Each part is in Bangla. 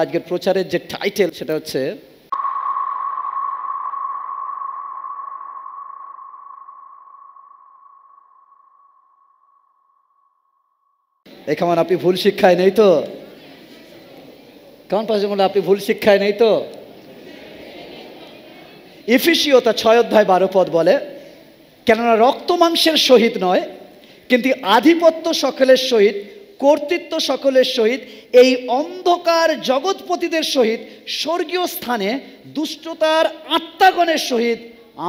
আজকের প্রচারের যে টাইটেল সেটা হচ্ছে কেমন আপনি ভুল শিক্ষায় নেই তো? কেমন পাশে বলে আপনি ভুল শিক্ষায় নেই তো? এফেসীয় তার 6:12 বলে, কেননা রক্ত মাংসের সহিত নয়, কিন্তু আধিপত্য সকলের সহিত, কর্তৃত্ব সকলের সহিত, এই অন্ধকার জগৎপতিদের সহিত, স্বর্গীয় স্থানে দুষ্টতার আত্মাগণের সহিত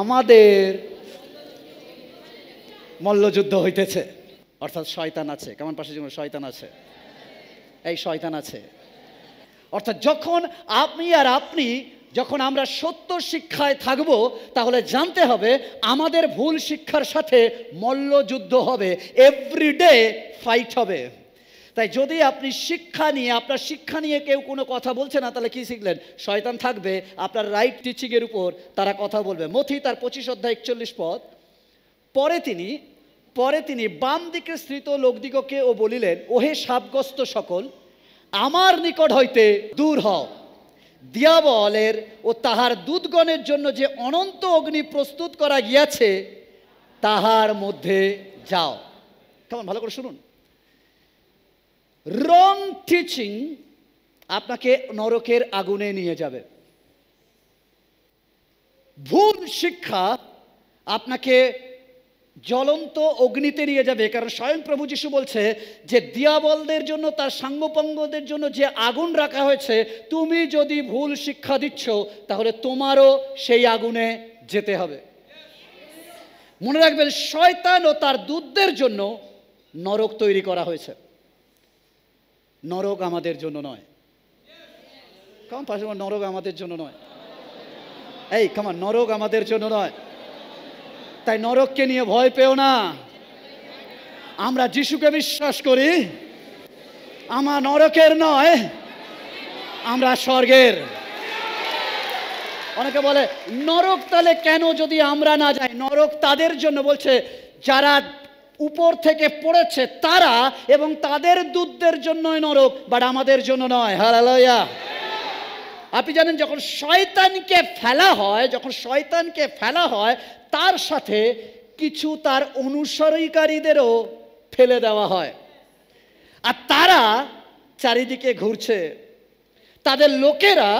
আমাদের মল্লযুদ্ধ হইতেছে। অর্থাৎ শয়তান আছে। কেমন পাশে যেমন শয়তান আছে, এই শয়তান আছে। অর্থাৎ যখন যখন আমরা সত্য শিক্ষায় থাকব, তাহলে জানতে হবে আমাদের ভুল শিক্ষার সাথে মল্লযুদ্ধ হবে, এভরিডে ফাইট হবে। তাই যদি আপনি আপনার শিক্ষা নিয়ে কেউ কোনো কথা বলছে না, তাহলে কি শিখলেন? শয়তান থাকবে আপনার রাইট টিচিংয়ের উপর, তারা কথা বলবে। মথি তার 25:41 পরে তিনি বাম দিকে স্থিত লোকদিগকে ও বলিলেন, ওহে শাপগ্রস্ত সকল, আমার নিকট হইতে দূর হও। দিয়াবলের ও তাহার দূতগণের জন্য যে অনন্ত অগ্নি প্রস্তুত করা গিয়াছে, তাহার মধ্যে যাও। কেমন ভালো করে শুনুন। রং টিচিং আপনাকে নরকের আগুনে নিয়ে যাবে। ভুল শিক্ষা আপনাকে জ্বলন্ত অগ্নিতে নিয়ে যাবে। কারণ স্বয়ং প্রভু যিশু বলছে যে দিয়াবলদের জন্য, তার সাঙ্গপাঙ্গদের জন্য যে আগুন রাখা হয়েছে, তুমি যদি ভুল শিক্ষা দিচ্ছ, তাহলে তোমারও সেই আগুনে যেতে হবে। মনে রাখবেন, শয়তান ও তার দূতদের জন্য নরক তৈরি করা হয়েছে, নরক আমাদের জন্য নয়। কেমন পাশে নরক আমাদের জন্য নয়, নরক আমাদের জন্য নয়। তাই নরককে নিয়ে ভয় পেও না। আমরা যিশুকে বিশ্বাস করি, আমার নরকের নয়, আমরা স্বর্গের। অনেকে বলে নরক তাহলে কেন যদি আমরা না যাই? নরক তাদের জন্য বলছে যারা উপর থেকে পড়েছে তারা, এবং তাদের দূতদের জন্যই নরক, বাট আমাদের জন্য নয়। হালেলুয়া। আপনি জানেন, যখন শয়তানকে ফেলা হয়, তার সাথে কিছু তার অনুসরণকারীদেরও ফেলে দেওয়া হয়, আর তারা চারিদিকে ঘুরছে, তাদের লোকেরা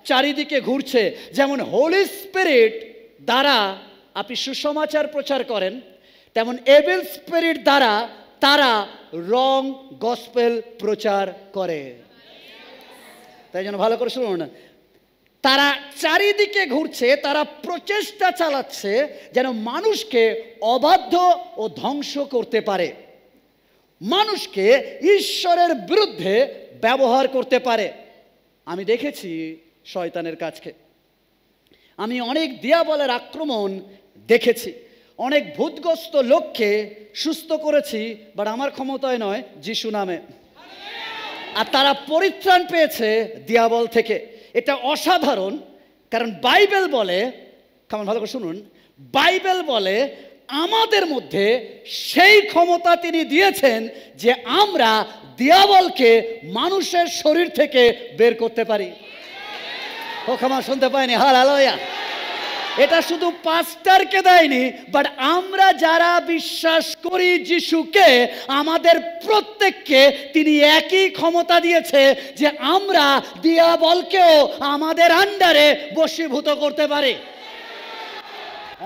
চারিদিকে ঘুরছে। যেমন হোলি স্পিরিট দ্বারা আপনি সুসমাচার প্রচার করেন, তেমন এভিল স্পিরিট দ্বারা তারা রং গসপেল প্রচার করে। তাই জন্য ভালো করে শুনুন, তারা চারিদিকে ঘুরছে, তারা প্রচেষ্টা চালাচ্ছে যেন মানুষকে অবাধ্য ও ধ্বংস করতে পারে, মানুষকে ঈশ্বরের বিরুদ্ধে ব্যবহার করতে পারে। আমি দেখেছি শয়তানের কাজকে, আমি অনেক দিয়াবলের আক্রমণ দেখেছি, অনেক ভূতগ্রস্ত লোককে সুস্থ করেছি, বাট আমার ক্ষমতায় নয়, যিশু নামে। আর তারা পরিত্রাণ পেয়েছে দিয়াবল থেকে। এটা অসাধারণ, কারণ বাইবেল বলে, কেমন ভালো করে শুনুন, বাইবেল বলে আমাদের মধ্যে সেই ক্ষমতা তিনি দিয়েছেন যে আমরা দিয়াবলকে মানুষের শরীর থেকে বের করতে পারি। ও ক্ষমা শুনতে পাইনি? হালেলুয়া। এটা শুধু পাস্টারকে দেয়নি, বাট আমরা যারা বিশ্বাস করি যিশুকে, আমাদের প্রত্যেককে তিনি একই ক্ষমতা দিয়েছে যে আমরা দিয়াবলকেও আমাদের আন্ডারে বশীভূত করতে পারি।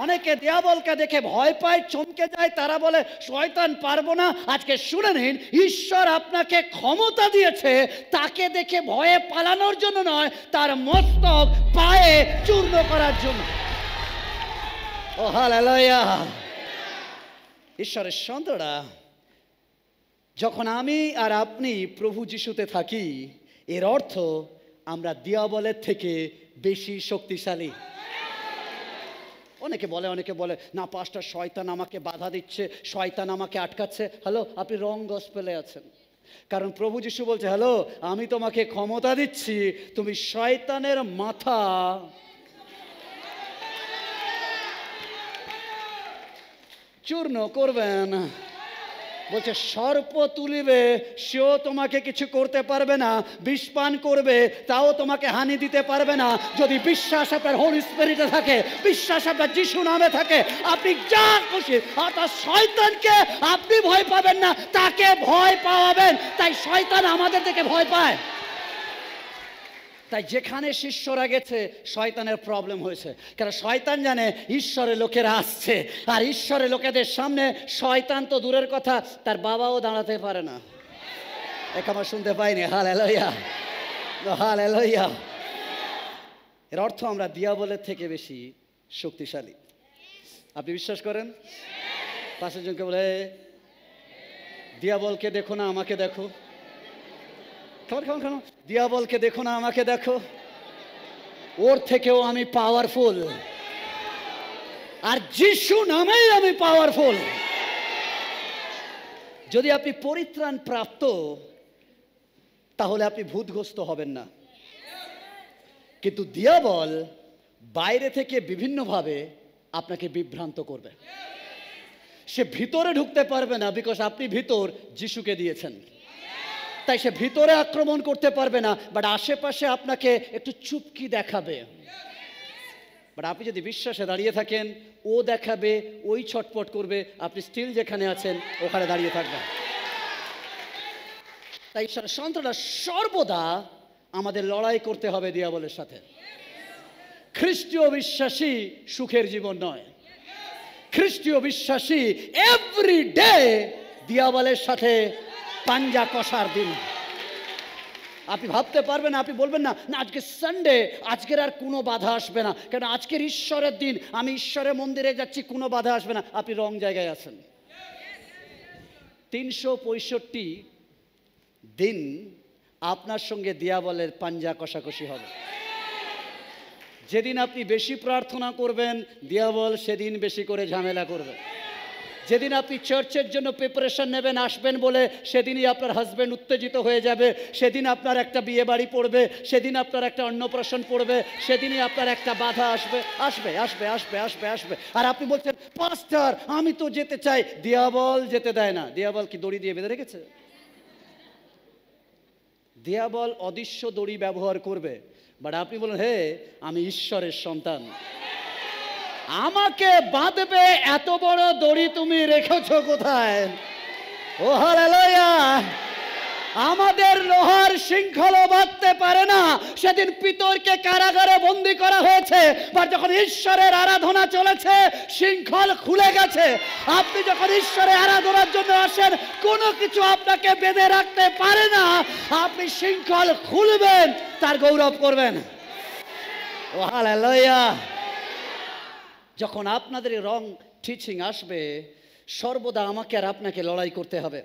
অনেকে দিয়াবলকে দেখে ভয় পায়, চমকে যায়, তারা বলে শয়তান পারবো না। আজকে শুনে নিন, ঈশ্বর আপনাকে ক্ষমতা দিয়েছে তাকে দেখে ভয়ে পালানোর জন্য নয়, তার মস্তক পায়ে চূর্ণ করার জন্য। ও হালেলুয়া। ঈশ্বরের সন্তানরা, যখন আমি আর আপনি প্রভু যিশুতে থাকি, এর অর্থ আমরা দিয়াবলের থেকে বেশি শক্তিশালী। অনেকে বলে না পাস্টার, শয়তান আমাকে বাধা দিচ্ছে, শয়তান আমাকে আটকাচ্ছে। হ্যালো, আপনি রং গসপেলে আছেন। কারণ প্রভু যিশু বলছে, হ্যালো, আমি তোমাকে ক্ষমতা দিচ্ছি, তুমি শয়তানের মাথা চূর্ণ করবেন। বলছে সর্প তুলিবে, সেও তোমাকে কিছু করতে পারবে না, বিষ পান করবে তাও তোমাকে হানি দিতে পারবে না, যদি বিশ্বাস আপনার হোলি স্পিরিটে থাকে, বিশ্বাস আপনার যিশু নামে থাকে, আপনি যা খুশি। অর্থাৎ শয়তানকে আপনি ভয় পাবেন না, তাকে ভয় পাওয়াবেন। তাই শয়তান আমাদের থেকে ভয় পায়। তাই যেখানে শিষ্যরা গেছে শয়তানের প্রবলেম হয়েছে, কারণ শয়তান জানে ঈশ্বরের লোকেরা আসছে, আর ঈশ্বরের লোকেদের সামনে শয়তান তো দূরের কথা, তার বাবাও দাঁড়াতে পারে না। এক আমার শুনতে পাইনি, হালেলুয়া, হালেলুয়া। এর অর্থ আমরা দিয়াবলের থেকে বেশি শক্তিশালী। আপনি বিশ্বাস করেন? পাশের জনকে বলে, দিয়াবলকে দেখো না, আমাকে দেখো। দিয়াবলকে দেখো না, আমাকে দেখো, ওর থেকেও আমি পাওয়ারফুল, আর যিশু নামেই আমি পাওয়ারফুল। যদি আপনি পরিত্রাণ প্রাপ্ত, তাহলে আপনি ভূতগ্রস্ত হবেন না। কিন্তু দিয়াবল বাইরে থেকে বিভিন্নভাবে আপনাকে বিভ্রান্ত করবে। সে ভিতরে ঢুকতে পারবে না, বিকজ আপনি ভিতর যিশুকে দিয়েছেন। তাই সে ভিতরে আক্রমণ করতে পারবে না, বাট আশেপাশে আপনাকে একটু চুপকি দেখাবে। বাট আপনি যদি বিশ্বাসে দাঁড়িয়ে থাকেন, ও দেখাবে, ওই ছটপট করবে, আপনি স্টিল যেখানে আছেন ওখানে দাঁড়িয়ে থাকবেন। তাই সন্তানরা সর্বদা আমাদের লড়াই করতে হবে দিয়াবলের সাথে। খ্রিস্টীয় বিশ্বাসী সুখের জীবন নয়। খ্রিস্টীয় বিশ্বাসী এভরিডে দিয়াবলের সাথে পাঞ্জা কষার দিন। আপনি ভাবতে পারবেন না, আপনি বলবেন না, না আজকে সানডে, আজকের আর কোনো বাধা আসবে না, কেন আজকের ঈশ্বরের দিন, আমি ঈশ্বরের মন্দিরে যাচ্ছি, কোনো বাধা আসবে না। আপনি রং জায়গায় আছেন। 365 দিন আপনার সঙ্গে দিয়াবলের পাঞ্জা কষাকষি হবে। যেদিন আপনি বেশি প্রার্থনা করবেন, দিয়াবল সেদিন বেশি করে ঝামেলা করবে। যেদিন আপনি চার্চের জন্য প্রিপারেশন নেবেন, আসবেন বলে, সেদিনই আপনার হাজব্যান্ড উত্তেজিত হয়ে যাবে, সেদিন আপনার একটা বিয়ে বাড়ি পড়বে, সেদিন আপনার একটা অন্নপ্রাশন পড়বে, সেদিনই আপনার একটা বাধা আসবে, আসবে আসবে আসবে আসবে আসবে। আর আপনি বলছেন, পাস্টার আমি তো যেতে চাই, দিয়াবল যেতে দেয় না। দিয়াবল কি দড়ি দিয়ে বেঁধে রেখেছে? দিয়াবল অদৃশ্য দড়ি ব্যবহার করবে, বাট আপনি বলেন, হে আমি ঈশ্বরের সন্তান, আমাকে বাঁধবে এত বড় দড়ি তুমি রেখেছো কোথায়? ও হালেলুয়া। আমাদের লোহার শৃঙ্খল বাঁধতে পারে না। সেদিন পিতরকে কারাগারে বন্দী করা হয়েছে, আর যখন ঈশ্বরের আরাধনা চলেছে শৃঙ্খল খুলে গেছে। আপনি যখন ঈশ্বরের আরাধনার জন্য আসেন, কোনো কিছু আপনাকে বেঁধে রাখতে পারে না। আপনি শৃঙ্খল খুলবেন, তার গৌরব করবেন। ও হালেলুয়া। যখন আপনাদের রং টিচিং আসবে, সর্বদা আমাকে আর আপনাকে লড়াই করতে হবে,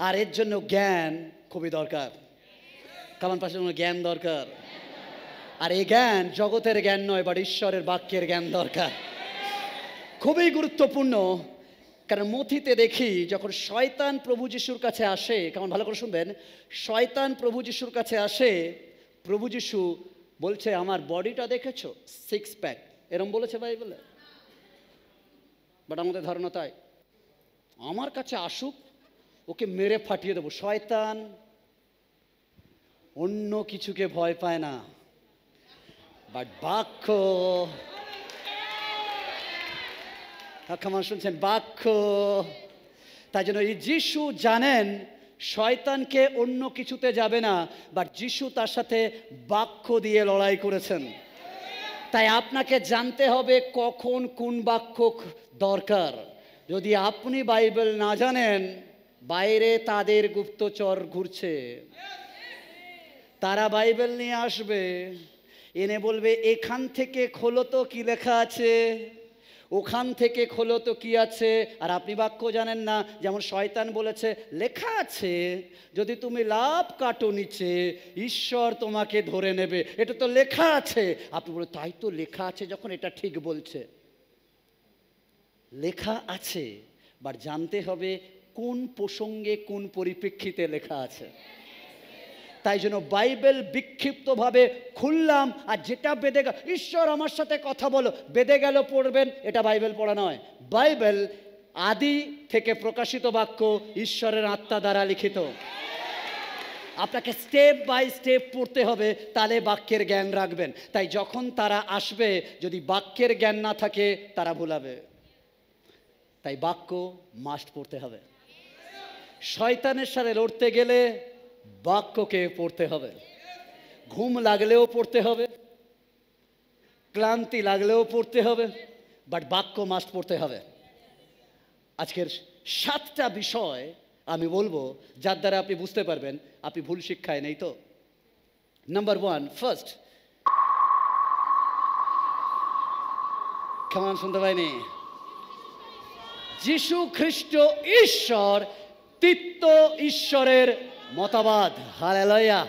আর এর জন্য জ্ঞান খুবই দরকার। কারণ পাশে জ্ঞান দরকার, আর এই জ্ঞান জগতের জ্ঞান নয়, বাট ঈশ্বরের বাক্যের জ্ঞান দরকার। খুবই গুরুত্বপূর্ণ। কারণ মথিতে দেখি, যখন শয়তান প্রভু যিশুর কাছে আসে, কেমন ভালো করে শুনবেন, শয়তান প্রভু যিশুর কাছে আসে, প্রভু যিশু বলছে, আমার বডিটা দেখেছো, 6 প্যাক, এরম বলেছে বাইবেলে। বাট আমাদের ধারণা তাই, আমার কাছে আসুক, ওকে মেরে ফাটিয়ে দেবো। শয়তান অন্য কিছুকে ভয় পায় না, বাট বাক্য। কেমন শুনছেন? বাক্য। তাই জন্য এই যিশু জানেন শয়তানকে অন্য কিছুতে যাবে না, বাট যিশু তার সাথে বাক্য দিয়ে লড়াই করেছেন। তাই আপনাকে জানতে হবে কখন কোন বাক্য দরকার। যদি আপনি বাইবেল না জানেন, বাইরে তাদের গুপ্তচর ঘুরছে, তারা বাইবেল নিয়ে আসবে, এনে বলবে, এখান থেকে খোলো তো কি লেখা আছে, ওখান থেকে খোলো তো কি আছে। আর আপনি বাক্য জানেন না। যেমন শয়তান বলেছে, লেখা আছে যদি তুমি লাভ কাটো নিচে, ঈশ্বর তোমাকে ধরে নেবে, এটা তো লেখা আছে। আপনি বলে, তাই তো লেখা আছে, যখন এটা ঠিক বলছে। লেখা আছে, বাট জানতে হবে কোন প্রসঙ্গে কোন পরিপ্রেক্ষিতে লেখা আছে। তাই জন্য বাইবেল বিক্ষিপ্তভাবে খুললাম, আর যেটা বেঁধে গেল, ঈশ্বর আমার সাথে কথা বলো, বেঁধে গেল পড়বেন, এটা বাইবেল পড়া নয়। বাইবেল আদি থেকে প্রকাশিত বাক্য ঈশ্বরের আত্মা দ্বারা লিখিত। আপনাকে স্টেপ বাই স্টেপ পড়তে হবে, তাহলে বাক্যের জ্ঞান রাখবেন। তাই যখন তারা আসবে, যদি বাক্যের জ্ঞান না থাকে তারা ভুলাবে। তাই বাক্য মাস্ট পড়তে হবে। শয়তানের সাথে লড়তে গেলে বাক্যকে পড়তে হবে। ঘুম লাগলেও পড়তে হবে, ক্লান্তি লাগলেও পড়তে হবে, বাট বাক্য মাস্ট পড়তে হবে। আজকের 7টা বিষয় আমি বলবো, যার দ্বারা আপনি বুঝতে পারবেন আপনি ভুল শিক্ষায় নেই। তো নাম্বার 1, ফার্স্ট, কেমন শুনতে পাইনি? যীশু খ্রিস্ট ঈশ্বর, তৃতীয় ঈশ্বরের মতবাদ। হালেলুয়া।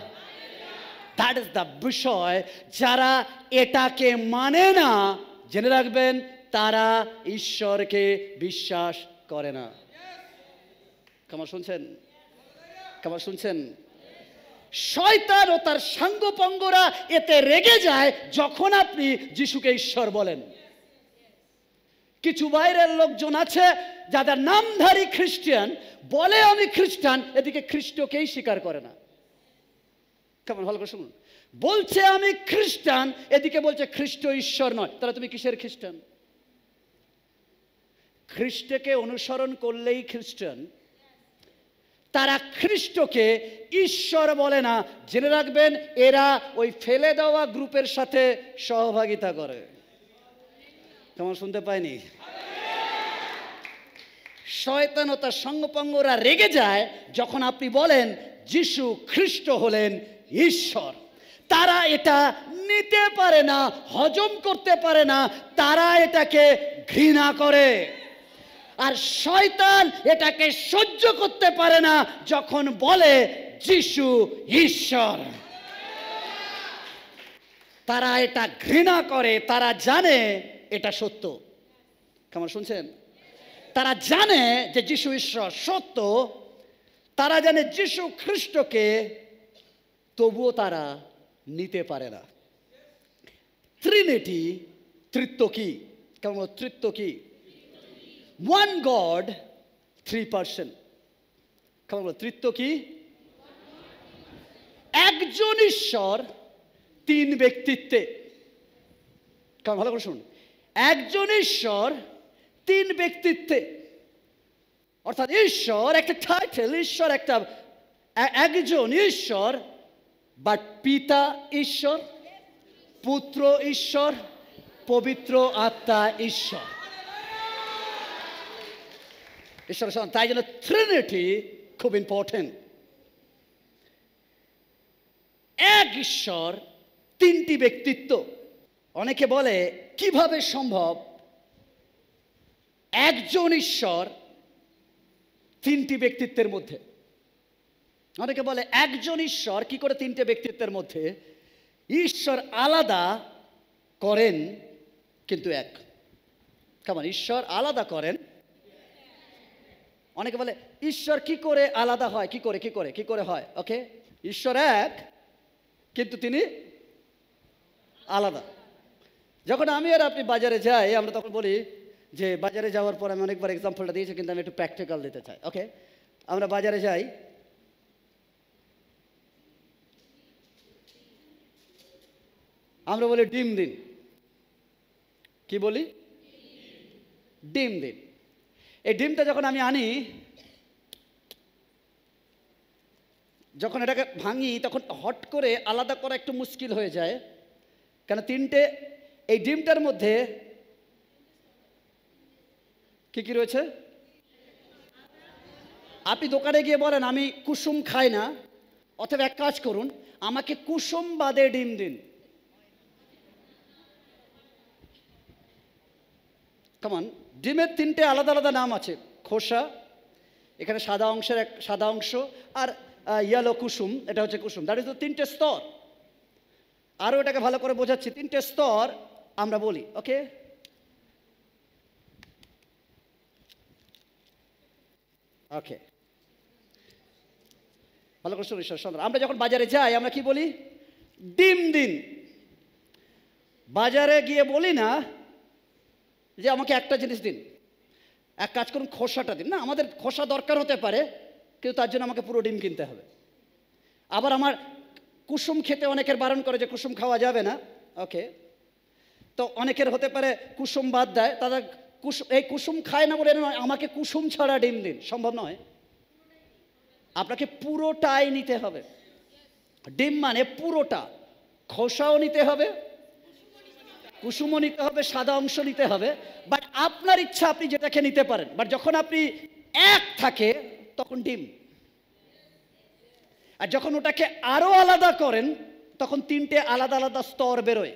দ্যাট ইজ দ্য বিষয়। যারা এটাকে মানে না, জেনে রাখবেন তারা ঈশ্বরকে বিশ্বাস করে না। কেমন শুনছেন? কেমন শুনছেন? শয়তান ও তার সাঙ্গপাঙ্গরা এতে রেগে যায় যখন আপনি যিশুকে ঈশ্বর বলেন। কিছু বাইরের লোকজন আছে যাদের নামধারী খ্রিস্টান, বলে আমি খ্রিস্টান, এদিকে খ্রিস্টকেই স্বীকার করে না। কেমন? ভালো করে শুনুন। বলছে আমি খ্রিস্টান, এদিকে বলছে খ্রিস্ট ঈশ্বর নয়। তাহলে তুমি কিসের খ্রিস্টান? খ্রিস্টকে অনুসরণ করলেই খ্রিস্টান। তারা খ্রিস্টকে ঈশ্বর বলে না। জেনে রাখবেন এরা ওই ফেলে দেওয়া গ্রুপের সাথে সহভাগিতা করে। কেমন শুনতে পাইনি? শয়তান ও তার সঙ্গপাঙ্গরা রেগে যায় যখন আপনি বলেন যিশু খ্রিস্ট হলেন ঈশ্বর। তারা এটা নিতে পারে না, হজম করতে পারে না, তারা এটাকে ঘৃণা করে। আর শয়তান এটাকে সহ্য করতে পারে না যখন বলে যিশু ঈশ্বর। তারা এটা ঘৃণা করে। তারা জানে এটা সত্য। কেমন শুনছেন? তারা জানে যে যিশু ঈশ্বর সত্য, তারা জানে যিশু খ্রিস্টকে, তবুও তারা নিতে পারে না। ট্রিনিটি, ত্রিত্ব কি? কেমন? ত্রিত্ব কি? 1 God, 3 person। কেমন? ত্রিত্ব কি? একজন ঈশ্বর 3 ব্যক্তিত্বে। কেমন? ভালো করে শুনুন। একজন ঈশ্বর 3 ব্যক্তিত্বে। অর্থাৎ ঈশ্বর একটা টাইটেল, ঈশ্বর একটা, একজন ঈশ্বর, বাট পিতা ঈশ্বর, পুত্র ঈশ্বর, পবিত্র আত্মা ঈশ্বর। ঈশ্বর। তাই জন্য ট্রিনিটি খুব ইম্পর্টেন্ট। এক ঈশ্বর 3টি ব্যক্তিত্ব। অনেকে বলে কিভাবে সম্ভব একজন ঈশ্বর 3টি ব্যক্তিত্বের মধ্যে? অনেকে বলে একজন ঈশ্বর কি করে 3টে ব্যক্তিত্বের মধ্যে? ঈশ্বর আলাদা করেন কিন্তু এক। কেমন? ঈশ্বর আলাদা করেন। অনেকে বলে ঈশ্বর কি করে আলাদা হয়? কি করে হয়? ওকে, ঈশ্বর এক কিন্তু তিনি আলাদা। যখন আমি আর আপনি বাজারে যাই, আমরা তখন বলি যে বাজারে যাওয়ার পর, আমি অনেকবার এক্সাম্পলটা দিয়েছি কিন্তু আমি একটু প্র্যাকটিক্যাল দিতে চাই। ওকে, আমরা বাজারে যাই, আমরা বলি ডিম দিন। কি বলি? ডিম দিন। এই ডিমটা যখন আমি আনি, যখন এটাকে ভাঙি, তখন হট করে আলাদা করা একটু মুশকিল হয়ে যায়। কেন? 3টে, এই ডিমটার মধ্যে কি কি রয়েছে? আপনি দোকানে গিয়ে বলেন আমি কুসুম খাই না, অথবা এক কাজ করুন, আমাকে কুসুম বাদে ডিম দিন। কেমন? ডিমের 3টে আলাদা আলাদা নাম আছে। খোসা, এখানে সাদা অংশের সাদা অংশ, আর ইয়েলো কুসুম, এটা হচ্ছে কুসুম। দ্যাট ইজ 3টে স্তর। আরও এটাকে ভালো করে বোঝাচ্ছি, 3টে স্তর আমরা বলি। ওকে, ওকে, ভালো করে শুনুন। ঈশ্বর, আমরা যখন বাজারে যাই আমরা কি বলি? ডিম দিন। বাজারে গিয়ে বলি না যে আমাকে একটা জিনিস দিন। এক কাজ করুন, খোসাটা দিন। না, আমাদের খোসা দরকার হতে পারে, কিন্তু তার জন্য আমাকে পুরো ডিম কিনতে হবে। আবার আমার কুসুম খেতে অনেকের বারণ করে যে কুসুম খাওয়া যাবে না, ওকে, তো অনেকের হতে পারে কুসুম বাদ দেয়, তারা এই কুসুম খায় না বলে নয়, আমাকে কুসুম ছাড়া ডিম দিন, সম্ভব নয়। আপনাকে পুরোটাই নিতে হবে। ডিম মানে পুরোটা, খোসাও নিতে হবে, কুসুমও নিতে হবে, সাদা অংশ নিতে হবে। বাট আপনার ইচ্ছা, আপনি যেটাকে নিতে পারেন। বাট যখন আপনি এক থাকে তখন ডিম, আর যখন ওটাকে আরো আলাদা করেন তখন তিনটে আলাদা আলাদা স্তর বেরোয়।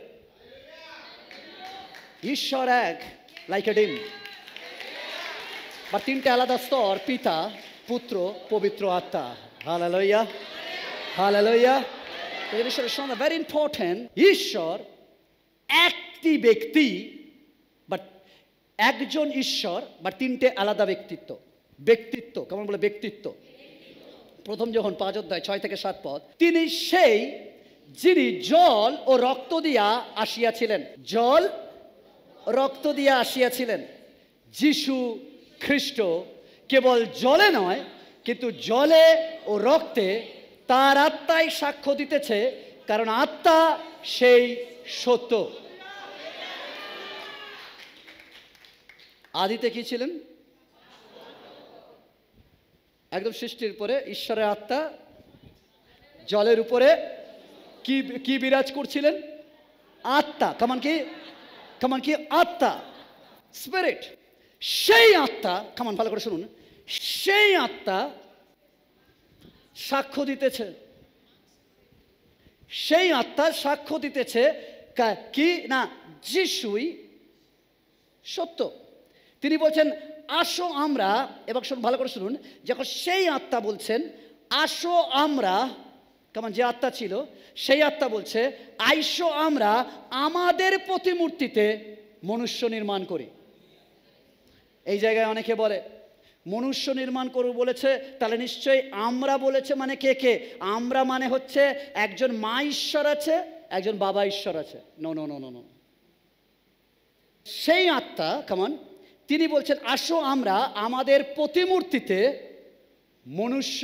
ঈশ্বর এক, লাইক এ ডিম, বা তিনটে আলাদা স্তর, পিতা, পুত্র, পবিত্র আত্মা। Hallelujah, hallelujah. Very important. ঈশ্বর একটি ব্যক্তি, বাট একজন ঈশ্বর, বাট তিনটে আলাদা ব্যক্তিত্ব। ব্যক্তিত্ব কেমন বলে? ব্যক্তিত্ব। প্রথম যখন 5 অধ্যায় 6 থেকে 7 পদ, তিনি সেই যিনি জল ও রক্ত দিয়া আসিয়াছিলেন। জল রক্ত দিয়া আসিয়াছিলেন। যিশু খ্রিস্ট কেবল জলে নয়, কিন্তু জলে ও রক্তে তার আত্মাই সাক্ষ্য দিতেছে, কারণ আত্মা সেই সত্য। আদিতে কি ছিলেন? একদম সৃষ্টির পরে ঈশ্বরের আত্মা জলের উপরে কি বিরাজ করছিলেন? আত্মা। কামান কি? আত্মা, স্পিরিট। সেই আত্মা, কামান ভালো করে শুনুন, সেই আত্মা সাক্ষ্য দিতেছে, সেই আত্মা সাক্ষ্য দিতেছে কি না, যিশুই সত্য। তিনি বলছেন আসো আমরা, এবার শুনুন, ভালো করে শুনুন, যখন সেই আত্মা বলছেন আসো আমরা, কেমন যে আত্মা ছিল সেই আত্মা বলছে আইসো আমরা আমাদের প্রতিমূর্তিতে মনুষ্য নির্মাণ করি। এই জায়গায় অনেকে বলে মনুষ্য নির্মাণ করব বলেছে, তাহলে নিশ্চয়ই আমরা বলেছে, মানে কে কে? আমরা মানে হচ্ছে একজন মা ঈশ্বর আছে, একজন বাবা ঈশ্বর আছে। No no no no no. সেই আত্মা, কেমন, তিনি বলছেন আসো আমরা আমাদের প্রতিমূর্তিতে মনুষ্য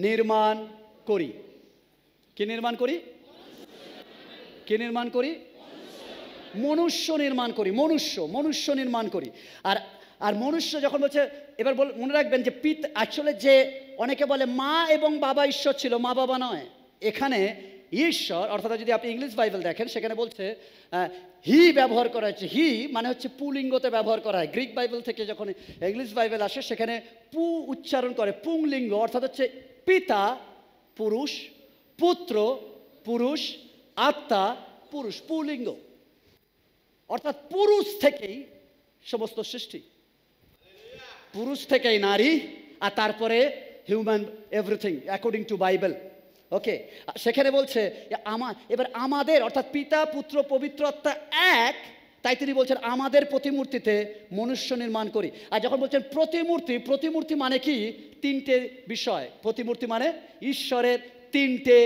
নির্মাণ করি। কি নির্মাণ করি? কি নির্মাণ করি? মনুষ্য নির্মাণ করি। মনুষ্য নির্মাণ করি। আর মনুষ্য যখন বলছে, এবার মনে রাখবেন যে আসলে যে অনেকে বলে মা এবং বাবা ঈশ্বর ছিল, মা বাবা নয়। এখানে ঈশ্বর, অর্থাৎ যদি আপনি ইংলিশ বাইবেল দেখেন সেখানে বলছে হি ব্যবহার করা হচ্ছে। হি মানে হচ্ছে পুলিঙ্গতে ব্যবহার করা হয়। গ্রিক বাইবেল থেকে যখন ইংলিশ বাইবেল আসে সেখানে পু উচ্চারণ করে, পুংলিঙ্গ, অর্থাৎ হচ্ছে পিতা পুরুষ, পুত্র পুরুষ, আত্মা পুরুষ, পুলিঙ্গ। অর্থাৎ পুরুষ থেকেই সমস্ত সৃষ্টি, পুরুষ থেকেই নারী, আর তারপরে human everything according to Bible. Okay, সেখানে বলছে এবার আমাদের, অর্থাৎ পিতা পুত্র পবিত্র আত্মা এক, তাই তিনি বলছেন আমাদের প্রতিমূর্তিতে মনুষ্য নির্মাণ করি। আর যখন বলছেন প্রতিমূর্তি মানে কি? তিনটে বিষয়। প্রতিমূর্তি মানে ঈশ্বরের তিনটে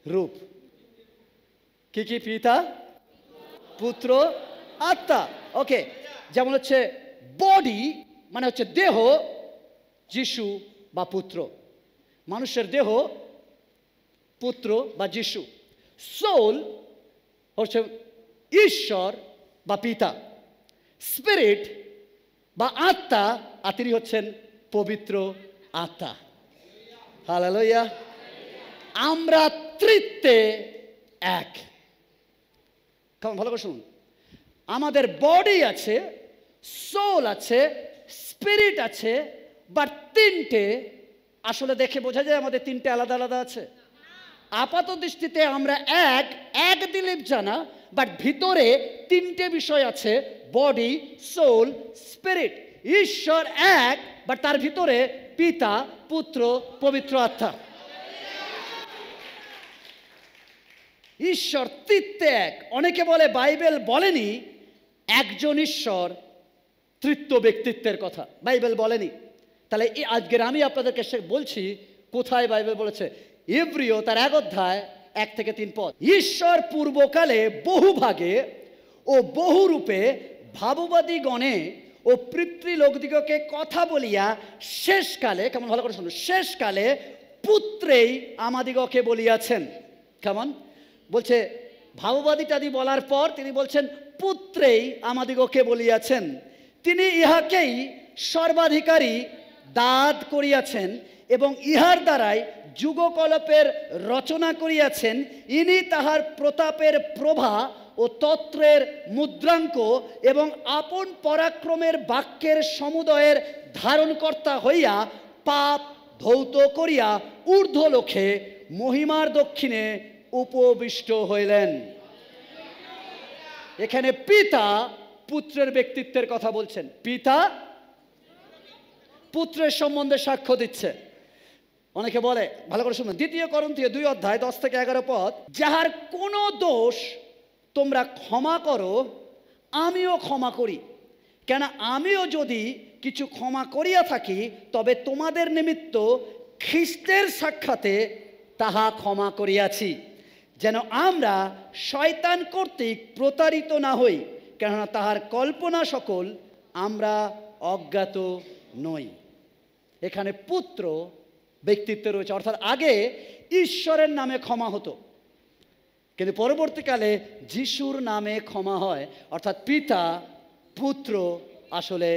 রূপ। কি কি? পিতা, পুত্র, আত্মা। ওকে, যেমন হচ্ছে বডি মানে হচ্ছে দেহ, যিশু বা পুত্র, মানুষের দেহ পুত্র বা যিশু। সোল হচ্ছে ঈশ্বর বা পিতা। স্পিরিট বা আত্মা, আর তিনি হচ্ছেন পবিত্র আত্মা। হালেলুয়া। আমরা ত্রিত্বে এক। কেমন? ভালো করে শুনুন, আমাদের বডি আছে, সোল আছে, স্পিরিট আছে, বাট তিনটে আসলে দেখে বোঝা যায় আমাদের তিনটে আলাদা আলাদা আছে। আপাত দৃষ্টিতে আমরা এক দিলীপ জানা, বাট ভিতরে তিনটে বিষয় আছে, বডি, সোল, স্পিরিট। ঈশ্বর এক, বাট তার ভিতরে পিতা পুত্র পবিত্র আত্মা। ঈশ্বর ত্রিত্বে এক। অনেকে বলে বাইবেল বলেনি একজন ঈশ্বর তৃতীয় ব্যক্তিত্বের কথা, বাইবেল বলেনি। তাহলে আজকের আমি আপনাদেরকে বলছি কোথায় বাইবেল বলেছে। ইব্রিয় তার 1 অধ্যায় 1 থেকে 3 পদ। ঈশ্বর পূর্বকালে বহু ভাগে ও বহু রূপে ভাববাদী গণে ও পিতৃলোকদিগকে কথা বলিয়া শেষকালে, কেমন ভালো করে শুনুন, শেষকালে পুত্রেই আমাদিগকে বলিয়াছেন। কেমন বলছে, ভাববাদীটাদি বলার পর তিনি বলছেন পুত্রেই আমাদিগকে বলিয়াছেন, তিনি ইহাকেই সর্বাধিকারী দাদ করিয়াছেন এবং ইহার দ্বারাই যুগকল্পের রচনা করিয়াছেন। ইনি তাহার প্রতাপের প্রভা ও তত্ত্বের মুদ্রাঙ্ক এবং আপন পরাক্রমের বাক্যের সমুদয়ের ধারণকর্তা হইয়া পাপ ধৌত করিয়া ঊর্ধ্বলোকে মহিমার দক্ষিণে উপবিষ্ট হইলেন। এখানে পিতা পুত্রের ব্যক্তিত্বের কথা বলছেন, পিতা পুত্রের সম্বন্ধে সাক্ষ্য দিচ্ছে। অনেকে বলে, ভালো করে শুনুন, 2 করন্থীয় 2 অধ্যায় 10 থেকে 11 পদ, যাহার কোনো দোষ তোমরা ক্ষমা করো আমিও ক্ষমা করি, কেন আমিও যদি কিছু ক্ষমা করিয়া থাকি তবে তোমাদের নিমিত্ত খ্রিস্টের সাক্ষাতে তাহা ক্ষমা করিয়াছি, যেন আমরা শয়তান কর্তৃক প্রতারিত না হই, কেননা তাহার কল্পনা সকল আমরা অজ্ঞাত নই। এখানে পুত্র ব্যক্তিত্ব রয়েছে, অর্থাৎ আগে ঈশ্বরের নামে ক্ষমা হতো, কিন্তু পরবর্তীকালে যিশুর নামে ক্ষমা হয়, অর্থাৎ পিতা পুত্র আসলে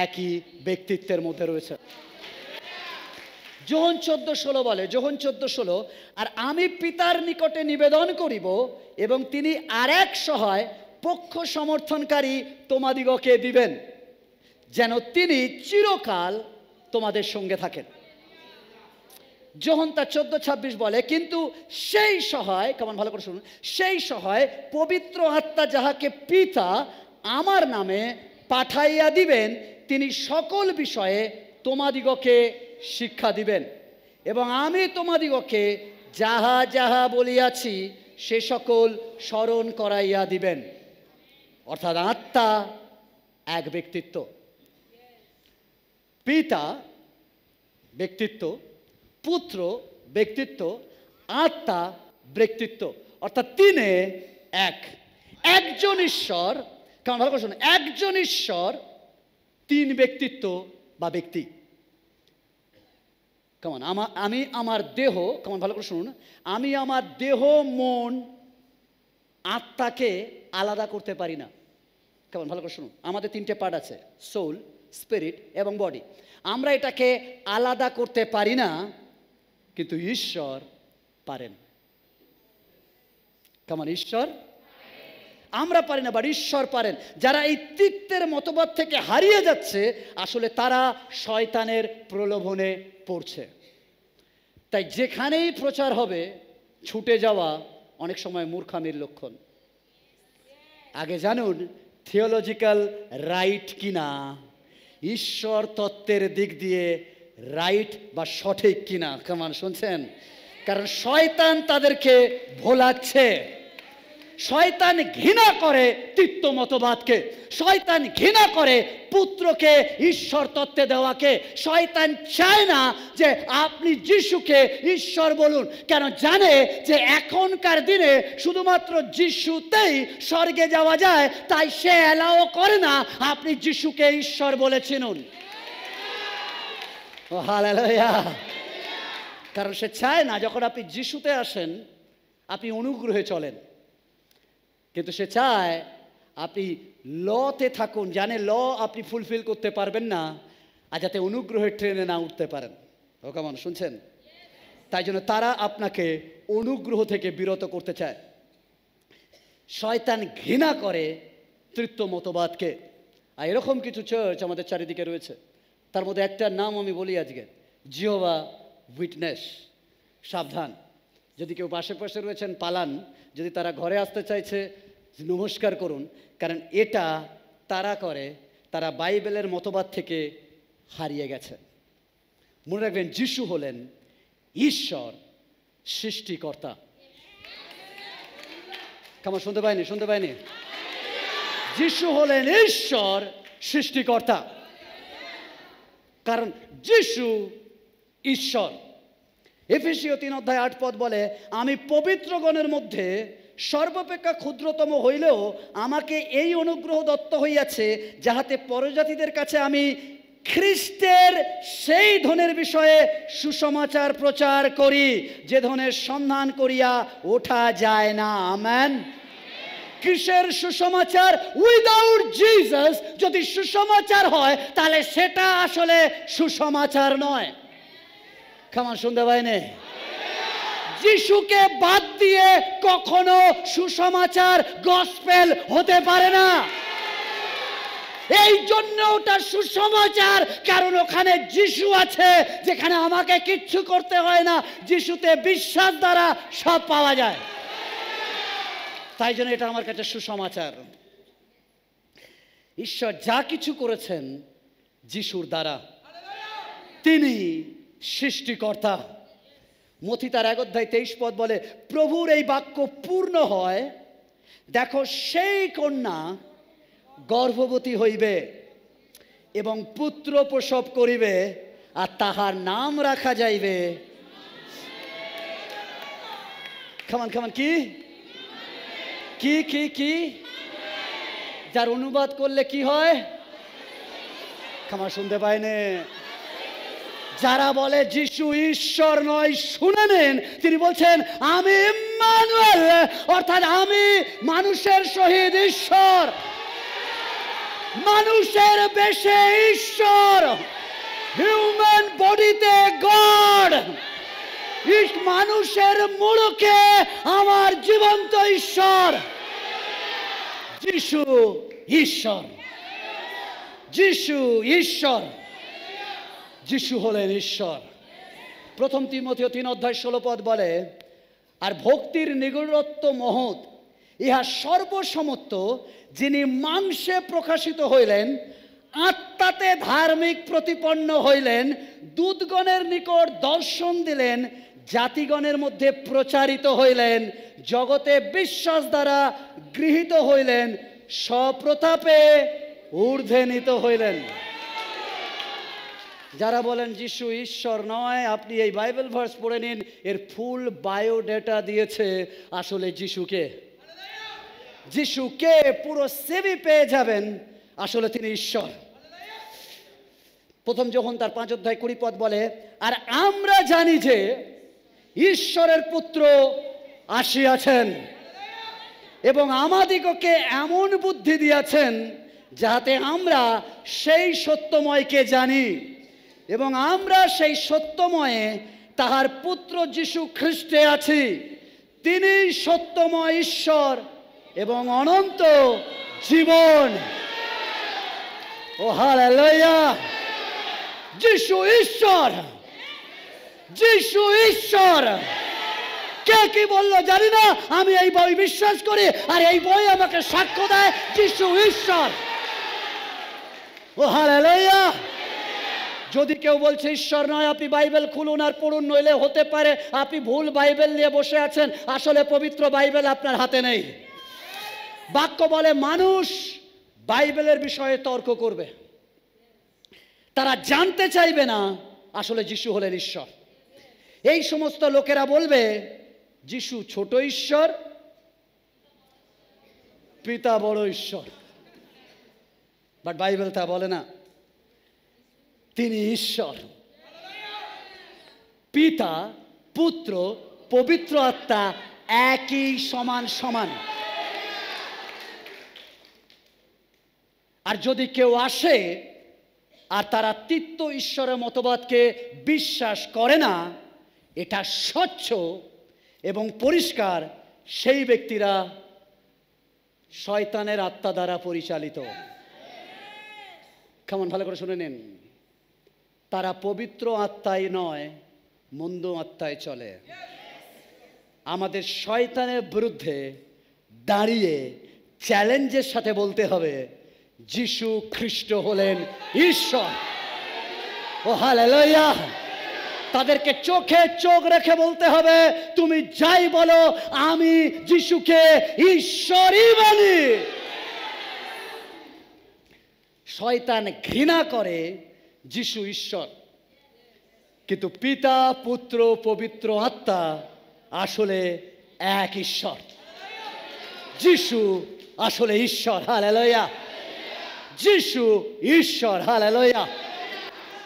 একই ব্যক্তিত্বের মধ্যে রয়েছে। যোহন 14:16 বলে, যোহন 14:16, আর আমি পিতার নিকটে নিবেদন করিব এবং তিনি আর এক সহায় পক্ষ সমর্থনকারী তোমাদিগকে দিবেন, যেন তিনি চিরকাল তোমাদের সঙ্গে থাকেন। যোহন তার 14:26 বলে, কিন্তু সেই সহায়, কেমন ভালো করে শুনুন, সেই সহায় পবিত্র আত্মা যাহাকে পিতা আমার নামে পাঠাইয়া দিবেন, তিনি সকল বিষয়ে তোমাদিগকে শিক্ষা দিবেন এবং আমি তোমাদিগকে যাহা যাহা বলিয়াছি সে সকল স্মরণ করাইয়া দিবেন। অর্থাৎ আত্মা এক ব্যক্তিত্ব, পিতা ব্যক্তিত্ব, পুত্র ব্যক্তিত্ব, আত্মা ব্যক্তিত্ব, অর্থাৎ তিনে এক, একজন ঈশ্বর। কেমন ভালো করে শুনুন, একজন ঈশ্বর, 3 ব্যক্তিত্ব বা ব্যক্তি। কেমন আমি আমার দেহ, কেমন ভালো করে শুনুন, আমি আমার দেহ মন আত্মাকে আলাদা করতে পারি না। কেমন ভালো করে শুনুন, আমাদের 3টে পার্ট আছে, সোল, স্পিরিট এবং বডি। আমরা এটাকে আলাদা করতে পারি না, কিন্তু ঈশ্বর পারেন। কেমন, ঈশ্বর, আমরা পারি না, বাট ঈশ্বর পারেন। যারা এই তৃত্বের মতবাদ থেকে হারিয়ে যাচ্ছে, আসলে তারা শয়তানের প্রলোভনে পড়ছে। তাই যেখানেই প্রচার হবে ছুটে যাওয়া অনেক সময় মূর্খামির লক্ষণ। আগে জানুন থিওলজিক্যাল রাইট কিনা, ঈশ্বর তত্ত্বের দিক দিয়ে রাইট বা সঠিক কিনা। কেমন শুনছেন? কারণ শয়তান তাদেরকে ভোলাচ্ছে। শয়তান ঘৃণা করে তৃত্ব মতবাদকে, শয়তান ঘৃণা করে পুত্রকে ঈশ্বর তত্ত্বে দেওয়াকে। শয়তান চায় না যে আপনি যিশুকে ঈশ্বর বলুন, কেন জানে যে এখনকার দিনে শুধুমাত্র যিশুতেই স্বর্গে যাওয়া যায়, তাই সে অ্যালাও করে না আপনি যিশুকে ঈশ্বর বলে চিনুন। ও হালেলুয়া! কারণ সে চায় না যখন আপনি যিশুতে আসেন আপনি অনুগ্রহে চলেন, কিন্তু সে চায় আপনি লতে থাকুন, জানে ল আপনি ফুলফিল করতে পারবেন না, আর যাতে অনুগ্রহের ট্রেনে না উঠতে পারেন। ও কেমন শুনছেন? তাই জন্য তারা আপনাকে অনুগ্রহ থেকে বিরত করতে চায়। শয়তান ঘৃণা করে তৃত্ব মতবাদকে। আর এরকম কিছু চার্চ আমাদের চারিদিকে রয়েছে, তার মধ্যে একটা নাম আমি বলি আজকে, জিহোভা উইটনেস। সাবধান, যদি কেউ পাশে পাশে রয়েছেন পালান, যদি তারা ঘরে আসতে চাইছে নমস্কার করুন, কারণ এটা তারা করে, তারা বাইবেলের মতবাদ থেকে হারিয়ে গেছে। মনে রাখবেন, যিশু হলেন ঈশ্বর সৃষ্টিকর্তা। কেমন শুনতে পাইনি? শুনতে পাইনি? যিশু হলেন ঈশ্বর সৃষ্টিকর্তা, কারণ যিশু ঈশ্বর। এফেসীয় 3 অধ্যায় 8 পদ বলে, আমি পবিত্রগণের মধ্যে সর্বাপেক্ষা ক্ষুদ্রতম হইলেও আমাকে এই অনুগ্রহ দত্ত হইয়াছে, যাহাতে পরজাতিদের কাছে আমি খ্রিস্টের সেই ধনের বিষয়ে সুসমাচার প্রচার করি, যে ধনের সন্ধান করিয়া ওঠা যায় না। আমেন। কিসের সুসমাচার? উইদাউট জিসাস যদি সুসমাচার হয়, তাহলে সেটা আসলে সুসমাচার নয়। কেমন শুনতে পাইনি? যিশুকে বাদ দিয়ে কখনো সুসমাচার গসপেল হতে পারে না। এই জন্য ওটা সুসমাচার, কারণ ওখানে যিশু আছে, যেখানে আমাকে কিচ্ছু করতে হয় না, যিশুতে বিশ্বাস দ্বারা সব পাওয়া যায়। তাই জন্য এটা আমার কাছে সুসমাচার। ঈশ্বর যা কিছু করেছেন যিশুর দ্বারা, তিনি সৃষ্টিকর্তা। মথি তার 1:23 বলে, প্রভুর এই বাক্য পূর্ণ হয়, দেখো সেই কন্যা গর্ভবতী হইবে এবং পুত্র প্রসব করিবে, আর তাহার নাম রাখা যাইবে। খামান কি কি কি কি যার অনুবাদ করলে কি হয়? খামার শুনতে পাইনি। যারা বলে যিশু ঈশ্বর নয়, শুনে নেন, তিনি বলছেন আমি ইম্মানুয়েল, অর্থাৎ আমি মানুষের সহিত ঈশ্বর, মানুষের বেশে ঈশ্বর, হিউম্যান বডিতে গড, মানুষের মুড়কে আমার জীবন্ত ঈশ্বর। যিশু ঈশ্বর, যিশু ঈশ্বর, যিশু হলেন ঈশ্বর। প্রথম তিমথেয় 3:16 বলে, আর ভক্তির নিগূঢ়ত্ব মহৎ, ইহা সর্বসমর্থ, যিনি মাংসে প্রকাশিত হইলেন, আত্মাতে ধার্মিক প্রতিপন্ন হইলেন, দূতগণের নিকট দর্শন দিলেন, জাতিগণের মধ্যে প্রচারিত হইলেন, জগতে বিশ্বাস দ্বারা গৃহীত হইলেন, স্বপ্রতাপে ঊর্ধ্বে নীত হইলেন। যারা বলেন যিশু ঈশ্বর নয়, আপনি এই বাইবেল ভার্স পড়ে নিন, এর ফুল বায়োডাটা দিয়েছে আসলে যিশুকে। যিশুকে পুরো সিভি পেয়ে যাবেন, আসলে তিনি ঈশ্বর। প্রথম যোহন তার 5:20 বলে, আর আমরা জানি যে ঈশ্বরের পুত্র আসিয়াছেন এবং আমাদিগকে এমন বুদ্ধি দিয়াছেন, যাহাতে আমরা সেই সত্যময়কে জানি এবং আমরা সেই সত্যময়ে তাহার পুত্র যিশু খ্রিস্টে আছি। তিনি সত্যময় ঈশ্বর এবং অনন্ত জীবন। ও হালেলুয়া! যিশু ঈশ্বর, যিশু ঈশ্বর। কে কি বললো জানি না, আমি এই বই বিশ্বাস করি, আর এই বই আমাকে সাক্ষ্য দেয় যিশু ঈশ্বর। ও হালেলুয়া! যদি কেউ বলছে ঈশ্বর নয়, আপনি বাইবেল খুলুন আর পড়ুন, নইলে হতে পারে আপনি ভুল বাইবেল নিয়ে বসে আছেন, আসলে পবিত্র বাইবেল আপনার হাতে নেই। বাক্য বলে মানুষ বাইবেলের বিষয়ে তর্ক করবে, তারা জানতে চাইবে না আসলে যিশু হলেন ঈশ্বর। এই সমস্ত লোকেরা বলবে যিশু ছোট ঈশ্বর, পিতা বড় ঈশ্বর, বাট বাইবেল তা বলে না। তিনি ঈশ্বর, পিতা, পুত্র, পবিত্র আত্মা একই সমান সমান। আর যদি কেউ আসে আর তারা তৃতীয় ঈশ্বরের মতবাদকে বিশ্বাস করে না, এটা স্বচ্ছ এবং পরিষ্কার, সেই ব্যক্তিরা শয়তানের আত্মা দ্বারা পরিচালিত। কেমন ভালো করে শুনে নিন, তারা পবিত্র আত্মায় নয়, মন্দ আত্মায় চলে। আমাদের শয়তানের বিরুদ্ধে দাঁড়িয়ে চ্যালেঞ্জের সাথে বলতে হবে যিশু খ্রিস্ট হলেন ঈশ্বর। ও হালেলুয়া! তাদেরকে চোখে চোখ রেখে বলতে হবে, তুমি যাই বলো, আমি যিশুকে ঈশ্বরই মানি। শয়তান ঘৃণা করে যিশু ঈশ্বর, কিন্তু পিতা, পুত্র, পবিত্র আত্মা আসলে এক ঈশ্বর। যিশু আসলে ঈশ্বর, হালেলুয়া। যিশু ঈশ্বর, হালেলুয়া।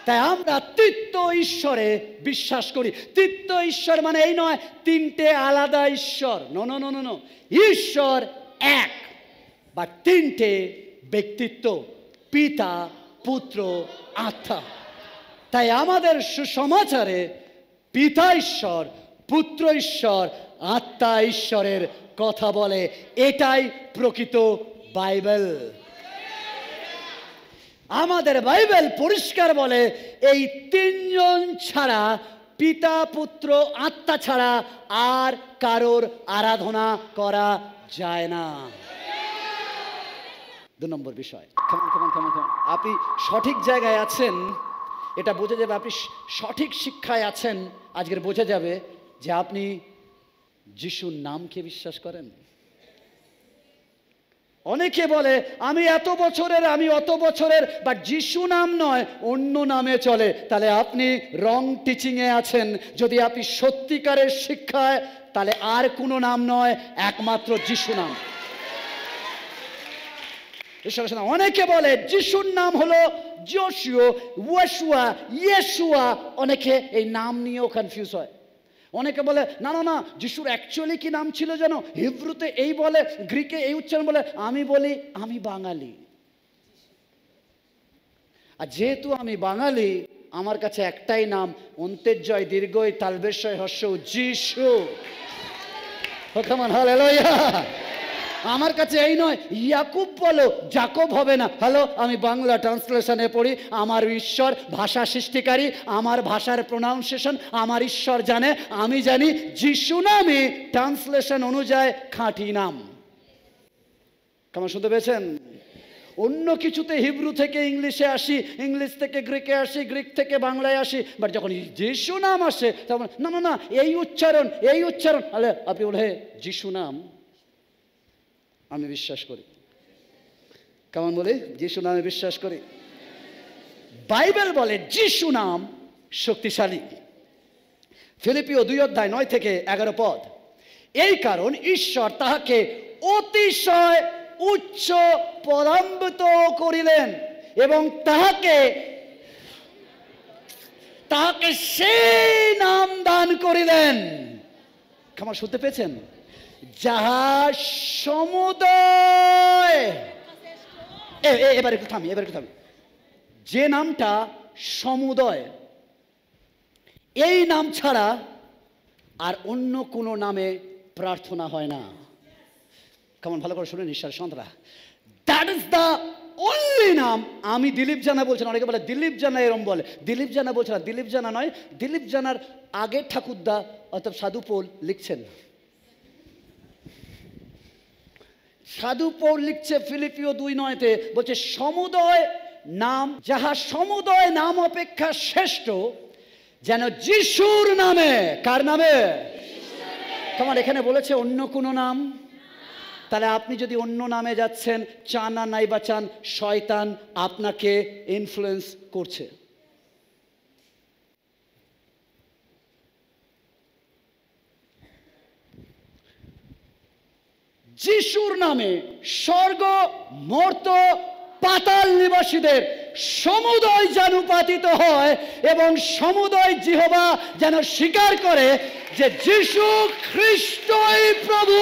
তাই আমরা তৃত্ব ঈশ্বরে বিশ্বাস করি। তৃত্ব ঈশ্বর মানে এই নয় তিনটে আলাদা ঈশ্বর, no no no no no. ঈশ্বর এক, বা তিনটে ব্যক্তিত্ব, পিতা, পুত্র, আত্মা। তাই আমাদের সুসমাচারে পিতা ঈশ্বর, পুত্র ঈশ্বর, আত্মা ঈশ্বরের কথা বলে। এটাই প্রকৃত বাইবেল। আমাদের বাইবেল পরিষ্কার বলে এই তিনজন ছাড়া, পিতা, পুত্র, আত্মা ছাড়া আর কারোর আরাধনা করা যায় না। 2 নম্বর বিষয়, আপনি সঠিক জায়গায় আছেন, এটা বোঝা যাবে। আপনি সঠিক শিক্ষায় আছেন, আজকের বোঝা যাবে যে আপনি যিশুর নামকে বিশ্বাস করেন। অনেকে বলে আমি এত বছরের, আমি অত বছরের, বা যিশু নাম নয় অন্য নামে চলে। তাহলে আপনি রং টিচিংয়ে আছেন। যদি আপনি সত্যিকারের শিক্ষায়, তাহলে আর কোনো নাম নয়, একমাত্র যিশু নাম। অনেকে বলে যিশুর নাম হলো যোশুয়া, ওয়াশুয়া, ইয়েশুয়া। অনেকে এই নাম নিয়েও কনফিউজ হয়। অনেকে বলে না না না, যিশুর অ্যাকচুয়ালি কি নাম ছিল যেন, হিব্রুতে এই বলে, গ্রিকে এই উচ্চারণ বলে। আমি বলি আমি বাঙালি, আর যেহেতু আমি বাঙালি, আমার কাছে একটাই নাম, অন্ত্যেজয় দীর্ঘই তালবেশয় হর্ষৌ, যিশু। হালেলুয়া। আমার কাছে এই নয় ইয়াকুব বলো, জাকব হবে না। হ্যালো, আমি বাংলা ট্রান্সলেশনে পড়ি। আমার ঈশ্বর ভাষা সৃষ্টিকারী, আমার ভাষার প্রোনাউন্সিয়েশন আমার ঈশ্বর জানে, আমি জানি। যিশু নামই ট্রান্সলেশন অনুযায়ী খাঁটি নাম। কেমন শুনতে পেয়েছেন? অন্য কিছুতে হিব্রু থেকে ইংলিশে আসি, ইংলিশ থেকে গ্রিকে আসি, গ্রিক থেকে বাংলায় আসি, বাট যখন যিশু নাম আসে তখন না না না, এই উচ্চারণ, এই উচ্চারণ। আরে আপনি বলে যিশু নাম আমি বিশ্বাস করি। কেমন বলে? যিশু নামে বিশ্বাস করি। বাইবেল বলে যিশু নাম শক্তিশালী। ফিলিপিও 2:9-11 এই কারণ ঈশ্বর তাহাকে অতিশয় উচ্চ পদান্বিত করিলেন এবং তাহাকে সেই নাম দান করিলেন। কেমন শুনতে পেয়েছেন? যাহা সমুদয়, এবার একটু থামি। যে নামটা সমুদয়, এই নাম ছাড়া আর অন্য কোনো নামে প্রার্থনা হয় না। কেমন ভালো করে শুনেন ঈশ্বর সন্তানরা, দ্যাট ইজ দ্য অনলি নাম। আমি দিলীপ জানা বলছেন, অনেকে বলে দিলীপ জানা এরম বলে, দিলীপ জানা বলছে না, দিলীপ জানা নয়। দিলীপ জানার আগে ঠাকুরদা অর্থাৎ সাধু পৌল লিখছেন। সাধু পৌল লিখছে ফিলিপিও 2:9 বলছে সমুদয় নাম, যাহা সমুদয় নাম অপেক্ষা শ্রেষ্ঠ, যেন যিশুর নামে। কার নামে? তোমার এখানে বলেছে অন্য কোনো নাম। তাহলে আপনি যদি অন্য নামে যাচ্ছেন, চান না নাই বা চান, শয়তান আপনাকে ইনফ্লুয়েন্স করছে। যিশুর নামে স্বর্গ, মর্ত, পাতাল নিবাসীদের সমুদয় যেন পাতিত হয় এবং সমুদয় জিহ্বা যেন স্বীকার করে যে যিশু খ্রিস্টই প্রভু।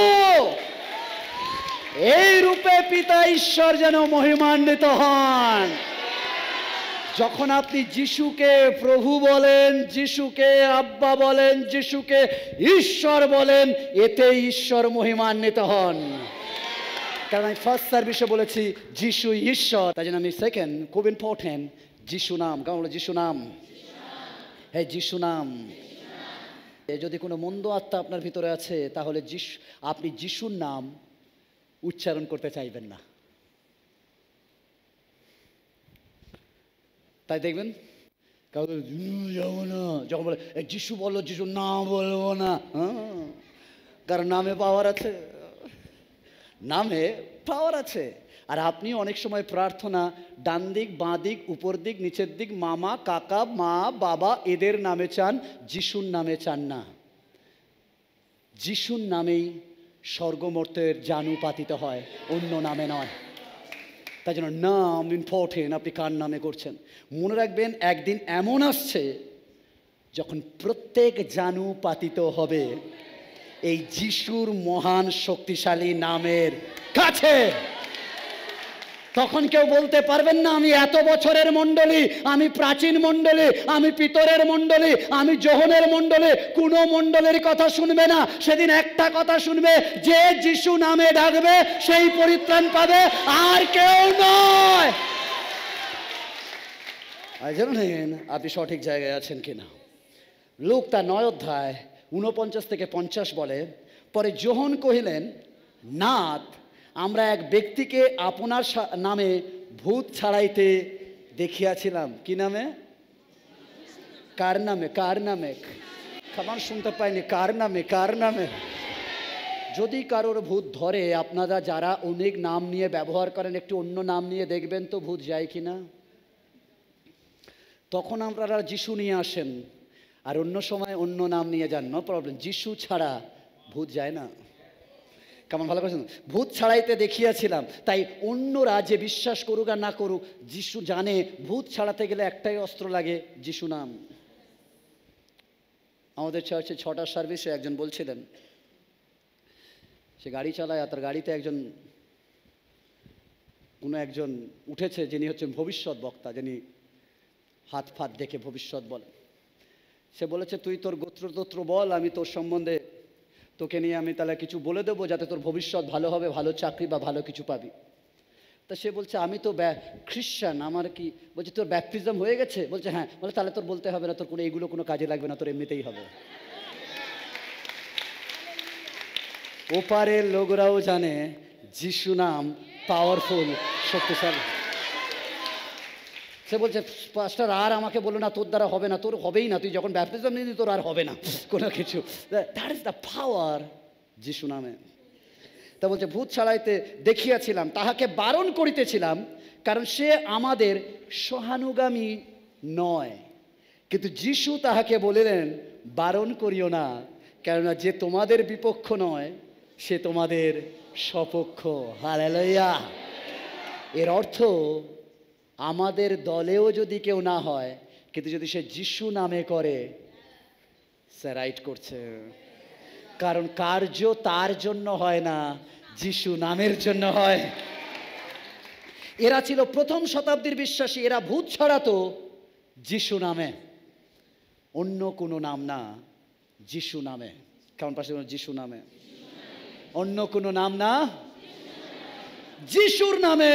এই রূপে পিতা ঈশ্বর যেন মহিমান্বিত হন। যখন আপনি যিশুকে প্রভু বলেন, যিশুকে আব্বা বলেন, যিশুকে ঈশ্বর বলেন, এতে ঈশ্বর মহিমান্বিত হন। কারণ আমি ফার্স্ট সার্ভিসে বলেছি যিশু ঈশ্বর, তাই জন্য আমি সেকেন্ড, খুব ইম্পর্টেন্ট, যিশু নাম। কেমন বলে? যিশু নাম। হ্যাঁ, যিশু নাম। যদি কোনো মন্দ আত্মা আপনার ভিতরে আছে, তাহলে আপনি যিশুর নাম উচ্চারণ করতে চাইবেন না। তাই দেখবেন যাবো না, যখন বলে যিশু বলো, যিশু না বলবো না। কারণ নামে পাওয়ার আছে, নামে পাওয়ার আছে। আর আপনি অনেক সময় প্রার্থনা ডান দিক, বাঁ দিক, উপর দিক, নিচের দিক, মামা, কাকা, মা, বাবা, এদের নামে চান, যিশুর নামে চান না। যিশুর নামেই স্বর্গমর্তের জানু পাতিত হয়, অন্য নামে নয়। তাই জন্য নাম ইম্পর্টেন্ট, আপনি কার নামে করছেন। মনে রাখবেন একদিন এমন আসছে যখন প্রত্যেক জানু পাতিত হবে এই যিশুর মহান শক্তিশালী নামের কাছে। তখন কেউ বলতে পারবেন না আমি এত বছরের মণ্ডলী, আমি প্রাচীন মণ্ডলী, আমি পিতরের মণ্ডলী, আমি যোহনের মণ্ডলী। কোনো মণ্ডলীর কথা শুনবে না। সেদিন একটা কথা শুনবে, যে যিশু নামে ডাকবে সেই পরিত্রাণ পাবে, আর কেউ নয়। জানেন আপনি সঠিক জায়গায় আছেন কিনা? লূক তার 9 অধ্যায় 49 থেকে 50 বলে, পরে যোহন কহিলেন, নাথ, আমরা এক ব্যক্তিকে আপনার নামে ভূত ছাড়াইতে দেখিয়াছিলাম। কি নামে? কার নামে? কার নামে? খাবার শুনতে পাইনি। কার নামে? কার নামে? যদি কারোর ভূত ধরে, আপনারা যারা অনেক নাম নিয়ে ব্যবহার করেন, একটু অন্য নাম নিয়ে দেখবেন তো ভূত যায় কিনা। তখন আপনারা যিশু নিয়ে আসেন, আর অন্য সময় অন্য নাম নিয়ে যান, নো প্রবলেম। যিশু ছাড়া ভূত যায় না। কেমন ভালো করেছেন? ভূত ছাড়াইতে দেখিয়াছিলাম। তাই অন্যরা যে বিশ্বাস করুক আর না করুক, যিশু জানে ভূত ছাড়াতে গেলে একটাই অস্ত্র লাগে, যিশু নাম। আমাদের চার্চে 6টা সার্ভিসে একজন বলছিলেন, সে গাড়ি চালায়, আর তার গাড়িতে কোনো একজন উঠেছে যিনি হচ্ছেন ভবিষ্যৎ বক্তা, যিনি হাত ফাত দেখে ভবিষ্যৎ বলে। সে বলেছে, তুই তোর গোত্র বল, আমি তোর সম্বন্ধে তোকে নিয়ে আমি তাহলে কিছু বলে দেবো, যাতে তোর ভবিষ্যৎ ভালো হবে, ভালো চাকরি বা ভালো কিছু পাবি। তা সে বলছে, আমি তো খ্রিস্টান, আমার কি? বলছে, তোর ব্যাপটিজম হয়ে গেছে? বলছে, হ্যাঁ। বলে, তাহলে তোর বলতে হবে না, তোর কোনো এইগুলো কোনো কাজে লাগবে না, তোর এমনিতেই হবে। ওপারের লোকরাও জানে যিশু নাম পাওয়ারফুল, শক্তিশালী। সে বলছে, পাস্টার আর আমাকে বলো না, তোর দ্বারা হবে না। তোর হবেই না, তুই যখন ব্যাপটিজম নিবি তোর আর হবে না কোনো কিছু। দ্যাট ইজ দ্য পাওয়ার যিশু নামে। তা বলছে, ভূত ছাড়াইতে দেখিয়াছিলাম, তাহাকে বারণ করিতেছিলাম, কারণ সে আমাদের সহানুগামী নয়। কিন্তু যিশু তাহাকে বলিলেন, বারণ করিও না, কেননা যে তোমাদের বিপক্ষ নয়, সে তোমাদের সপক্ষ। হালেলুয়া। এর অর্থ, আমাদের দলেও যদি কেউ না হয়, কিন্তু যদি সে যিশু নামে করে, সে রাইট করছে। কারণ কার্য তার জন্য হয় না, যিশু নামের জন্য হয়। এরা ছিল প্রথম শতাব্দীর বিশ্বাসী। এরা ভূত ছড়াতো যিশু নামে, অন্য কোনো নাম না, যিশু নামে। কেমন পাশে? যিশু নামে, অন্য কোনো নাম না। যিশুর নামে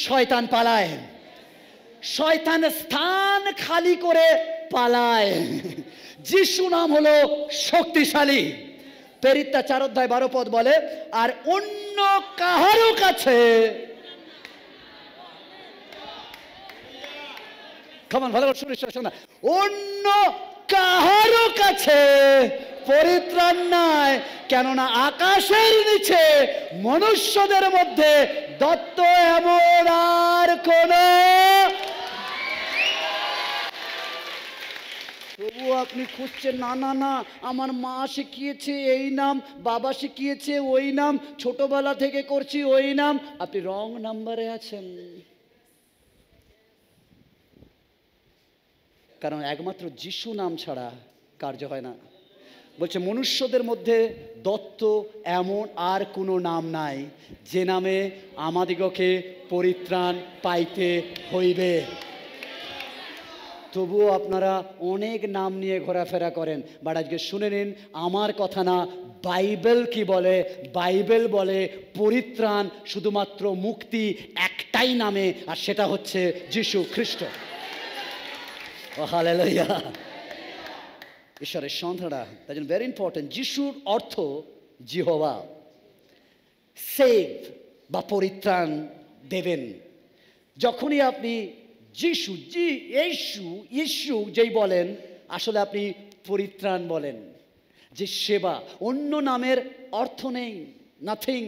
শয়তান পালায়, শয়তান স্থান খালি করে পালায়। যিশু নাম হলো শক্তিশালী। প্রেরিতরা 4 অধ্যায় 12 পদ বলে, আর অন্য কাহারও কাছে, ভালো শোনা, অন্য কাহারও কাছে পরিত্রাণ নাই, কেননা আকাশের নিচে মনুষ্যদের মধ্যে দত্ত এমন আর কোন। তবু আপনি খুঁজছেন, না না না, আমার মা শিখিয়েছে এই নাম, বাবা শিখিয়েছে ওই নাম, ছোটবেলা থেকে করছি ওই নাম। আপনি রং নাম্বারে আছেন। কারণ একমাত্র যিশু নাম ছাড়া কার্য হয় না। বলছে, মনুষ্যদের মধ্যে দত্ত এমন আর কোনো নাম নাই, যে নামে আমাদিগকে পরিত্রাণ পাইতে হইবে। তবুও আপনারা অনেক নাম নিয়ে ঘোরাফেরা করেন। বাট আজকে শুনে নিন, আমার কথা না, বাইবেল কি বলে? বাইবেল বলে পরিত্রাণ শুধুমাত্র মুক্তি একটাই নামে, আর সেটা হচ্ছে যিশু খ্রিস্ট। হালেলুয়া। ঈশ্বরের সন্তানরা, তাই জন্য ভেরি ইম্পর্টেন্ট। যিশুর অর্থ জিহোবা, সেভ বা পরিত্রাণ দেবেন। যখনই আপনি যিশু ইস্যু যেই বলেন, আসলে আপনি পরিত্রাণ বলেন, যে সেবা। অন্য নামের অর্থ নেই, নাথিং,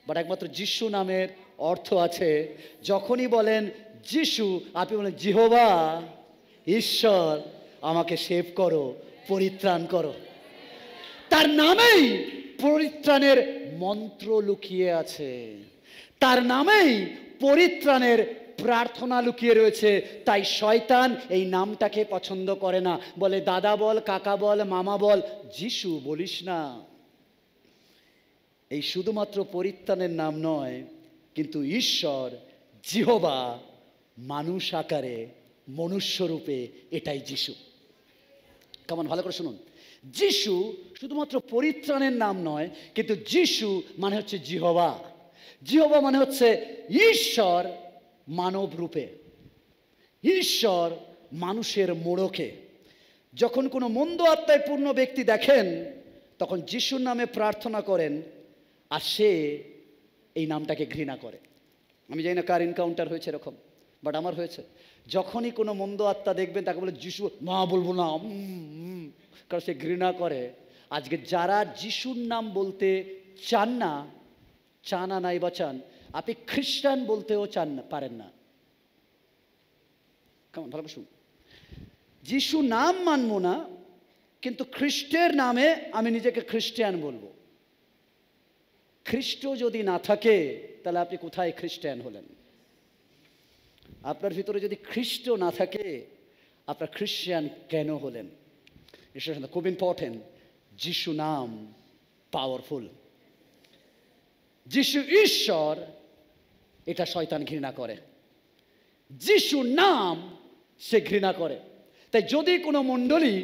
বাট একমাত্র যিশু নামের অর্থ আছে। যখনই বলেন যিশু, আপনি বলেন জিহোবা, ঈশ্বর আমাকে সেভ করো, পরিত্রাণ করো। তার নামেই পরিত্রাণের মন্ত্র লুকিয়ে আছে, তার নামেই পরিত্রাণের প্রার্থনা লুকিয়ে রয়েছে। তাই শয়তান এই নামটাকে পছন্দ করে না, বলে দাদা বল, কাকা বল, মামা বল, যিশু বলিস না। এই শুধুমাত্র পরিত্রাণের নাম নয়, কিন্তু ঈশ্বর জিহোবা মানুষ আকারে মনুষ্য রূপে, এটাই যিশু। কেমন, ভালো করে শুনুন, যিশু শুধুমাত্র পরিত্রাণের নাম নয়, কিন্তু যিশু মানে হচ্ছে জিহোবা। জিহোবা মানে হচ্ছে ঈশ্বর মানব রূপে, ঈশ্বর মানুষের মোড়কে। যখন কোনো মন্দ আত্মায় পূর্ণ ব্যক্তি দেখেন, তখন যিশুর নামে প্রার্থনা করেন, আর সে এই নামটাকে ঘৃণা করে। আমি জানি না কার এনকাউন্টার হয়েছে এরকম, বাট আমার হয়েছে। যখনই কোনো মন্দ আত্মা দেখবেন, তাকে বলে যিশু, মা বলবো না, কারণ সে ঘৃণা করে। আজকে যারা যিশুর নাম বলতে চান না, নাই বা চান, আপনি খ্রিস্টান বলতেও চান না, পারেন না। কেমন, ভালো শুন, যিশু নাম মানবো না, কিন্তু খ্রিস্টের নামে আমি নিজেকে খ্রিস্টান বলবো। খ্রিস্ট যদি না থাকে, তাহলে আপনি কোথায় খ্রিস্টান হলেন? আপনার ভিতরে যদি খ্রিস্ট না থাকে, আপনার খ্রিস্টান কেন হলেন? এটা খুব ইম্পর্টেন্ট। যিশু নাম পাওয়ারফুল, যিশু ঈশ্বর, এটা শয়তান ঘৃণা করে। যিশু নাম সে ঘৃণা করে। তাই যদি কোনো মণ্ডলী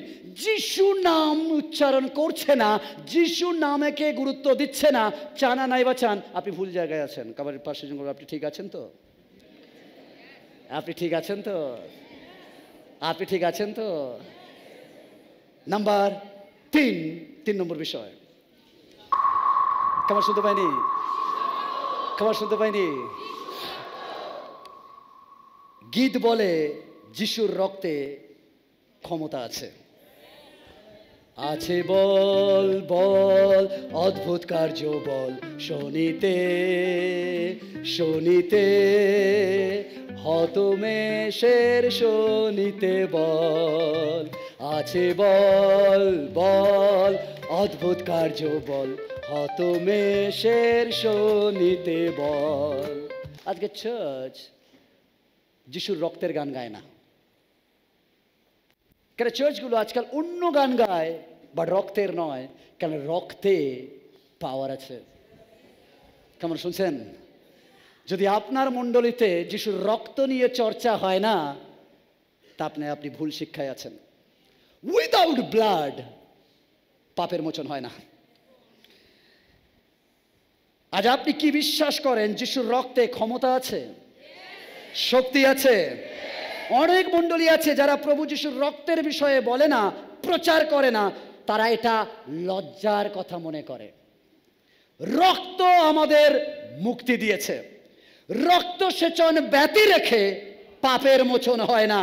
যিশু নাম উচ্চারণ করছে না, যিশু নামকে গুরুত্ব দিচ্ছে না, চানা নাই বা চান, আপনি ভুল জায়গায় আছেন। কাবার পাশে আপনি ঠিক আছেন তো? আপনি ঠিক আছেন তো? আপনি ঠিক আছেন তো? নাম্বার 3 নম্বর বিষয়, খাবার শুনতে পাইনি, খাবার শুনতে পাইনি। গীত বলে যিশুর রক্তে ক্ষমতা আছে। আছে বল বল, অদ্ভুত কার্য বল, শোনিতে শোনিতে হতমেশের শোনিতে বল। আছে বল বল, অদ্ভুত কার্য বল, হতমেশের শোনিতে বল। আজকে চার্চ যিশুর রক্তের গান গায় না। কেন চার্চগুলো আজকাল অন্য গান গায়, বা রক্তের নয়, কেন রক্তে পাওয়ার আছে। কেমন শুনছেন? যদি আপনার মণ্ডলীতে যিশুর রক্ত নিয়ে চর্চা হয় না, তা আপনি ভুল শিক্ষায় আছেন। উইদাউট ব্লাড পাপের মোচন হয় না। আজ আপনি কি বিশ্বাস করেন? যিশুর রক্তে ক্ষমতা আছে, শক্তি আছে। অনেক মণ্ডলী আছে যারা প্রভু যিশুর রক্তের বিষয়ে বলে না, প্রচার করে না, তারা এটা লজ্জার কথা মনে করে। রক্ত আমাদের মুক্তি দিয়েছে। রক্ত সেচন ব্যতি রেখে পাপের মোচন হয় না।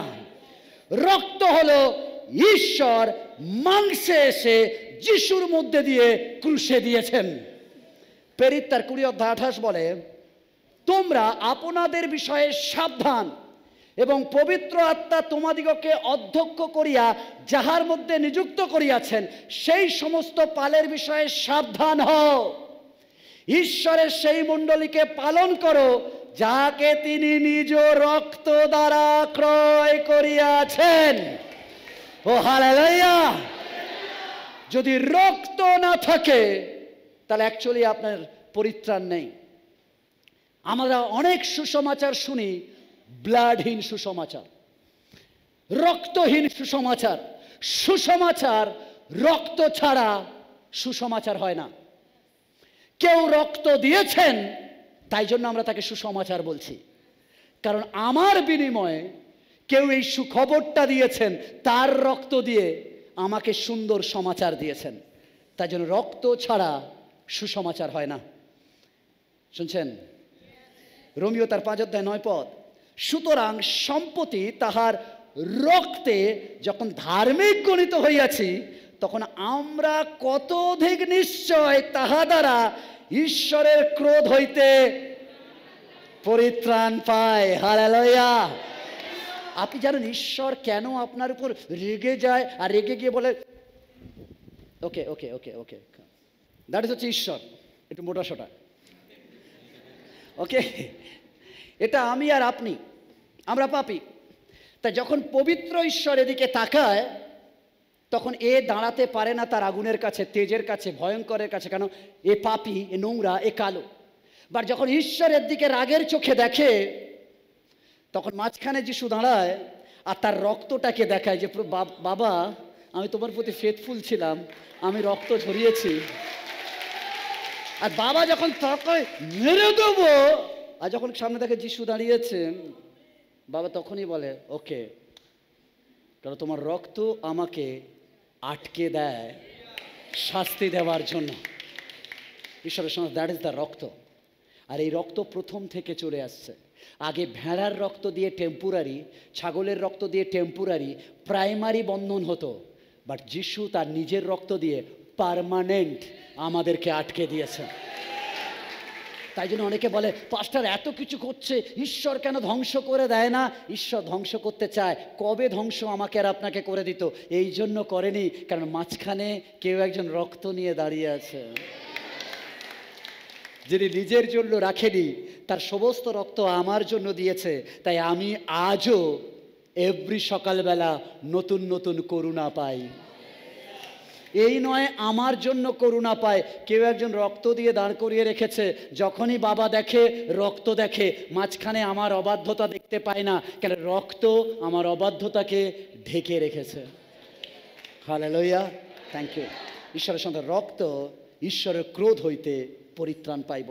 রক্ত হলো ঈশ্বর মাংসে এসে যিশুর মধ্যে দিয়ে ক্রুশে দিয়েছেন। প্রেরিত তার 20:28 বলে, তোমরা আপনাদের বিষয়ে সাবধান এবং পবিত্র আত্মা তোমাদিগকে অধ্যক্ষ করিয়া যাহার মধ্যে নিযুক্ত করিয়াছেন, সেই সমস্ত পালের বিষয়ে সাবধান হও। ঈশ্বরের সেই মণ্ডলীকে পালন করো, যাকে তিনি নিজ রক্ত দ্বারা ক্রয় করিয়াছেন। ও হালেলুয়া! যদি রক্ত না থাকে, তাহলে অ্যাকচুয়ালি আপনার পরিত্রাণ নেই। আমরা অনেক সুসমাচার শুনি, ব্লাডহীন সুসমাচার, রক্তহীন সুসমাচার। সুসমাচার রক্ত ছাড়া সুসমাচার হয় না। কেউ রক্ত দিয়েছেন, তাই জন্য আমরা তাকে সুসমাচার বলছি। কারণ আমার বিনিময়ে কেউ এই সুখবরটা দিয়েছেন, তার রক্ত দিয়ে আমাকে সুন্দর সমাচার দিয়েছেন। তাই জন্য রক্ত ছাড়া সুসমাচার হয় না। শুনছেন? রোমিও তার 5:9 সুতরাং সম্প্রতি তাহার রক্তে যখন ধার্মিক গণিত হইয়াছি, তখন আমরা কত অধিক নিশ্চয় তাহা দ্বারা ঈশ্বরের ক্রোধ হইতে পরিত্রাণ পায়। হালেলুয়া! আপনি জানেন ঈশ্বর কেন আপনার উপর রেগে যায়, আর রেগে গিয়ে বলে ওকে ওকে ওকে ওকে, দ্যাট ইজ হচ্ছে ঈশ্বর। একটু মোটা সোটা, ওকে? এটা আমি আর আপনি, আমরা পাপী। তাই যখন পবিত্র ঈশ্বর এদিকে তাকায়, তখন এ দাঁড়াতে পারে না তার আগুনের কাছে, তেজের কাছে, ভয়ঙ্করের কাছে। কেন? এ পাপী, এ নোংরা, এ কালো। বাট যখন ঈশ্বরের দিকে রাগের চোখে দেখে, তখন মাঝখানে যিশু দাঁড়ায় আর তার রক্তটাকে দেখায় যে বাবা, আমি তোমার প্রতি ফেথফুল ছিলাম, আমি রক্ত ঝরিয়েছি। আর বাবা যখন তাকে মেরে দেবো, আর যখন সামনে দেখে যিশু দাঁড়িয়েছেন, বাবা তখনই বলে ওকে, কারণ তোমার রক্ত আমাকে আটকে দেয় শাস্তি দেওয়ার জন্য। ঈশ্বরের সঙ্গে দ্যাট ইজ দ্য রক্ত। আর এই রক্ত প্রথম থেকে চলে আসছে। আগে ভেড়ার রক্ত দিয়ে টেম্পোরারি, ছাগলের রক্ত দিয়ে টেম্পোরারি, প্রাইমারি বন্ধন হতো। বাট যিশু তার নিজের রক্ত দিয়ে পার্মানেন্ট আমাদেরকে আটকে দিয়েছেন। তাই জন্য অনেকে বলে পাস্টার এত কিছু করছে, ঈশ্বর কেন ধ্বংস করে দেয় না? ঈশ্বর ধ্বংস করতে চায়। কবে ধ্বংস আমাকে আর আপনাকে করে দিত? এই জন্য করেনি, কারণ মাঝখানে কেউ একজন রক্ত নিয়ে দাঁড়িয়ে আছে, যিনি নিজের জন্য রাখেনি, তার সমস্ত রক্ত আমার জন্য দিয়েছে। তাই আমি আজও এভরি সকালবেলা নতুন নতুন করুণা পাই। এই নয় আমার জন্য করুণা পায়, কেউ একজন রক্ত দিয়ে দাঁড় করিয়ে রেখেছে। যখনই বাবা দেখে, রক্ত দেখে, মাঝখানে আমার অবাধ্যতা দেখতে পায় না, কেন? রক্ত আমার অবাধ্যতাকে ঢেকে রেখেছে। Hallelujah, thank you. ঈশ্বরের সঙ্গে রক্ত ঈশ্বরের ক্রোধ হইতে পরিত্রাণ পাইব।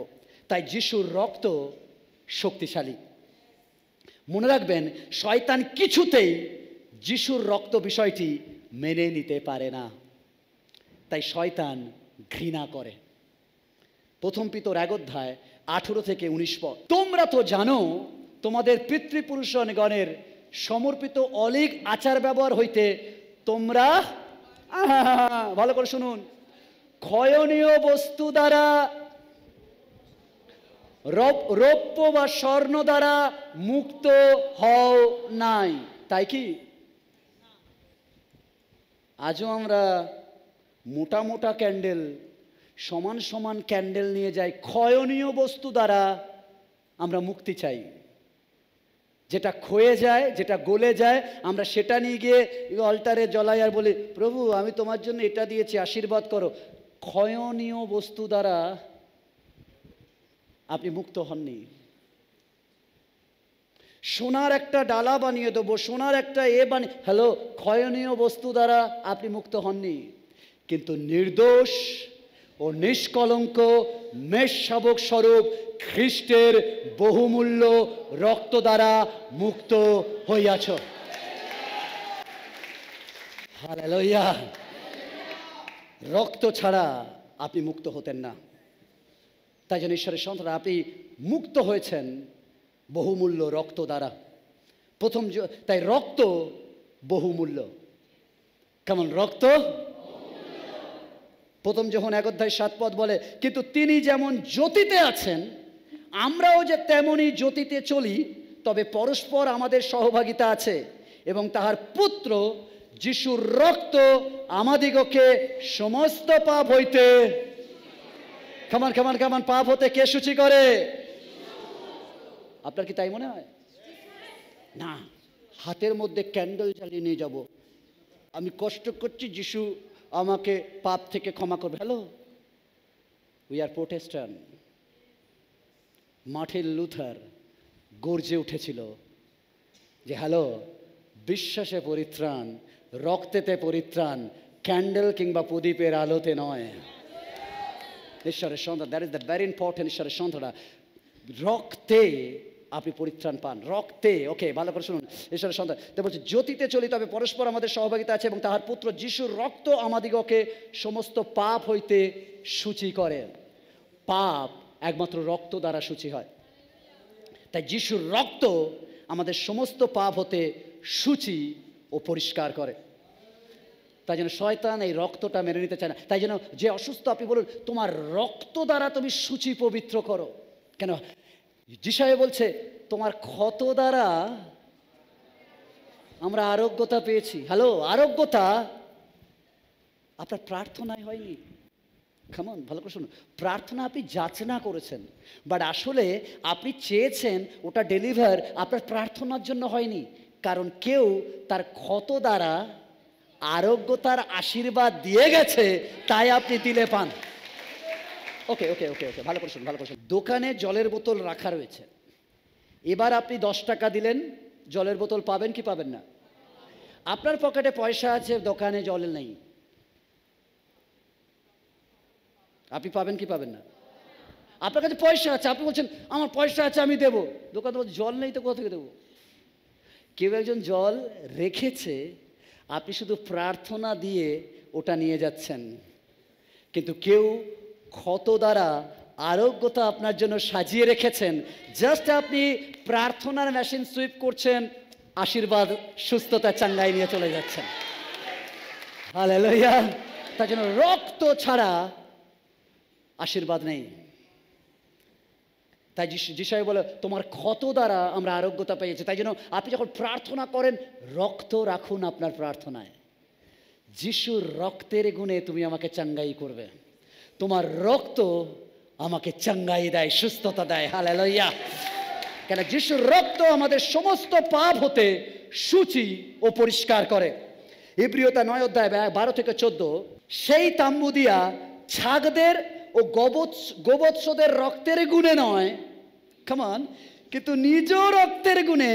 তাই যিশুর রক্ত শক্তিশালী। মনে রাখবেন, শয়তান কিছুতেই যিশুর রক্ত বিষয়টি মেনে নিতে পারে না। তাই শয়তান ঘৃণা করে। প্রথম পিতর 1 অধ্যায় 18 থেকে 19 পদ। তোমরা তো জানো তোমাদের পিতৃপুরুষগণের সমর্পিত অলিক আচার ব্যবহার হইতে তোমরা, ভালো করে শুনুন, ক্ষয়নীয় বস্তু দ্বারা, রৌপ্য বা স্বর্ণ দ্বারা মুক্ত হও নাই। তাই কি আজও আমরা মোটা মোটা ক্যান্ডেল, সমান সমান ক্যান্ডেল নিয়ে যাই? ক্ষয়নীয় বস্তু দ্বারা আমরা মুক্তি চাই। যেটা ক্ষয়ে যায়, যেটা গলে যায়, আমরা সেটা নিয়ে গিয়ে অল্টারে জ্বলাই আর বলি প্রভু আমি তোমার জন্য এটা দিয়েছি, আশীর্বাদ করো। ক্ষয়নীয় বস্তু দ্বারা আপনি মুক্ত হননি। সোনার একটা ডালা বানিয়ে দেবো, সোনার একটা বানিয়ে, হ্যালো, ক্ষয়নীয় বস্তু দ্বারা আপনি মুক্ত হননি। কিন্তু নির্দোষ ও নিষ্কলঙ্ক মেষশাবক স্বরূপ খ্রিস্টের বহুমূল্য রক্ত দ্বারা মুক্ত হইয়াছ। হালেলুয়া। রক্ত ছাড়া আপনি মুক্ত হতেন না। তাই জন্য ঈশ্বরের সন্তান, আপনি মুক্ত হয়েছেন বহুমূল্য রক্ত দ্বারা। তাই রক্ত বহুমূল্য। কেমন রক্ত? প্রথম যখন 1 অধ্যায় 7 পদ বলে, কিন্তু তিনি যেমন জ্যোতিতে আছেন, আমরাও যে তেমনই জ্যোতিতে চলি, তবে পরস্পর আমাদের সহভাগিতা আছে, এবং তাহার পুত্র যিশুর রক্ত আমাদিগকে সমস্ত পাপ হইতে, কেমন পাপ হতে কে সূচি করে? আপনার কি তাই মনে হয়? না, হাতের মধ্যে ক্যান্ডেল জ্বালিয়ে নিয়ে যাব, আমি কষ্ট করছি, যিশু আমাকে পাপ থেকে ক্ষমা করবে। Hello, we are Protestant. Martin Luther গর্জে উঠেছিল যে হ্যালো, বিশ্বাসে পরিত্রাণ, রক্তেতে পরিত্রাণ, ক্যান্ডেল কিংবা প্রদীপের আলোতে নয়। ঈশ্বরের সন্তান, that is the very important. ঈশ্বরের সন্তানরা, রক্তে আপনি পরিত্রাণ পান, রক্তে। ওকে, ভালো করে শুনুন, ঈশ্বরের সন্তান তো বলছে জ্যোতিতে চলি, তবে পরস্পর আমাদের সহভাগিতা আছে, এবং তাহার পুত্র যিশুর রক্ত আমাদিগকে সমস্ত পাপ হইতে সূচি করে। পাপ একমাত্র রক্ত দ্বারা সূচি হয়। তাই যিশুর রক্ত আমাদের সমস্ত পাপ হতে সূচি ও পরিষ্কার করে। তাই জন্য শয়তান এই রক্তটা মেনে নিতে চায় না। তাই জন্য যে অসুস্থ, আপনি বলুন তোমার রক্ত দ্বারা তুমি সূচি পবিত্র করো। কেন? যিশায় বলছে তোমার ক্ষত দ্বারা আমরা আরোগ্যতা পেয়েছি। হ্যালো, আরোগ্যতা আপনার প্রার্থনায় হয়নি, কেমন ভালো করে শুনুন, প্রার্থনা আপনি যাচনা করেছেন, বাট আসলে আপনি চেয়েছেন ওটা ডেলিভার আপনার প্রার্থনার জন্য হয়নি, কারণ কেউ তার ক্ষত দ্বারা আরোগ্যতার আশীর্বাদ দিয়ে গেছে, তাই আপনি দিলে পান। ওকে ওকে ওকে ওকে ভালো করে শুনুন, ভালো করে শুনুন। দোকানে জলের বোতল রাখা রয়েছে, এবার আপনি 10 টাকা দিলেন, জলের বোতল পাবেন কি পাবেন না? আপনার পকেটে পয়সা আছে, দোকানে জল নেই, আপনি পাবেন কি পাবেন না? আপনার কাছে পয়সা আছে, আপনি বলছেন আমার পয়সা আছে আমি দেবো, দোকানে বলছে জল নেই তো কোথা থেকে দেবো? কেউ একজন জল রেখেছে, আপনি শুধু প্রার্থনা দিয়ে ওটা নিয়ে যাচ্ছেন, কিন্তু কেউ ক্ষত দ্বারা আরোগ্যতা আপনার জন্য সাজিয়ে রেখেছেন, জাস্ট আপনি প্রার্থনার মেশিন সুইপ করছেন, আশীর্বাদ সুস্থতা চাঙ্গাই নিয়ে চলে যাচ্ছেন। হালেলুয়া। তার জন্য রক্ত ছাড়া আশীর্বাদ নেই। তাই যিশায় বলে তোমার ক্ষত দ্বারা আমরা আরোগ্যতা পেয়েছি। তাই জন্য আপনি যখন প্রার্থনা করেন, রক্ত রাখুন আপনার প্রার্থনায়। যিশুর রক্তের গুণে তুমি আমাকে চাঙ্গাই করবে, তোমার রক্ত আমাকে চাঙ্গাই দেয়, সুস্থতা দেয়। হালেলুয়া। কেন যিশুর রক্ত আমাদের সমস্ত পাপ হতে সূচি ও পরিষ্কার করে। ইব্রিয়তা 9 অধ্যায় 12 থেকে 14, সেই তাম্বু দিয়া ছাগদের ও গোবৎসদের রক্তের গুণে নয়, কেমন, কিন্তু নিজ রক্তের গুণে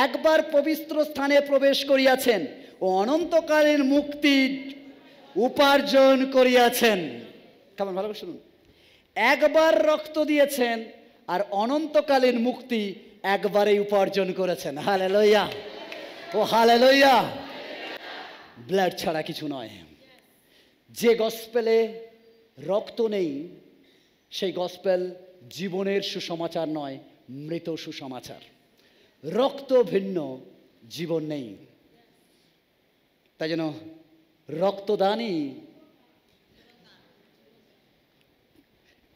একবার পবিত্র স্থানে প্রবেশ করিয়াছেন ও অনন্তকালীন মুক্তি উপার্জন করিয়াছেন। কেমন ভালো করে শুনুন, একবার রক্ত দিয়েছেন আর অনন্তকালীন মুক্তি একবারেই উপার্জন করেছেন। হালেলুয়া, ও হালেলুয়া। ব্লাড ছাড়া কিছু নয়। যে গসপেলে রক্ত নেই, সেই গসপেল জীবনের সুসমাচার নয়, মৃত সুসমাচার। রক্ত ভিন্ন, জীবন নেই। তাই জন্য রক্তদানই,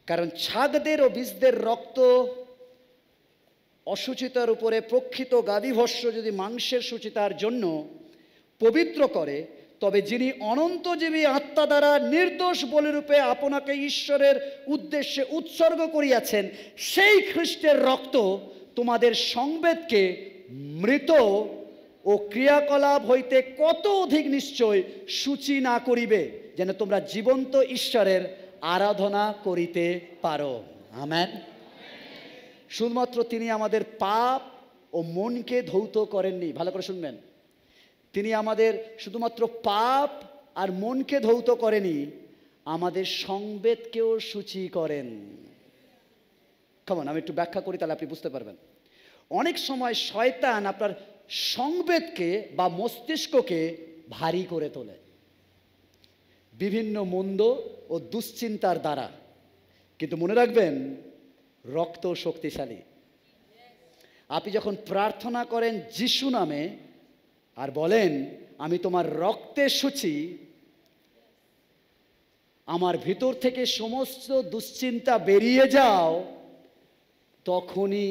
কারণ ছাগদের ও বীজদের রক্ত অসুচিতার উপরে প্রক্ষিত গাদিভস্য যদি মাংসের সুচিতার জন্য পবিত্র করে, তবে যিনি অনন্তজীবী আত্মা দ্বারা নির্দোষ বলিরূপে আপনাকে ঈশ্বরের উদ্দেশ্যে উৎসর্গ করিয়াছেন, সেই খ্রিস্টের রক্ত তোমাদের সংবেদকে মৃত ও ক্রিয়াকলাপ হইতে কত অধিক নিশ্চয় সূচি না করিবে, যেন তোমরা জীবন্ত ঈশ্বরের আরাধনা করিতে পারো। আমেন। শুধুমাত্র তিনি আমাদের পাপ ও মনকে ধৌত করেননি, ভালো করে শুনবেন, তিনি আমাদের শুধুমাত্র পাপ আর মনকে ধৌত করেনি, আমাদের সংবেদকেও সূচি করেন। কেমন, আমি একটু ব্যাখ্যা করি তাহলে আপনি বুঝতে পারবেন। অনেক সময় শয়তান আপনার সংবেদকে বা মস্তিষ্ককে ভারী করে তোলে বিভিন্ন মন্দ ও দুশ্চিন্তার দ্বারা, কিন্তু মনে রাখবেন রক্ত শক্তিশালী। আপনি যখন প্রার্থনা করেন যিশু নামে আর বলেন আমি তোমার রক্তের সূচি, আমার ভিতর থেকে সমস্ত দুশ্চিন্তা বেরিয়ে যাও, তখনই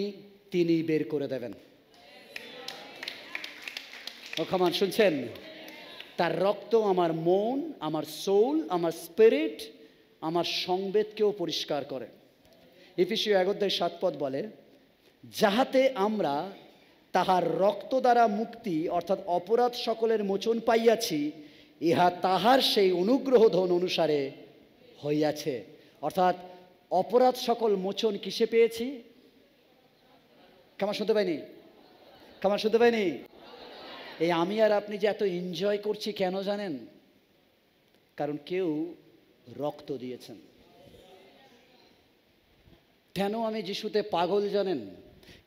তিনি বের করে দেবেন। ও খামান, শুনছেন? তার রক্ত আমার মন, আমার সোল, আমার স্পিরিট, আমার সংবেদকেও পরিষ্কার করে। এফেসীয় 1 অধ্যায় 7 পদ বলে, যাহাতে আমরা তাহার রক্ত দ্বারা মুক্তি অর্থাৎ অপরাধ সকলের মোচন পাইয়াছি, ইহা তাহার সেই অনুগ্রহ ধন অনুসারে হইয়াছে। অর্থাৎ অপরাধ সকল মোচন কিসে পেয়েছি? কেমন শুনতে পাইনি? কেমন শুনতে পাইনি? এই আমি আর আপনি যে এত এনজয় করছি কেন জানেন? কারণ কেউ রক্ত দিয়েছেন। কেন আমি যিশুতে পাগল জানেন?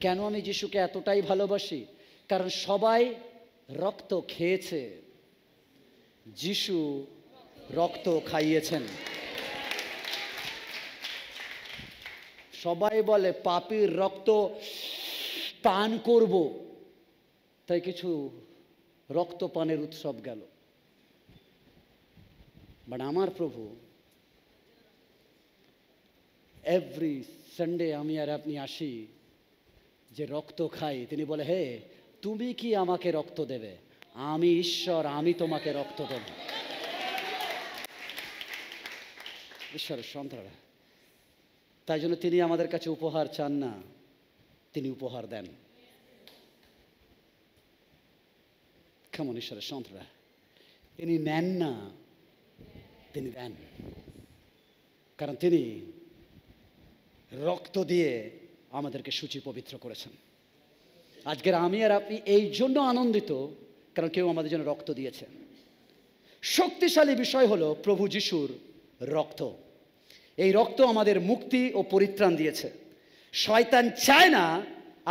কেন আমি যিশুকে এতটাই ভালোবাসি? কারণ সবাই রক্ত খেয়েছে, যিশু রক্ত খাইয়েছেন। সবাই বলে পাপীর রক্ত পান করব, তাই কিছু রক্ত পানের উৎসব গেল। বাট আমার প্রভু এভরি সানডে আমি আর আপনি আসি যে রক্ত খাই, তিনি বলে হে তুমি কি আমাকে রক্ত দেবে? আমি ঈশ্বর, আমি তোমাকে রক্ত দেব। ঈশ্বরের সন্তানরা, তাই জন্য তিনি আমাদের কাছে উপহার চান না, তিনি উপহার দেন। কেমন ঈশ্বরের সন্তানরা, তিনি নেন না, তিনি দেন। কারণ তিনি রক্ত দিয়ে আমাদেরকে সূচি পবিত্র করেছেন। আজকের আমি আর আপনি এই জন্য আনন্দিত, কারণ কেউ আমাদের জন্য রক্ত দিয়েছে। শক্তিশালী বিষয় হলো প্রভু যিশুর রক্ত। এই রক্ত আমাদের মুক্তি ও পরিত্রাণ দিয়েছে। শয়তান চায় না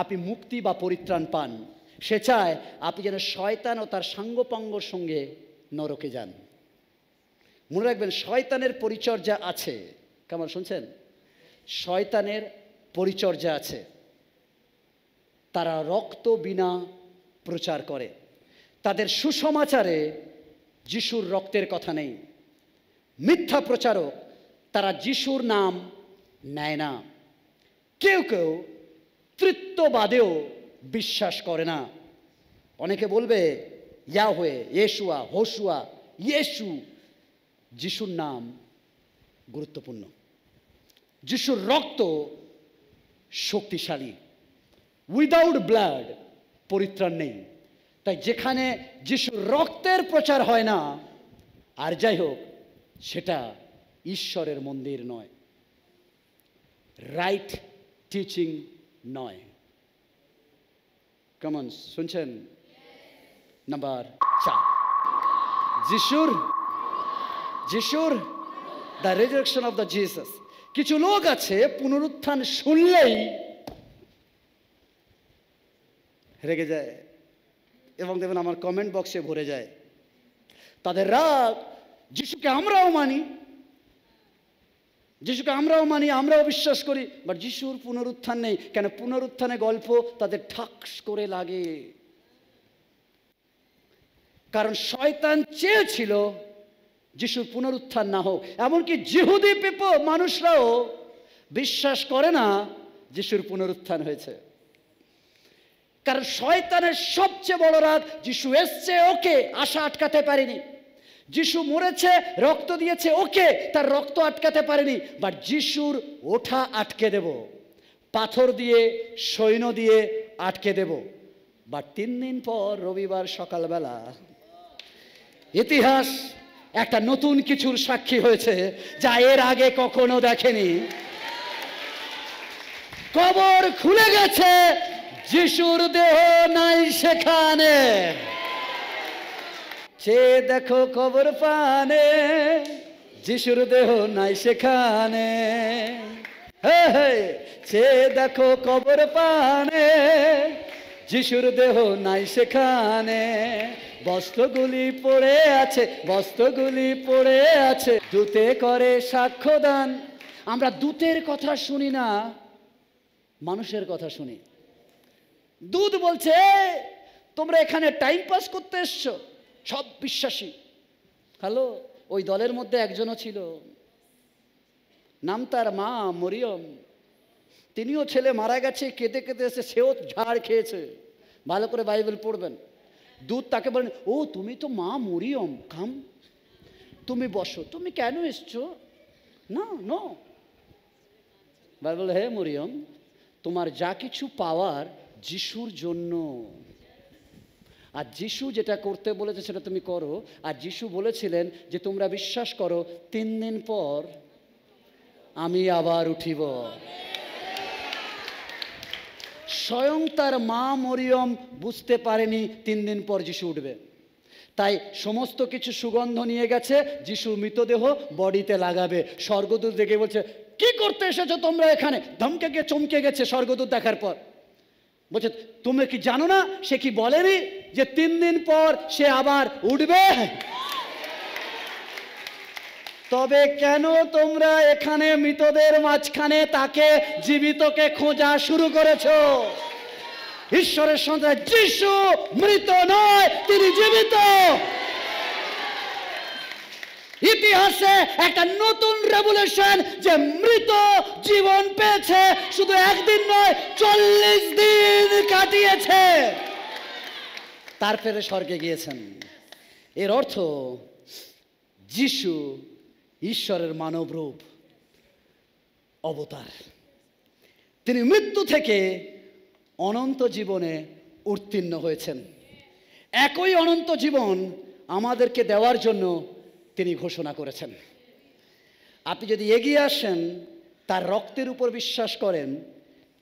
আপনি মুক্তি বা পরিত্রাণ পান, সে চায় আপনি যেন শয়তান ও তার সাঙ্গপাঙ্গর সঙ্গে নরকে যান। মনে রাখবেন, শয়তানের পরিচর্যা আছে। কেমন শুনছেন? শয়তানের পরিচর্যা আছে। তারা রক্ত বিনা প্রচার করে। তাদের সুসমাচারে যিশুর রক্তের কথা নেই। মিথ্যা প্রচারক, তারা যিশুর নাম নেয় না। কেউ কেউ তৃত্ববাদেও বিশ্বাস করে না। অনেকে বলবে ইয়াহওয়ে, ইয়েশুয়া, হোশুয়া, ইয়েশু। যিশুর নাম গুরুত্বপূর্ণ। যিশুর রক্ত শক্তিশালী। উইদাউট ব্লাড পরিত্রাণ নেই। তাই যেখানে যিশুর রক্তের প্রচার হয় না, আর যাই হোক, সেটা ঈশ্বরের মন্দির নয়, রাইট টিচিং নয়। কেমন শুনছেন? নাম্বার 4, যিশুর the resurrection of the Jesus. কিছু লোক আছে পুনরুত্থান শুনলেই রেগে যায়, এবং দেখবেন আমার কমেন্ট বক্সে ভরে যায়। তাদের রাগ, যিশুকে আমরাও মানি, আমরাও বিশ্বাস করি, বাট যিশুর পুনরুত্থান নেই। কেন? পুনরুত্থানে গল্প তাদের ঠাকস করে লাগে। কারণ শয়তান চেয়েছিল যিশুর পুনরুত্থান না হোক। এমনকি জিহুদি মানুষরাও বিশ্বাস করে না যিশুর পুনরুত্থান হয়েছে। কারণ শয়তানের সবচেয়ে বড় রাগ, যিশু এসছে, ওকে, আশা আটকাতে পারেনি। যিশু মরেছে, রক্ত দিয়েছে, ওকে, তার রক্ত আটকাতে পারেনি, বাট যিশুর ওঠা আটকে দেব, পাথর দিয়ে, সৈন্য দিয়ে আটকে দেব। বাট 3 দিন পর রবিবার সকালবেলা ইতিহাস একটা নতুন কিছুর সাক্ষী হয়েছে, যা এর আগে কখনো দেখেনি। কবর খুলে গেছে, যিশুর দেহ নাই সেখানে। সে দেখো কবর পানে, যিশুর দেহ নাই সেখানে। সে দেখো কবর পানে, যিশুর দেহ নাই সেখানে। বস্ত্রগুলি পড়ে আছে, দূতে করে সাক্ষ্যদান। আমরা দূতের কথা শুনি না, মানুষের কথা শুনি। দূত বলছে তোমরা এখানে টাইম পাস করতে এসছো, সব বিশ্বাসী। হ্যালো, ওই দলের মধ্যে একজনও ছিল, নাম তার মা মরিয়ম। তিনিও ছেলে মারা গেছে, কেঁদে কেঁদে এসে সেও ঝাড় খেয়েছে। ভালো করে বাইবেল পড়বেন। দূত তাকে বলেন, ও তুমি তো মা মরিয়ম, কাম, তুমি বসো। তুমি কেন এসছো? না, নো। বাইবেল, হে মরিয়ম, তোমার যা কিছু পাওয়ার যিশুর জন্য। আর যিশু যেটা করতে বলেছে সেটা তুমি করো। আর যিশু বলেছিলেন যে তোমরা বিশ্বাস করো, 3 দিন পর আমি আবার উঠিব। স্বয়ং তার মা মরিয়ম বুঝতে পারেনি 3 দিন পর যিশু উঠবে। তাই সমস্ত কিছু সুগন্ধ নিয়ে গেছে, যিশু মৃতদেহ বডিতে লাগাবে। স্বর্গদূত দেখে বলছে, কি করতে এসেছো তোমরা এখানে? ধমকে গিয়ে চমকে গেছে স্বর্গদূত দেখার পর। বলছে, তুমি কি জানো না সে কি বলেনি যে 3 দিন পর সে আবার উঠবে? তবে কেন তোমরা এখানে মৃতদের মাঝখানে তাকে জীবিতকে খোঁজা শুরু করেছো? ঈশ্বরের সন্তান যিশু মৃত নয়, তিনি জীবিত। ইতিহাসে একটা নতুন রেভলিউশন, যে মৃত জীবন পেয়েছে। শুধু 1 দিন নয়, 40 দিন কাটিয়েছে, তারপরে স্বর্গে গিয়েছেন। এর অর্থ যিশু ঈশ্বরের মানব রূপ। অবতার। তিনি মৃত্যু থেকে অনন্ত জীবনে উত্তীর্ণ হয়েছেন। একই অনন্ত জীবন আমাদেরকে দেওয়ার জন্য তিনি ঘোষণা করেছেন। আপনি যদি এগিয়ে আসেন, তার রক্তের উপর বিশ্বাস করেন,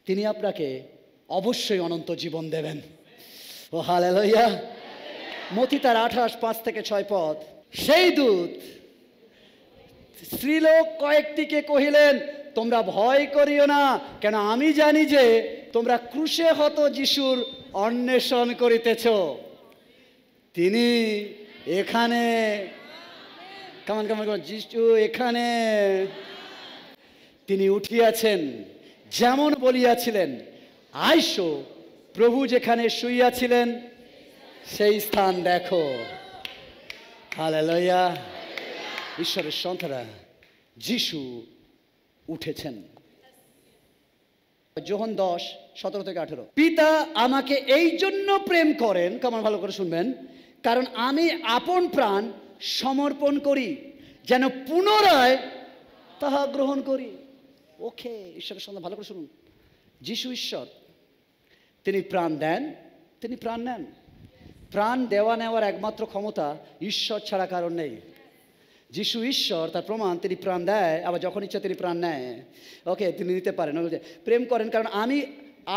তিনি আপনাকে অবশ্যই অনন্ত জীবন দেবেন। ও হালেলুয়া। মথি তার 28:5-6 পদ, সেই দূত স্ত্রীলোক কয়েকটিকে কহিলেন, তোমরা ভয় করিও না, কেন আমি জানি যে তোমরা ক্রুশে হত যিশুর অন্বেষণ করিতেছ। তিনি এখানে, কেমন কেমন যিশু এখানে, তিনি উঠিয়াছেন, যেমন বলিয়াছিলেন। আইসো, প্রভু যেখানে শুইয়াছিলেন সেই স্থান দেখো। হালেলুয়া। ঈশ্বরের সন্তানরা, যিশু উঠেছেন। যোহন 10:17-18, পিতা আমাকে এই জন্য প্রেম করেন, কেমন ভালো করে শুনবেন, কারণ আমি আপন প্রাণ সমর্পণ করি, যেন পুনরায় তাহা গ্রহণ করি। ওকে, ঈশ্বরের সন্তান ভালো করে শুনুন। যিশু ঈশ্বর, তিনি প্রাণ দেন, তিনি প্রাণ নেন। প্রাণ দেওয়া নেওয়ার একমাত্র ক্ষমতা ঈশ্বর ছাড়া কারণ নেই। যিশু ঈশ্বর, তার প্রমাণ তিনি প্রাণ দেয়, আবার যখন ইচ্ছা তিনি প্রাণ নেয়। ওকে, তিনি নিতে পারেন। প্রেম করেন কারণ আমি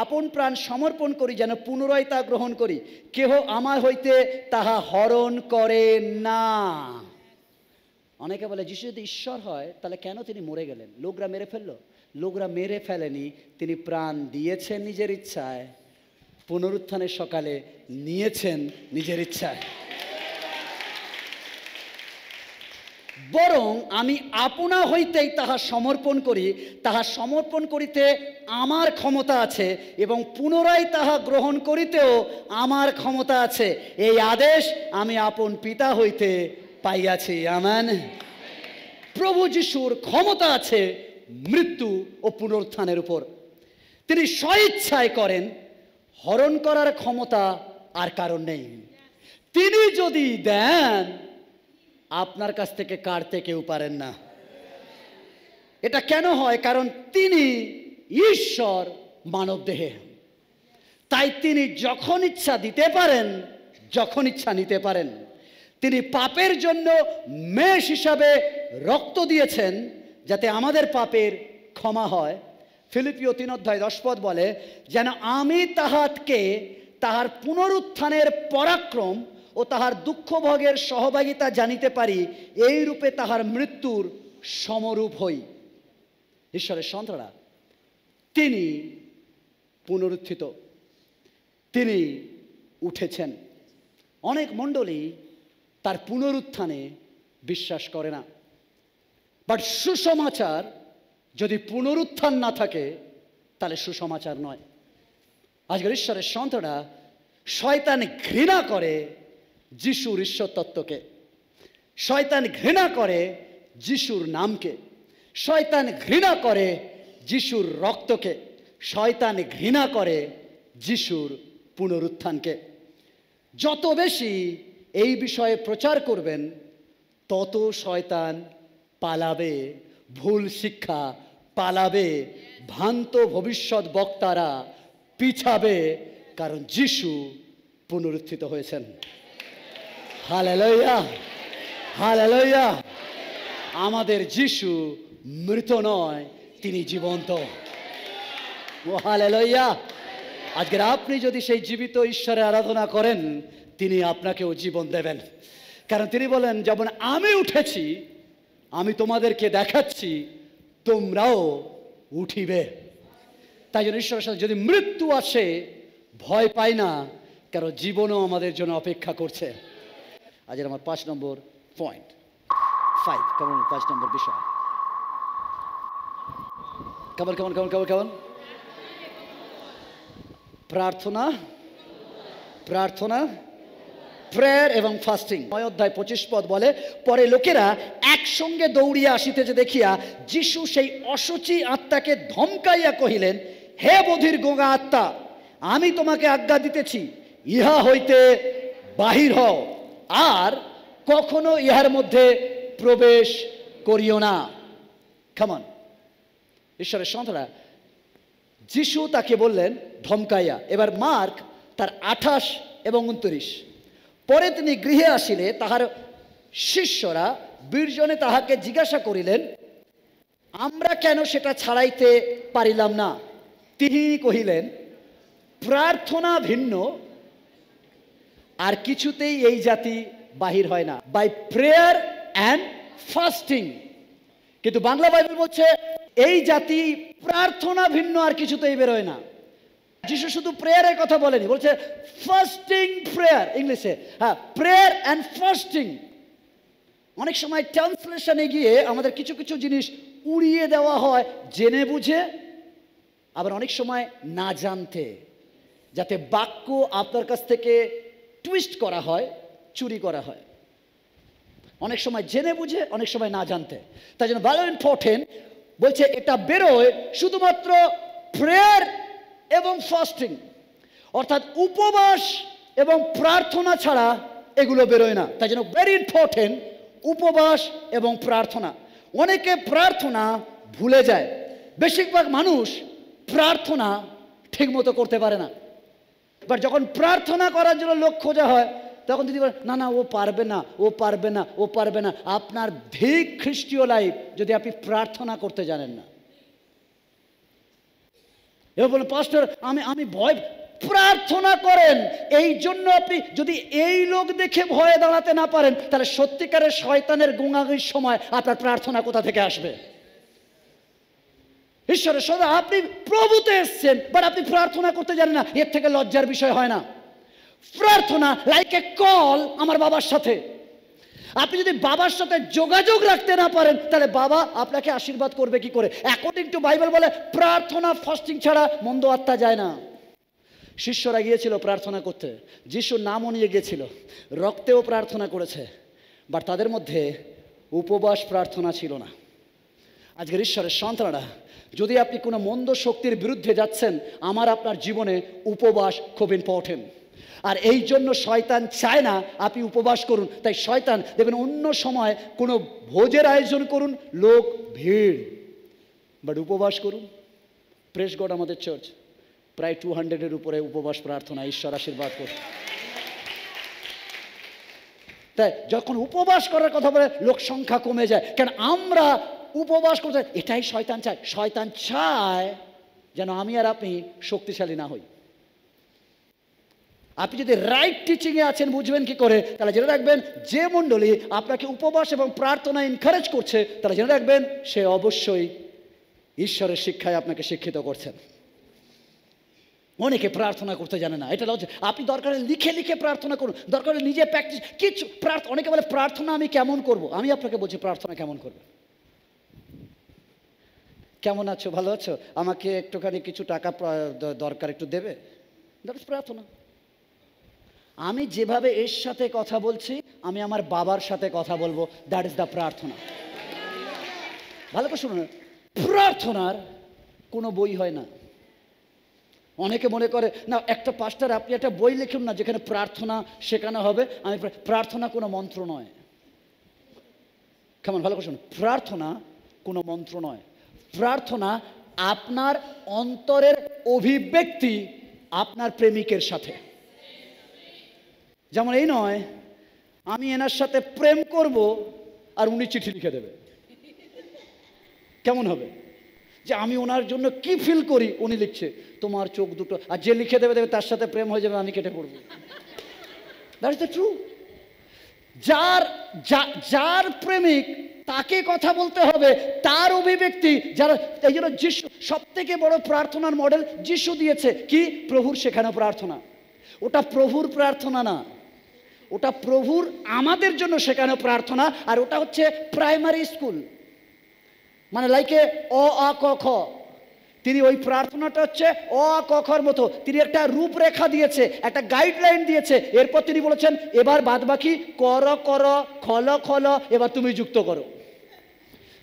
আপন প্রাণ সমর্পণ করি, যেন পুনরায় তা গ্রহণ করি। কেহ আমার হইতে তাহা হরণ করে না। অনেকে বলে যিশু যদি ঈশ্বর হয় তাহলে কেন তিনি মরে গেলেন? লোকরা মেরে ফেললো। লোকরা মেরে ফেলেনি, তিনি প্রাণ দিয়েছেন নিজের ইচ্ছায়, পুনরুত্থানের সকালে নিয়েছেন নিজের ইচ্ছায়। বরং আমি আপনা হইতেই তাহা সমর্পণ করি, তাহা সমর্পণ করিতে আমার ক্ষমতা আছে, এবং পুনরায় তাহা গ্রহণ করিতেও আমার ক্ষমতা আছে। এই আদেশ আমি আপন পিতা হইতে পাইয়াছি। আমেন। প্রভু যিশুর ক্ষমতা আছে মৃত্যু ও পুনরুত্থানের উপর। তিনি স্বইচ্ছায় করেন, হরণ করার ক্ষমতা আর কারণ নেই। তিনি যদি দেন, আপনার কাছ থেকে কাড়তে কেউ পারেন না। এটা কেন হয়? কারণ তিনি ঈশ্বর মানব দেহে। তাই তিনি যখন ইচ্ছা দিতে পারেন, যখন ইচ্ছা নিতে পারেন। তিনি পাপের জন্য মেষ হিসাবে রক্ত দিয়েছেন, যাতে আমাদের পাপের ক্ষমা হয়। ফিলিপিও 3:10 পদ বলে, যেন আমি তাহাকে তাহার পুনরুত্থানের পরাক্রম ও তাহার দুঃখ ভোগের সহভাগিতা জানিতে পারি, এই রূপে তাহার মৃত্যুর সমরূপ হই। ঈশ্বরের সন্তানরা, তিনি পুনরুত্থিত, তিনি উঠেছেন। অনেক মণ্ডলী তার পুনরুত্থানে বিশ্বাস করে না। বাট সুসমাচার, যদি পুনরুত্থান না থাকে তাহলে সুসমাচার নয়। আজকের ঈশ্বরের সন্তানরা, শয়তান ঘৃণা করে যিশুর ঈশ্বর তত্ত্বকে, শয়তান ঘৃণা করে যিশুর নামকে, শয়তান ঘৃণা করে যিশুর রক্তকে, শয়তান ঘৃণা করে যিশুর পুনরুত্থানকে। যত বেশি এই বিষয়ে প্রচার করবেন, তত শয়তান পালাবে, ভুল শিক্ষা পালাবে, ভ্রান্ত ভবিষ্যৎ বক্তারা পিছাবে, কারণ যিশু পুনরুত্থিত হয়েছেন। Hallelujah, hallelujah. আমাদের যিশু মৃত নয়, তিনি জীবন্ত। ও হালেলুয়া। আজকের আপনি যদি সেই জীবিত ঈশ্বরের আরাধনা করেন, তিনি আপনাকেও জীবন দেবেন। কারণ তিনি বলেন, যেমন আমি উঠেছি, আমি তোমাদেরকে দেখাচ্ছি, তোমরাও উঠিবে। তাই জন্য ঈশ্বরের সাথে যদি মৃত্যু আসে, ভয় পাই না, কারণ জীবনও আমাদের জন্য অপেক্ষা করছে। আজকের আমার 5 নম্বর পয়েন্ট, 5, কেমন 5 নম্বর বিষয়, কেমন কেমন কেমন কেমন কেমন প্রার্থনা, প্রার্থনা, প্রেয়ার এবং ফাস্টিং। 9:25 পদ বলে, পরে লোকেরা একসঙ্গে দৌড়িয়া আসিতেছে দেখিয়া যিশু সেই অশুচি আত্মাকে ধমকাইয়া কহিলেন, হে বধির গোঁগা আত্মা, আমি তোমাকে আজ্ঞা দিতেছি, ইহা হইতে বাহির হও, আর কখনো ইহার মধ্যে প্রবেশ করিও না। কেমন ঈশ্বরের সন্তানরা, যিশু তাকে বললেন ধমকাইয়া। এবার মার্ক তার 28 এবং 29, পরে তিনি গৃহে আসিলে তাহার শিষ্যরা 20 জনে তাহাকে জিজ্ঞাসা করিলেন, আমরা কেন সেটা ছাড়াইতে পারিলাম না? তিনি কহিলেন, প্রার্থনা ভিন্ন আর কিছুতেই এই জাতি বাহির হয় না, বাই প্রেয়ার অ্যান্ড ফাস্টিং। কিন্তু বাংলা বাইবেল বলছে এই জাতি প্রার্থনা ভিন্ন আর কিছুতেই বেরোয় না। যিশু শুধু প্রেয়ারের কথা বলেনি, বলছে ফাস্টিং প্রেয়ার, ইংলিশে হ্যাঁ, প্রেয়ার অ্যান্ড ফাস্টিং। অনেক সময় ট্রান্সলেশনে গিয়ে আমাদের কিছু কিছু জিনিস উড়িয়ে দেওয়া হয় জেনে বুঝে, আবার অনেক সময় না জানতে, যাতে বাক্য আপনার কাছ থেকে টুইস্ট করা হয়, চুরি করা হয়। অনেক সময় জেনে বুঝে, অনেক সময় না জানতে। তাই জন্য ভালো ইম্পর্টেন্ট, বলছে এটা বেরোয় শুধুমাত্র প্রেয়ার এবং ফাস্টিং, অর্থাৎ উপবাস এবং প্রার্থনা ছাড়া এগুলো বেরোয় না। তাই জন্য ভেরি ইম্পর্টেন্ট উপবাস এবং প্রার্থনা। অনেকে প্রার্থনা ভুলে যায়, বেশিরভাগ মানুষ প্রার্থনা ঠিকমতো করতে পারে না। বাট যখন প্রার্থনা করার জন্য লোক খোঁজা হয়, তখন যদি বলে না না ও পারবে না, ও পারবে না, ও পারবে না, আপনার ঠিক খ্রিস্টীয় লাইফ যদি আপনি প্রার্থনা করতে জানেন না। এবার বলেন পাস্টর আমি ভয়, প্রার্থনা করেন। এই জন্য আপনি যদি এই লোক দেখে ভয়ে দাঁড়াতে না পারেন, তাহলে সত্যিকারের শয়তানের গুঙাগুঙির সময় আপনার প্রার্থনা কোথা থেকে আসবে? ঈশ্বরের সদা আপনি প্রভুতে এসছেন, বাট আপনি প্রার্থনা করতে জানেন না, এর থেকে লজ্জার বিষয় হয় না। প্রার্থনা লাইক এ কল আমার বাবার সাথে। আপনি যদি বাবার সাথে যোগাযোগ রাখতে না পারেন, তাহলে বাবা আপনাকে আশীর্বাদ করবে কি করে? অ্যাকর্ডিং টু বাইবেল বলে প্রার্থনা ফাস্টিং ছাড়া মন্দ আত্মা যায় না। শিষ্যরা গিয়েছিল প্রার্থনা করতে, যিশুর নামও নিয়ে গিয়েছিল, রক্তেও প্রার্থনা করেছে, বাট তাদের মধ্যে উপবাস প্রার্থনা ছিল না। আজকের ঈশ্বরের সন্তানরা, যদি আপনি কোনো মন্দ শক্তির বিরুদ্ধে যাচ্ছেন, আমার আপনার জীবনে উপবাস খুব ইম্পর্টেন্ট। আর এই জন্য শয়তান চায় না আপনি উপবাস করুন। তাই শয়তান দেখবেন অন্য সময় কোনো ভোজের আয়োজন করুন, লোক ভিড়, বাট উপবাস করুন। প্রেস গড, আমাদের চার্চ প্রায় 200-এর উপরে উপবাস প্রার্থনা, ঈশ্বর আশীর্বাদ করুন। তাই যখন উপবাস করার কথা বলে লোক সংখ্যা কমে যায়, কেন আমরা উপবাস করতে, এটাই শয়তান চায়। শয়তান চায় যেন আমি আর আপনি শক্তিশালী না হই। আপনি যদি রাইট টিচিংয়ে আছেন, বুঝবেন কি করে? তাহলে জেনে রাখবেন, যে মণ্ডলী আপনাকে উপবাস এবং প্রার্থনা এনকারেজ করছে, তাহলে জেনে রাখবেন সে অবশ্যই ঈশ্বরের শিক্ষায় আপনাকে শিক্ষিত করছেন। অনেকে প্রার্থনা করতে জানে না, এটা লজ্জা। আপনি দরকারে লিখে লিখে প্রার্থনা করুন, দরকারে নিজে প্র্যাকটিস কিছু। অনেকে বলে প্রার্থনা আমি কেমন করব? আমি আপনাকে বলছি প্রার্থনা কেমন করবে। কেমন আছো, ভালো আছো, আমাকে একটুখানি কিছু টাকা দরকার, একটু দেবে, দ্যাটস প্রার্থনা। আমি যেভাবে এর সাথে কথা বলছি, আমি আমার বাবার সাথে কথা বলবো, দ্যাট ইজ দ্য প্রার্থনা। ভালো করে শুনুন, প্রার্থনার কোনো বই হয় না। অনেকে মনে করে না, একটা পাস্টার আপনি একটা বই লিখুন না যেখানে প্রার্থনা শেখানো হবে। আমি প্রার্থনা কোনো মন্ত্র নয়। কেমন, ভালো করে শুনুন, প্রার্থনা কোনো মন্ত্র নয়। প্রার্থনা আপনার অন্তরের অভিব্যক্তি আপনার প্রেমিকের সাথে। যেমন এই নয় আমি এনার সাথে প্রেম করব আর উনি চিঠি লিখে দেবে, কেমন হবে? যে আমি ওনার জন্য কি ফিল করি উনি লিখছে, তোমার চোখ দুটো, আর যে লিখে দেবে দেবে তার সাথে প্রেম হয়ে যাবে, আমি কেটে পড়বো। That is the true. যার প্রেমিক তাকে কথা বলতে হবে, তার অভিব্যক্তি যারা। এই জন্য যিশু সব থেকে বড় প্রার্থনার মডেল যিশু দিয়েছে কি? প্রভুর শেখানো প্রার্থনা। ওটা প্রভুর প্রার্থনা না, ওটা প্রভুর আমাদের জন্য শেখানো প্রার্থনা। আর ওটা হচ্ছে প্রাইমারি স্কুল, মানে লাইকে অ আ ক খ। তিনি ওই প্রার্থনাটা হচ্ছে অ আ ক খর মতো। তিনি একটা রূপরেখা দিয়েছে, একটা গাইডলাইন দিয়েছে। এরপর তিনি বলেছেন এবার বাদ বাকি কর কর, খল খল, এবার তুমি যুক্ত করো।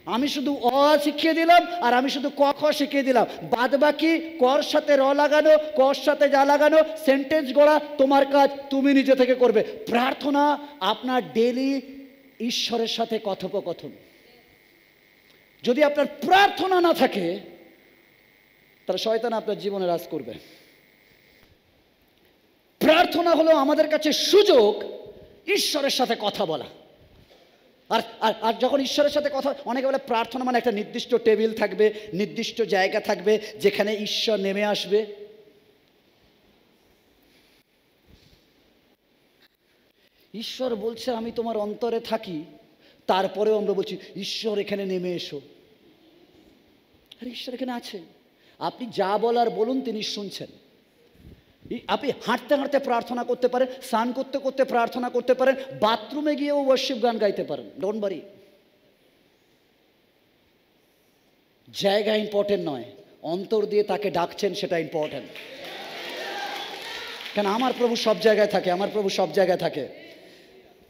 আমি শুধু অ শিখিয়ে দিলাম আর আমি শুধু ক খ শিখিয়ে দিলাম, বাদ বাকি কর সাথে র লাগানো, কর সাথে যা লাগানো, সেন্টেন্স গড়া তোমার কাজ, তুমি নিজে থেকে করবে। প্রার্থনা আপনার ডেলি ঈশ্বরের সাথে কথোপকথন। যদি আপনার প্রার্থনা না থাকে, তাহলে শয়তান আপনার জীবনে রাজ করবে। প্রার্থনা হলো আমাদের কাছে সুযোগ ঈশ্বরের সাথে কথা বলা। আর আর যখন ঈশ্বরের সাথে কথা, অনেকে বলে প্রার্থনা মানে একটা নির্দিষ্ট টেবিল থাকবে, নির্দিষ্ট জায়গা থাকবে যেখানে ঈশ্বর নেমে আসবে। ঈশ্বর বলছে আমি তোমার অন্তরে থাকি, তারপরেও আমরা বলছি ঈশ্বর এখানে নেমে এসো। আর ঈশ্বর এখানে আছে, আপনি যা বলার বলুন, তিনি শুনছেন। আপনি হাঁটতে হাঁটতে প্রার্থনা করতে পারেন, স্নান করতে করতে প্রার্থনা করতে পারেন, বাথরুমে গিয়েও ওয়ার্শিপ গান গাইতে পারেন, ডোন্ট ওয়ারি। জায়গা ইম্পর্টেন্ট নয়, অন্তর দিয়ে তাকে ডাকছেন সেটা ইম্পর্টেন্ট। কেন আমার প্রভু সব জায়গায় থাকে, আমার প্রভু সব জায়গায় থাকে।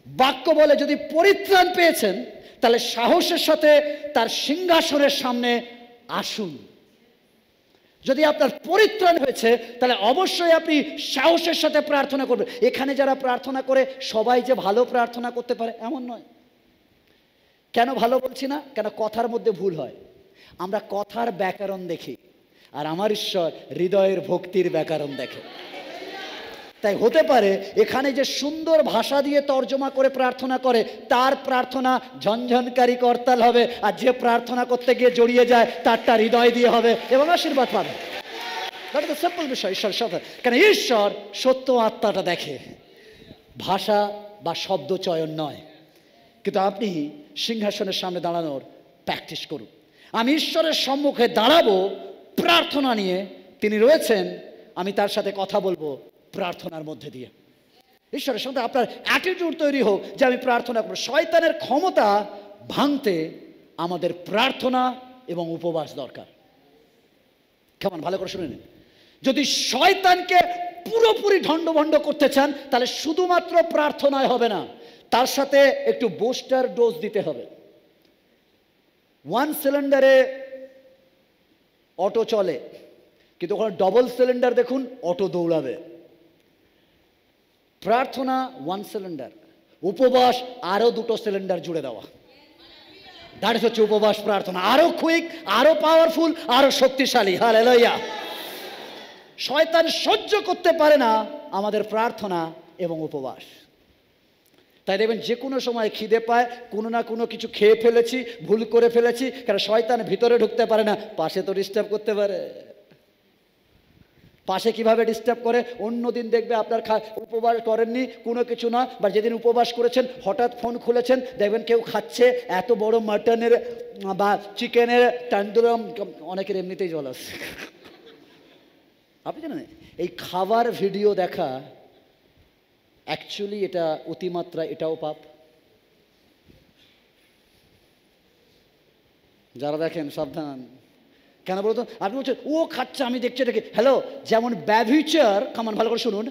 বাক্য বলে যদি পরিত্রাণ পেয়েছেন তাহলে সাহসের সাথে তার সিংহাসনের সামনে আসুন। যদি আপনার পরিত্রাণ হয়েছে তাহলে অবশ্যই আপনি সাহসের সাথে প্রার্থনা করবেন। এখানে যারা প্রার্থনা করে সবাই যে ভালো প্রার্থনা করতে পারে এমন নয়। কেন ভালো বলছি না? কেন কথার মধ্যে ভুল হয়। আমরা কথার ব্যাকরণ দেখি, আর আমার ঈশ্বর হৃদয়ের ভক্তির ব্যাকরণ দেখে। তাই হতে পারে এখানে যে সুন্দর ভাষা দিয়ে তর্জমা করে প্রার্থনা করে তার প্রার্থনা ঝনঝনকারী করতাল হবে, আর যে প্রার্থনা করতে গিয়ে জড়িয়ে যায় তারটা হৃদয় দিয়ে হবে এবং আশীর্বাদ পাবে। দ্যাট ইজ দ্য সিম্পল বিষয় ঈশ্বরের সাথে। কেন ঈশ্বর সত্য আত্মাটা দেখে, ভাষা বা শব্দ চয়ন নয়। কিন্তু আপনি সিংহাসনের সামনে দাঁড়ানোর প্র্যাকটিস করুন। আমি ঈশ্বরের সম্মুখে দাঁড়াবো প্রার্থনা নিয়ে, তিনি রয়েছেন, আমি তার সাথে কথা বলবো প্রার্থনার মধ্যে দিয়ে। ঈশ্বরের সঙ্গে আপনার অ্যাটিটিউড তৈরি হোক যে আমি প্রার্থনা করব। শয়তানের ক্ষমতা ভাঙতে আমাদের প্রার্থনা এবং উপবাস দরকার। কেমন? ভালো করে শুনে নিন। যদি শয়তানকে পুরোপুরি ঢন্ডভন্ড করতে চান তাহলে শুধুমাত্র প্রার্থনায় হবে না, তার সাথে একটু বুস্টার ডোজ দিতে হবে। 1 সিলিন্ডারে অটো চলে, কিন্তু ওখানে ডবল সিলিন্ডার দেখুন, অটো দৌড়াবে। প্রার্থনা 1 সিলিন্ডার, উপবাস আরো 2টো সিলিন্ডার জুড়ে দেওয়া। দ্যাট ইজ হচ্ছে উপবাস প্রার্থনা। আরো কুইক, আরো পাওয়ারফুল, আরো শক্তিশালী। হালেলুয়া। শয়তান সহ্য করতে পারে না আমাদের প্রার্থনা এবং উপবাস। তাই দেখবেন যে কোনো সময় খিদে পায়, কোনো না কোনো কিছু খেয়ে ফেলেছি, ভুল করে ফেলেছি, কারণ শয়তান ভিতরে ঢুকতে পারে না, পাশে তো ডিস্টার্ব করতে পারে। পাশে কিভাবে ডিস্টার্ব করে? অন্য দিন দেখবে আপনার উপবাস করেননি, কোনো কিছু না, বা যেদিন উপবাস করেছেন হঠাৎ ফোন খুলেছেন, দেখবেন কেউ খাচ্ছে এত বড় মাটনের বা চিকেনের তান্দুরম, অনেকের এমনিতেই জল আসছে। আপনি জানেন এই খাবার ভিডিও দেখা অ্যাকচুয়ালি এটা অতিমাত্রা, এটাও পাপ। যারা দেখেন সাবধান। কেন বলতো? আপনি বলছেন ও খাচ্ছে আমি দেখছি এটাকে। হ্যালো, যেমন ব্যভিচার, কামান ভালো করে শুনুন,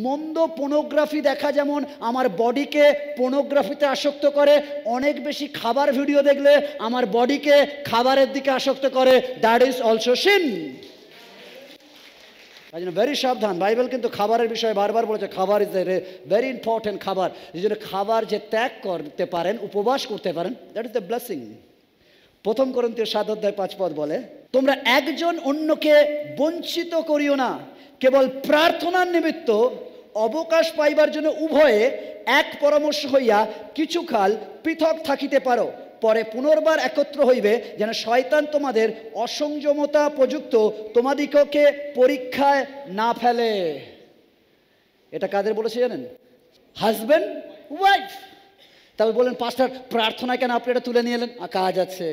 মন্দ পোনোগ্রাফি দেখা যেমন আমার বডিকে পোনোগ্রাফিতে আসক্ত করে, অনেক বেশি খাবার ভিডিও দেখলে আমার বডিকে খাবারের দিকে আসক্ত করে। That is also scene. তাই জন্য ভেরি সাবধান। বাইবেল কিন্তু খাবারের বিষয়ে বারবার বলেছে, খাবার ইজ ভেরি ইম্পর্টেন্ট। খাবার, এই জন্য খাবার যে ত্যাগ করতে পারেন, উপবাস করতে পারেন, that is the blessing. 1 Corinthians 7:5 বলে, তোমরা একজন অন্যকে বঞ্চিত করিও না, কেবল প্রার্থনার নিমিত্ত অবকাশ পাইবার জন্য উভয়ে এক পরামর্শ হইয়া কিছুকাল পৃথক থাকিতে পারো, পরে পুনর্বার একত্র হইবে, যেন শয়তান তোমাদের অসংযমতা প্রযুক্ত তোমাদিগকে পরীক্ষায় না ফেলে। এটা কাদের বলেছে জানেন? Husband wife. তারপর বললেন পাস্টার প্রার্থনায় কেন আপনি এটা তুলে নিয়ে এলেন? কাজ আছে।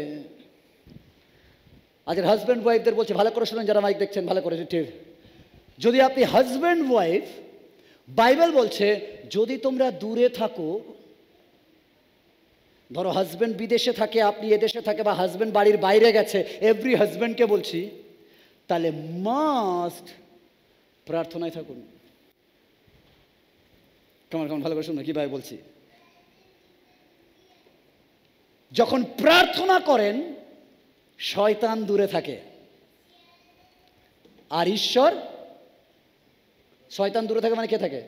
আজকের হাজব্যান্ড ওয়াইফদের বলছে, ভালো করে শুনুন যারা মাইক দেখছেন, ভালো করে ঠিক। যদি আপনি হাজব্যান্ড ওয়াইফ, বাইবেল বলছে যদি তোমরা দূরে থাকো, ধরো হাজব্যান্ড বিদেশে থাকে, আপনি এদেশে থাকে, বা হাজব্যান্ড বাড়ির বাইরে গেছে, এভরি হাজব্যান্ডকে বলছি, তাহলে মাস্ট প্রার্থনায় থাকুন। কেমন কেমন ভালো করে শুনুন কিভাবে বলছি। যখন প্রার্থনা করেন শয়তান দূরে থাকে, আর ঈশ্বর, শয়তান দূরে থাকে মানে কে থাকে?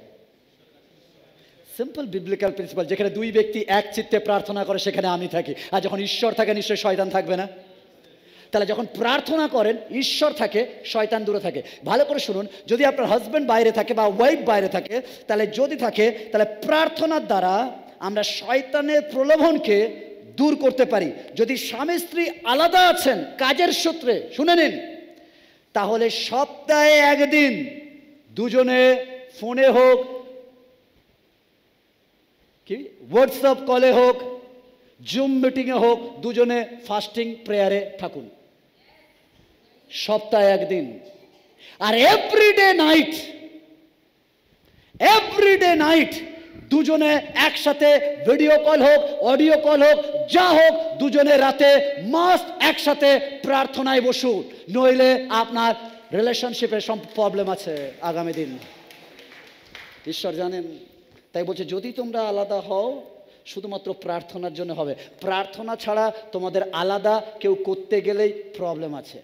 সিম্পল বিবলিক্যাল প্রিন্সিপাল, যেখানে 2 ব্যক্তি এক চিত্তে প্রার্থনা করে সেখানে আমি থাকি। আর যখন ঈশ্বর থাকে নিশ্চয়ই শয়তান থাকবে না। তাহলে যখন প্রার্থনা করেন ঈশ্বর থাকে, শয়তান দূরে থাকে। ভালো করে শুনুন, যদি আপনার হাজব্যান্ড বাইরে থাকে বা ওয়াইফ বাইরে থাকে, তাহলে যদি থাকে তাহলে প্রার্থনার দ্বারা আমরা শয়তানের প্রলোভনকে দূর করতে পারি। যদি স্বামী স্ত্রী আলাদা আছেন কাজের সূত্রে, শুনে নিন, তাহলে সপ্তাহে একদিন দুজনে ফোনে হোক, কি হোয়াটসঅ্যাপ কলে হোক, জুম মিটিংয়ে হোক, দুজনে ফাস্টিং প্রেয়ারে থাকুন সপ্তাহে একদিন। আর এভরিডে নাইট দুজনে একসাথে ভিডিও কল হোক, অডিও কল হোক, যা হোক, দুজনে রাতে মাস্ট একসাথে প্রার্থনায় বসুন, নইলে আপনার রিলেশনশিপে সব প্রবলেম আছে আগামী দিন। ঈশ্বর জানেন, তাই বলছে যদি তোমরা আলাদা হও শুধুমাত্র প্রার্থনার জন্য হবে। প্রার্থনা ছাড়া তোমাদের আলাদা কেউ করতে গেলেই প্রবলেম আছে।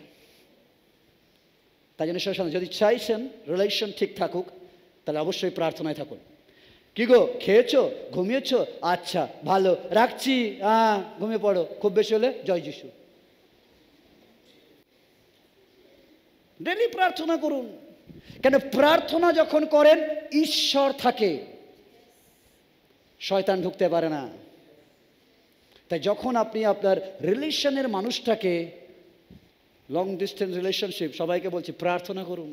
তাই জন্য যদি চাইছেন রিলেশন ঠিক থাকুক, তাহলে অবশ্যই প্রার্থনায় থাকুন। কি গো, খেয়েছো, ঘুমিয়েছো? আচ্ছা ভালো, রাখছি, হ্যাঁ ঘুমিয়ে পড়ো, খুব বেশি হলে জয় যিশু। ডেলি প্রার্থনা করুন। কেন? প্রার্থনা যখন করেন ঈশ্বর থাকে, শয়তান ঢুকতে পারে না। তাই যখন আপনি আপনার রিলেশনের মানুষটাকে, লং ডিস্টেন্স রিলেশনশিপ, সবাইকে বলছি প্রার্থনা করুন,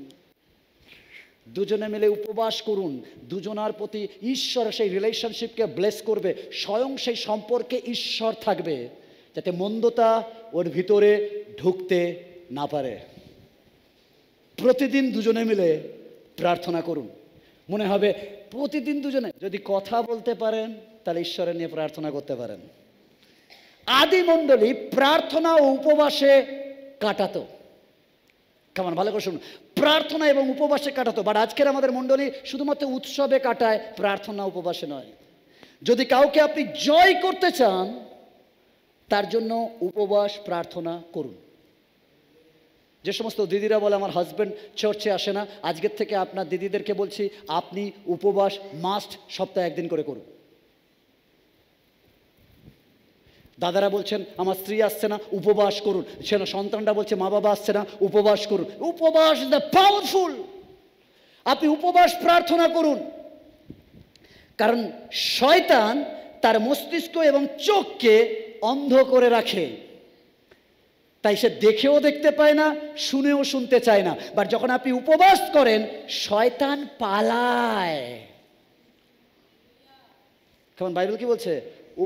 দুজনে মিলে উপবাস করুন, দুজনার প্রতি ঈশ্বর সেই রিলেশনশিপকে ব্লেস করবে, স্বয়ং সেই সম্পর্কে ঈশ্বর থাকবে, যাতে মন্দতা ওর ভিতরে ঢুকতে না পারে। প্রতিদিন দুজনে মিলে প্রার্থনা করুন। মনে হবে প্রতিদিন দুজনে যদি কথা বলতে পারেন, তাহলে ঈশ্বরের নিয়ে প্রার্থনা করতে পারেন। আদি মণ্ডলী প্রার্থনা ও উপবাসে কাটাতো। কেমন? ভালো করে শুনুন, প্রার্থনা এবং উপবাসে কাটাতো। বাট আজকের আমাদের মণ্ডলী শুধুমাত্র উৎসবে কাটায়, প্রার্থনা উপবাসে নয়। যদি কাউকে আপনি জয় করতে চান, তার জন্য উপবাস প্রার্থনা করুন। যে সমস্ত দিদিরা বলে আমার হাজব্যান্ড চার্চে আসে না, আজকের থেকে আপনার দিদিদেরকে বলছি আপনি উপবাস মাস্ট সপ্তাহে একদিন করে করুন। দাদারা বলছেন আমার স্ত্রী আসছে না, উপবাস করুন। সেন সন্তানরা বলছে মা বাবা আসছে না, উপবাস করুন। উপবাস ইজ দ্য পাওয়ারফুল। আপনি উপবাস প্রার্থনা করুন, কারণ শয়তান তার মস্তিষ্ক এবং চোখকে অন্ধ করে রাখে। তাই সে দেখেও দেখতে পায় না, শুনেও শুনতে চায় না। বাট যখন আপনি উপবাস করেন, শয়তান পালায়। কেমন? বাইবেল কি বলছে?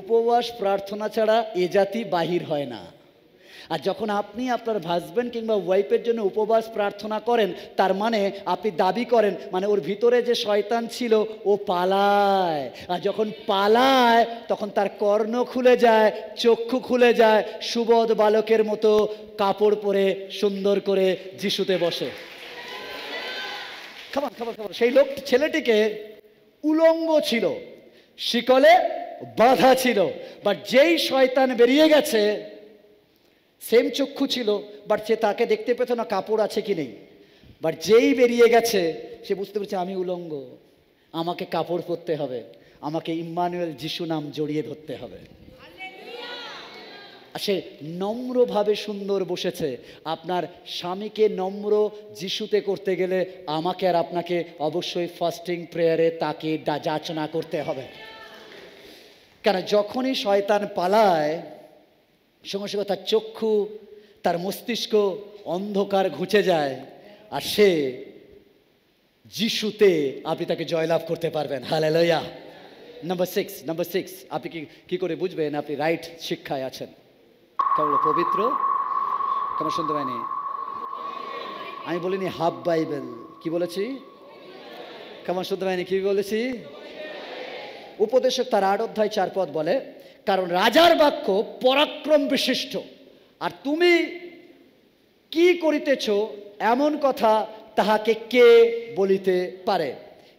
উপবাস প্রার্থনা ছাড়া এ জাতি বাহির হয় না। আর যখন আপনি আপনার হাজব্যান্ড কিংবা ওয়াইফের জন্য উপবাস প্রার্থনা করেন, তার মানে আপনি দাবি করেন, মানে ওর ভিতরে যে শয়তান ছিল ও পালায়। আর যখন পালায় তখন তার কর্ণ খুলে যায়, চক্ষু খুলে যায়, সুবোধ বালকের মতো কাপড় পরে সুন্দর করে যিশুতে বসে। খাবার খাবার খাবার। সেই লোক ছেলেটিকে উলঙ্গ ছিল, শিকলে বাধা ছিল, বাট যেই শয়তান বেরিয়ে গেছে, সেম চক্ষু ছিল, বাট সে তাকে দেখতে পেত না কাপড় আছে কি নেই। বাট যেই বেরিয়ে গেছে, সে বুঝতে পেরেছে আমি উলঙ্গ, আমাকে কাপড় পরতে হবে, আমাকে ইম্মানুয়েল যিশু নাম জড়িয়ে ধরতে হবে। আর সে নম্রভাবে সুন্দর বসেছে। আপনার স্বামীকে নম্র যিশুতে করতে গেলে আমাকে আর আপনাকে অবশ্যই ফাস্টিং প্রেয়ারে তাকে যাচনা করতে হবে। কেন? যখনই শয়তান পালায়, সঙ্গে সঙ্গে তার চক্ষু, তার মস্তিষ্ক অন্ধকার ঘুচে যায়, আর সে যিশুতে আপনি তাকে জয়লাভ করতে পারবেন। হালেলুয়া। নাম্বার সিক্স, আপনি কি করে বুঝবেন আপনি রাইট শিক্ষায় আছেন? কেমন? পবিত্র। কেমন? শুনতে পাইনি, আমি বলিনি হাফ বাইবেল। কি বলেছি? কেমন? শুনতে পাইনি, কি বলেছি? উপদেশক তার 8 অধ্যায় 4 পদ বলে, কারণ রাজার বাক্য পরাক্রম বিশিষ্ট, আর তুমি কি করিতেছ এমন কথা তাহাকে কে বলিতে পারে?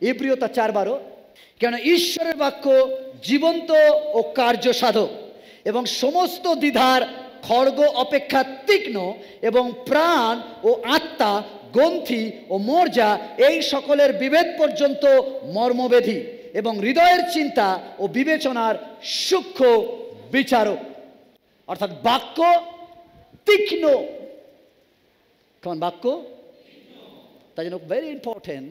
ইব্রিয় তার 4:12, কেন ঈশ্বরের বাক্য জীবন্ত ও কার্য সাধক এবং সমস্ত দ্বিধার খড়গ অপেক্ষা তীক্ষ্ণ, এবং প্রাণ ও আত্মা, গ্রন্থি ও মর্যা এই সকলের বিভেদ পর্যন্ত মর্মবেধী, এবং হৃদয়ের চিন্তা ও বিবেচনার সূক্ষ্ম বিচারক। অর্থাৎ বাক্য তীক্ষ্ণ, কারণ বাক্য, তাই জন্য ভেরি ইম্পর্টেন্ট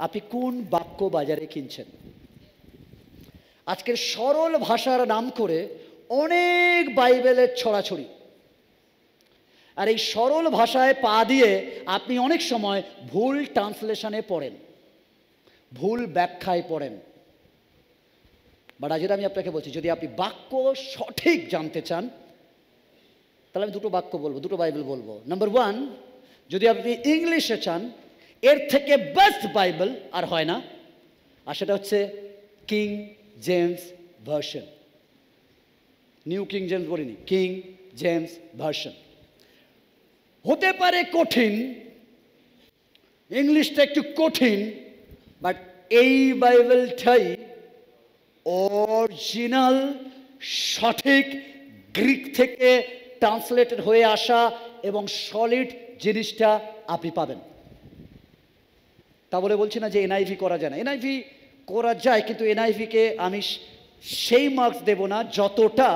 আপনি কোন বাক্য বাজারে কিনছেন। আজকের সরল ভাষার নাম করে অনেক বাইবেলের ছড়াছড়ি, আর এই সরল ভাষায় পা দিয়ে আপনি অনেক সময় ভুল ট্রান্সলেশনে পড়েন, ভুল ব্যাখ্যায় পড়েন। বাট আজ আমি আপনাকে বলছি, যদি আপনি বাক্য সঠিক জানতে চান তাহলে আমি দুটো বাক্য বলবো, দুটো বাইবেল বলবো। নাম্বার ওয়ান, যদি আপনি ইংলিশে চান, এর থেকে বেস্ট বাইবেল আর হয় না, আর সেটা হচ্ছে king James version. New king James বলিনি, কিং জেমস ভার্সন। হতে পারে কঠিন, ইংলিশটা একটু কঠিন, বাট এই বাইবেলটাই অরিজিনাল সঠিক গ্রিক থেকে ট্রান্সলেটেড হয়ে আসা এবং সলিড জিনিসটা আপনি পাবেন। তা বলে বলছি না যে এনআইভি করা যায় না, এনআইভি করা যায়, কিন্তু এনআইভিকে আমি সেই মার্কস দেব না যতটা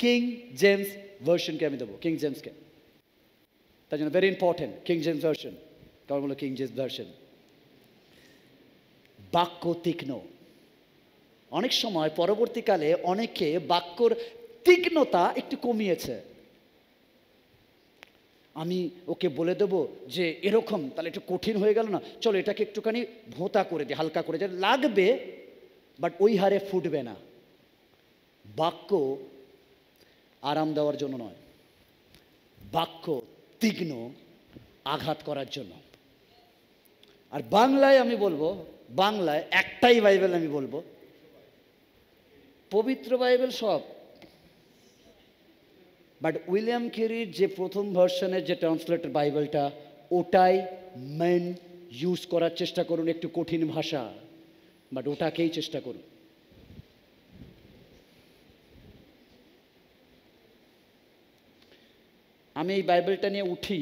কিং জেমস ভার্সনকে আমি দেবো, কিং জেমসকে। তাই জন্য very important king James version. কারণ বলো কিং জেমস ভার্সন বাক্য তীক্ষ্ণ। অনেক সময় পরবর্তীকালে অনেকে বাক্যর তীক্ষ্ণতা একটু কমিয়েছে। আমি ওকে বলে দেবো যে এরকম, তাহলে একটু কঠিন হয়ে গেল না, চলো এটাকে একটুখানি ভোঁতা করে দিই, হালকা করে দিই, লাগবে বাট ওই হারে ফুটবে না। বাক্য আরাম দেওয়ার জন্য নয়, বাক্য তীক্ষ্ণ আঘাত করার জন্য। আর বাংলায় আমি বলবো, বাংলায় একটাই বাইবেল আমি বলবো, পবিত্র বাইবেল সব, বাট উইলিয়াম কেরির যে প্রথম ভার্সনের যে ট্রান্সলেটেড বাইবেলটা, ওটাই মেন ইউজ করার চেষ্টা করুন। একটু কঠিন ভাষা, বাট ওটাকেই চেষ্টা করুন। আমি এই বাইবেলটা নিয়ে উঠি,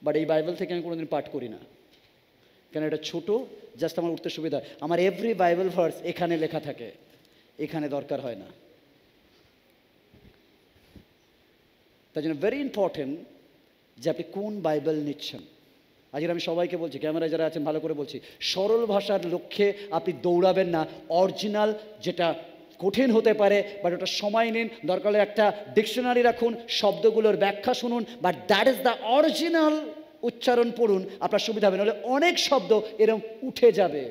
বাট এই বাইবেল থেকে আমি কোনোদিন পাঠ করি না, কেন এটা ছোটো, জাস্ট আমার উঠতে সুবিধা হয়। আমার এভরি বাইবেল ভার্স এখানে লেখা থাকে, এখানে দরকার হয় না। তাই জন্য ভেরি ইম্পর্টেন্ট যে আপনি কোন বাইবেল নিচ্ছেন। আজকে আমি সবাইকে বলছি, ক্যামেরায় যারা আছেন ভালো করে বলছি, সরল ভাষার লক্ষ্যে আপনি দৌড়াবেন না। অরিজিনাল যেটা কঠিন হতে পারে, বাট ওটা সময় নিন, দরকার হলে একটা ডিকশনারি রাখুন, শব্দগুলোর ব্যাখ্যা শুনুন, but that is the original উচ্চারণ পড়ুন, আপনার সুবিধা হবে। নাহলে অনেক শব্দ এরকম উঠে যাবে,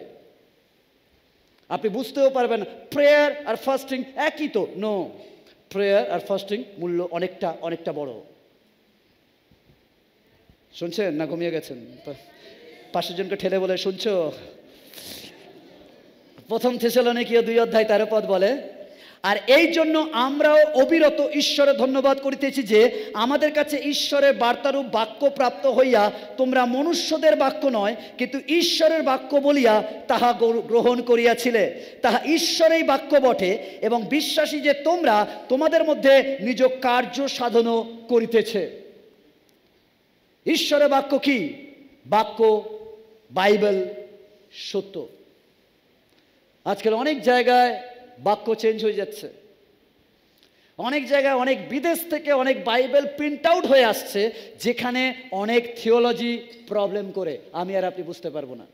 আপনি বুঝতেও পারবেন। প্রেয়ার আর ফাস্টিং একই তো? নো, প্রেয়ার আর ফাস্টিং মূল্য অনেকটা অনেকটা বড়। শুনছেন না ঘুমিয়ে গেছেন? পাশের জনকে ঠেলে বলে, শুনছো? প্রথম থেসেলনিকীয় 2:13 বলে, আর এই জন্য আমরাও অবিরত ঈশ্বরের ধন্যবাদ করিতেছি যে আমাদের কাছে ঈশ্বরের বার্তারূপ বাক্য প্রাপ্ত হইয়া তোমরা মনুষ্যদের বাক্য নয়, কিন্তু ঈশ্বরের বাক্য বলিয়া তাহা গ্রহণ করিয়াছিলে। তাহা ঈশ্বরেই বাক্য বটে, এবং বিশ্বাসী যে তোমরা তোমাদের মধ্যে নিজ কার্য সাধনও করিতেছে। ঈশ্বরের বাক্য কি? বাক্য, বাইবেল সত্য। আজকাল অনেক জায়গায় বাক্য চেঞ্জ হয়ে যাচ্ছে, অনেক জায়গায় অনেক বিদেশ থেকে অনেক বাইবেল প্রিন্ট আউট হয়ে আসছে, যেখানে অনেক থিওলজি প্রবলেম করে আমি আর আপনি বুঝতে পারবো না।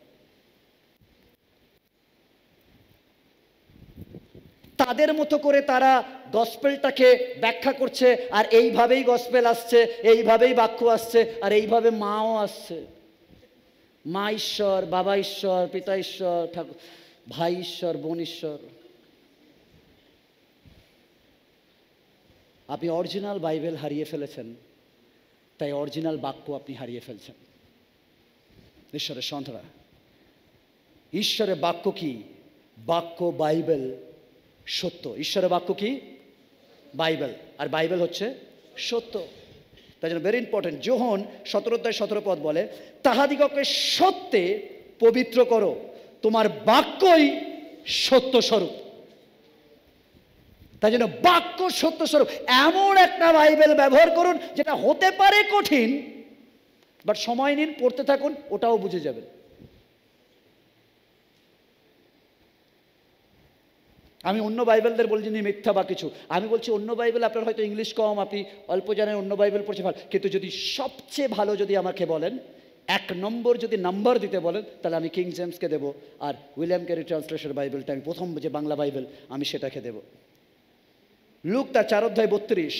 তাদের মতো করে তারা গসপেলটাকে ব্যাখ্যা করছে, আর এইভাবেই গসপেল আসছে, এইভাবেই বাক্য আসছে, আর এইভাবে মাও আসছে। মা ঈশ্বর, বাবা ঈশ্বর, পিতা ঈশ্বর, ঠাকুর, ভাই ঈশ্বর, বোন ঈশ্বর। আপনি অরিজিনাল বাইবেল হারিয়ে ফেলেছেন, তাই অরিজিনাল বাক্য আপনি হারিয়ে ফেলছেন। ঈশ্বরের সন্তানরা, ঈশ্বরের বাক্য কি? বাক্য বাইবেল সত্য। ঈশ্বরের বাক্য কি? বাইবেল, আর বাইবেল হচ্ছে সত্য। তাই জন্য ভেরি ইম্পর্টেন্ট। যোহন 17:17 বলে, তাহাদিগকে সত্যে পবিত্র করো, তোমার বাক্যই সত্য স্বরূপ। তাই জন্য বাক্য সত্য স্বরূপ। এমন একটা বাইবেল ব্যবহার করুন যেটা হতে পারে কঠিন, বাট সময় নিন, পড়তে থাকুন, ওটাও বুঝে যাবেন। আমি অন্য বাইবেলদের বলছি না মিথ্যা বা কিছু, আমি বলছি অন্য বাইবেল আপনার হয়তো ইংলিশ কম, আপনি অল্প জানেন, অন্য বাইবেল পড়ছে ভালো, কিন্তু যদি সবচেয়ে ভালো যদি আমাকে বলেন, 1 নম্বর যদি নাম্বার দিতে বলেন, তাহলে আমি কিং জেমসকে দেবো, আর উইলিয়াম ক্যারি ট্রান্সলেশন বাইবেলটা আমি প্রথম যে বাংলা বাইবেল আমি সেটাকে দেব। লুক তার 4:32,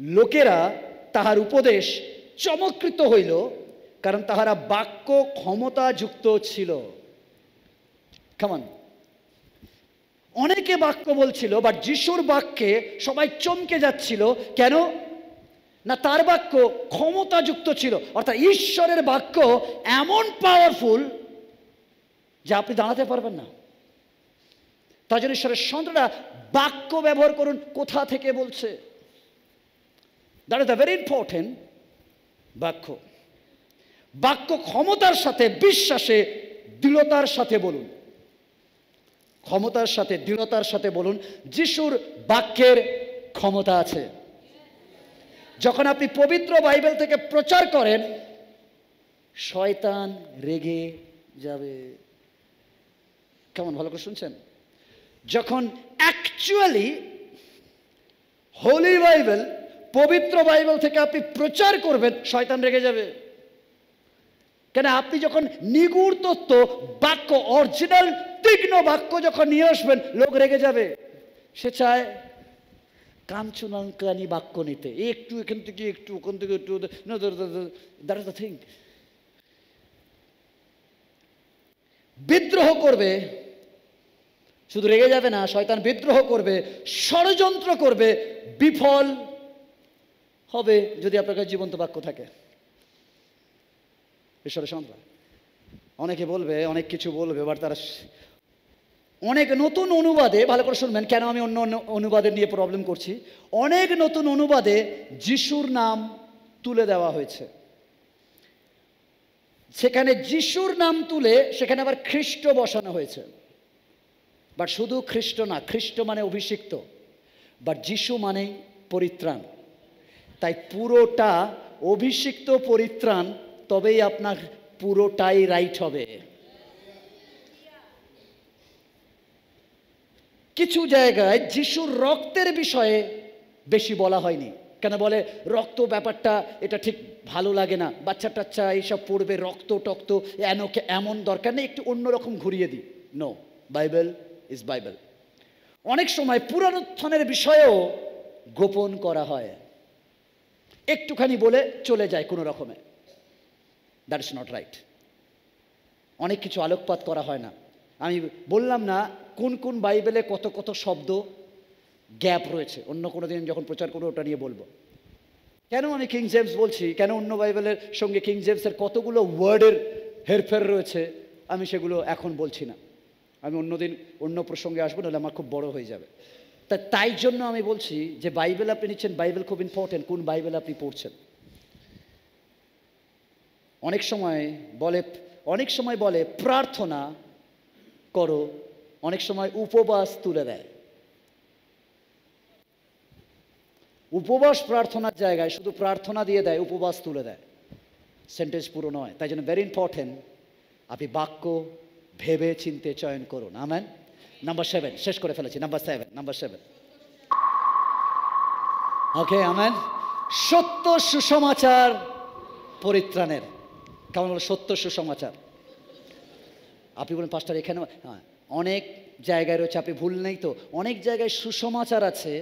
লোকেরা তাহার উপদেশ চমৎকৃত হইল, কারণ তাহারা বাক্য ক্ষমতাযুক্ত ছিল। কেমন? অনেকে বাক্য বলছিল, বাট যিশুর বাক্যে সবাই চমকে যাচ্ছিল। কেন না? তার বাক্য ক্ষমতাযুক্ত ছিল, অর্থাৎ ঈশ্বরের বাক্য এমন পাওয়ারফুল যে আপনি দাঁড়াতে পারবেন না। তার জন্য ঈশ্বরের সন্তানরা বাক্য ব্যবহার করুন, কোথা থেকে বলছে। That is the very important. বাক্য, বাক্য ক্ষমতার সাথে, বিশ্বাসে, দৃঢ়তার সাথে বলুন, ক্ষমতার সাথে, দৃঢ়তার সাথে বলুন। যিশুর বাক্যের ক্ষমতা আছে। যখন আপনি পবিত্র বাইবেল থেকে প্রচার করেন, শয়তান রেগে যাবে। কেমন? ভালো করে শুনছেন? যখন অ্যাকচুয়ালি হোলি বাইবেল, পবিত্র বাইবেল থেকে আপনি প্রচার করবেন, শয়তান রেগে যাবে। কেন? আপনি যখন নিগুড় তত্ত্ব বাক্য, অরিজিনাল তীক্ষ্ণ বাক্য যখন নিয়ে আসবেন, লোক রেগে যাবে। সে চায় কাঞ্চনাঙ্কানি বাক্য নিতে, একটু এখান থেকে একটু, ওখান থেকে একটু। That is the thing. বিদ্রোহ করবে, শুধু রেগে যাবে না, শয়তান বিদ্রোহ করবে, ষড়যন্ত্র করবে, বিফল হবে যদি আপনার কাছে জীবন্ত বাক্য থাকে। ঈশ্বরের সন্তান অনেকে বলবে, অনেক কিছু বলবে, বাট তারা অনেক নতুন অনুবাদে, ভালো করে শুনবেন কেন আমি অন্য অন্য অনুবাদের নিয়ে প্রবলেম করছি। অনেক নতুন অনুবাদে যিশুর নাম তুলে দেওয়া হয়েছে। সেখানে যিশুর নাম তুলে সেখানে আবার খ্রিস্ট বসানো হয়েছে। বাট শুধু খ্রিস্ট না, খ্রিস্ট মানে অভিষিক্ত, বাট যিশু মানে পরিত্রাণ। তাই পুরোটা অভিষিক্ত পরিত্রাণ, তবেই আপনার পুরোটাই রাইট হবে। কিছু জায়গায় যিশুর রক্তের বিষয়ে বেশি বলা হয়নি। কেন বলে? রক্ত ব্যাপারটা এটা ঠিক ভালো লাগে না, বাচ্চা টাচ্চা এইসব পড়বে, রক্ত টক্ত এমন দরকার নেই, একটু অন্যরকম ঘুরিয়ে দিই। No, Bible is Bible. অনেক সময় পুনরুত্থানের বিষয়েও গোপন করা হয়, একটুখানি বলে চলে যায় কোনো রকমে। That is not right. অনেক কিছু আলোকপাত করা হয় না। আমি বললাম না কোন কোন বাইবেলে কত কত শব্দ গ্যাপ রয়েছে, অন্য কোনো দিন যখন প্রচার করবো ওটা নিয়ে বলবো। কেন আমি কিং জেমস বলছি, কেন অন্য বাইবেলের সঙ্গে কিং জেমসের কতগুলো ওয়ার্ডের হেরফের রয়েছে, আমি সেগুলো এখন বলছি না। আমি অন্যদিন অন্য প্রসঙ্গে আসবো, নাহলে আমার খুব বড় হয়ে যাবে। তাই জন্য আমি বলছি যে বাইবেল আপনি নিচ্ছেন, বাইবেল খুব ইম্পর্টেন্ট, কোন বাইবেল আপনি পড়ছেন। অনেক সময় বলে প্রার্থনা করো, অনেক সময় উপবাস তুলে দেয়। উপবাস প্রার্থনার জায়গায় শুধু প্রার্থনা দিয়ে দেয়, উপবাস তুলে দেয়, সেন্টেন্স পুরো নয়। তাই জন্য ভেরি ইম্পর্টেন্ট, আপনি বাক্য ভেবে চিনতে চয়ন করুন। আমেন। নাম্বার 7, শেষ করে ফেলেছি। নাম্বার 7, ওকে, আমেন। সত্য সুসমাচার পরিত্রাণের। কেমন বলো? সত্য সুসমাচার। আপনি বলেন পাস্টার এখানে অনেক জায়গায় রয়েছে, আপনি ভুল নেই তো, অনেক জায়গায় সুসমাচার আছে,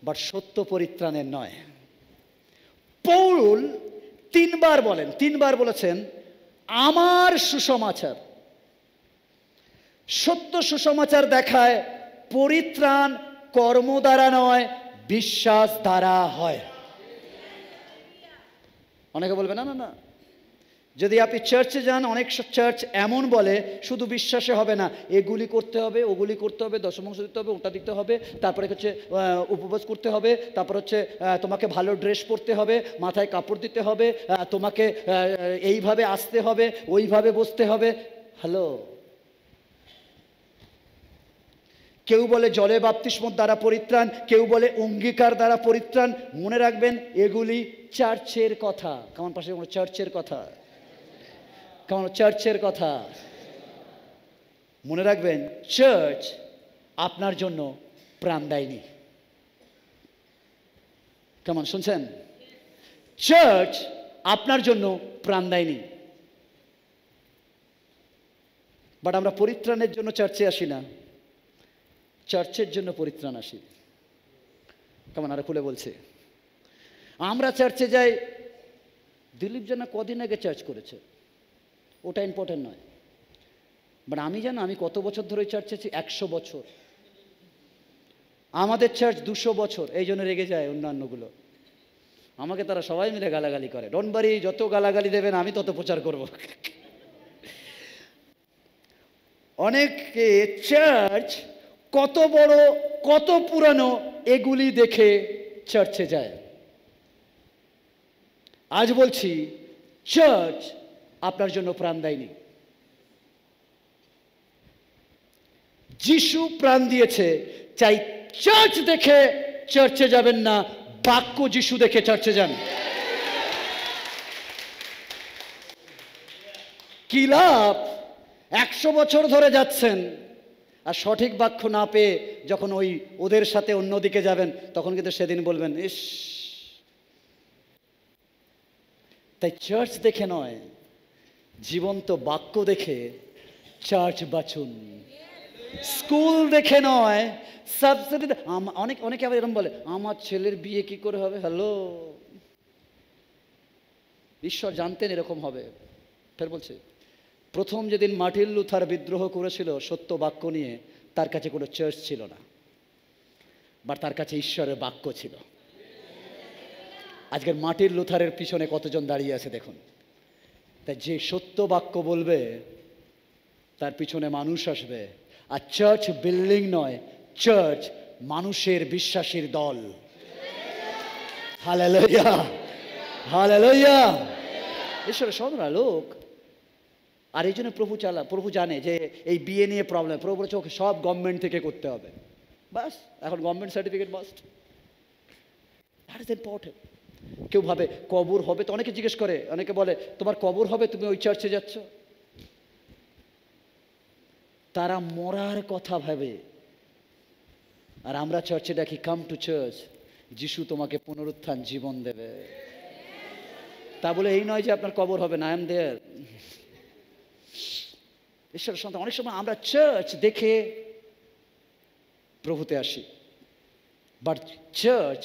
বাট সত্য পরিত্রাণের নয়। পৌল 3বার বলেছেন আমার সুসমাচার। সত্য সুসমাচার দেখায় পরিত্রাণ কর্ম দ্বারা নয়, বিশ্বাস দ্বারা হয়। অনেকে বলবে না না না, যদি আপনি চার্চে যান, অনেক চার্চ এমন বলে শুধু বিশ্বাসে হবে না, এগুলি করতে হবে, ওগুলি করতে হবে, দশমাংশ দিতে হবে, ওটা দিতে হবে, তারপরে হচ্ছে উপবাস করতে হবে, তারপর হচ্ছে তোমাকে ভালো ড্রেস পরতে হবে, মাথায় কাপড় দিতে হবে, তোমাকে এইভাবে আসতে হবে, ওইভাবে বসতে হবে। হ্যালো, কেউ বলে জলে বাপ্তিস্মর দ্বারা পরিত্রাণ, কেউ বলে অঙ্গীকার দ্বারা পরিত্রাণ। মনে রাখবেন এগুলি চার্চের কথা। কেমন পাশে চার্চের কথা? কেমন চার্চের কথা? মনে রাখবেন, চার্চ আপনার জন্য প্রাণ দেয়নি। কেমন শুনছেন? চার্চ আপনার জন্য প্রাণ দেয়নি। বাট আমরা পরিত্রাণের জন্য চার্চে আসি না, চার্চের জন্য পরিত্রাণ আসি। কেমন আরো খুলে বলছে, আমরা চার্চে যাই। দিলীপ জানা কদিন আগে চার্চ করেছে, ওটা ইম্পর্টেন্ট নয়। বাট আমি জানো আমি কত বছর ধরে চার্চে আছি? 100 বছর। আমাদের চার্চ 200 বছর, এই জন্য রেগে যায় অন্যান্যগুলো। আমাকে তারা সবাই মিলে গালাগালি করে। ডোন্ট ওয়ারি, যত গালাগালি দেবেন আমি তত প্রচার করব। অনেকে চার্চ কত বড় কত পুরানো এগুলি দেখে চার্চে যায়। আজ বলছি, চার্চ আপনার জন্য প্রাণ দেয়নি। যিশু প্রাণ দিয়েছে, চাই চার্চ দেখে চার্চে যাবেন না, বাক্য যিশু দেখে চার্চে যান। কি লাভ 100 বছর ধরে যাচ্ছেন আর সঠিক বাক্য না পেয়ে যখন ওই ওদের সাথে অন্যদিকে যাবেন, তখন কিন্তু সেদিন বলবেন ইস। তাই চার্চ দেখে নয়, জীবন্ত বাক্য দেখে চার্চ বাছুন। স্কুল দেখে নয়, সাবসিডি। অনেকে আবার এরকম বলে, আমার ছেলের বিয়ে কি করে হবে? হ্যালো, ঈশ্বর জানতেন এরকম হবে। ফের বলছে, প্রথম যেদিন মার্টিন লুথার বিদ্রোহ করেছিল সত্য বাক্য নিয়ে, তার কাছে কোনো চার্চ ছিল না, বা তার কাছে ঈশ্বরের বাক্য ছিল। আজকের মার্টিন লুথারের পিছনে কতজন দাঁড়িয়ে আছে দেখুন। তাই যে সত্য বাক্য বলবে তার পিছনে মানুষ আসবে। আর চার্চ বিল্ডিং নয়, চার্চ মানুষের বিশ্বাসীর দল। Hallelujah, hallelujah. ঈশ্বরের সদরা লোক। আর এই জন্য প্রভু জানে যে এই বিয়ে নিয়ে প্রবলেম। প্রভু বলেছে ওকে সব গভর্নমেন্ট থেকে করতে হবে। বাস, এখন government certificate must. That is important. কেউ ভাবে কবর হবে, তো অনেকে জিজ্ঞেস করে, অনেকে বলে তোমার কবর হবে, তুমি ওই চার্চে যাচ্ছ। তারা মরার কথা ভাবে, আর আমরা চার্চে ডাকি কাম টু চার্চ, যিশু তোমাকে পুনরুত্থান জীবন দেবে। তা বলে এই নয় যে আপনার কবর হবে না। I am there. ঈশ্বরের সন্তান, অনেক সময় আমরা চার্চ দেখে প্রভুতে আসি, বাট চার্চ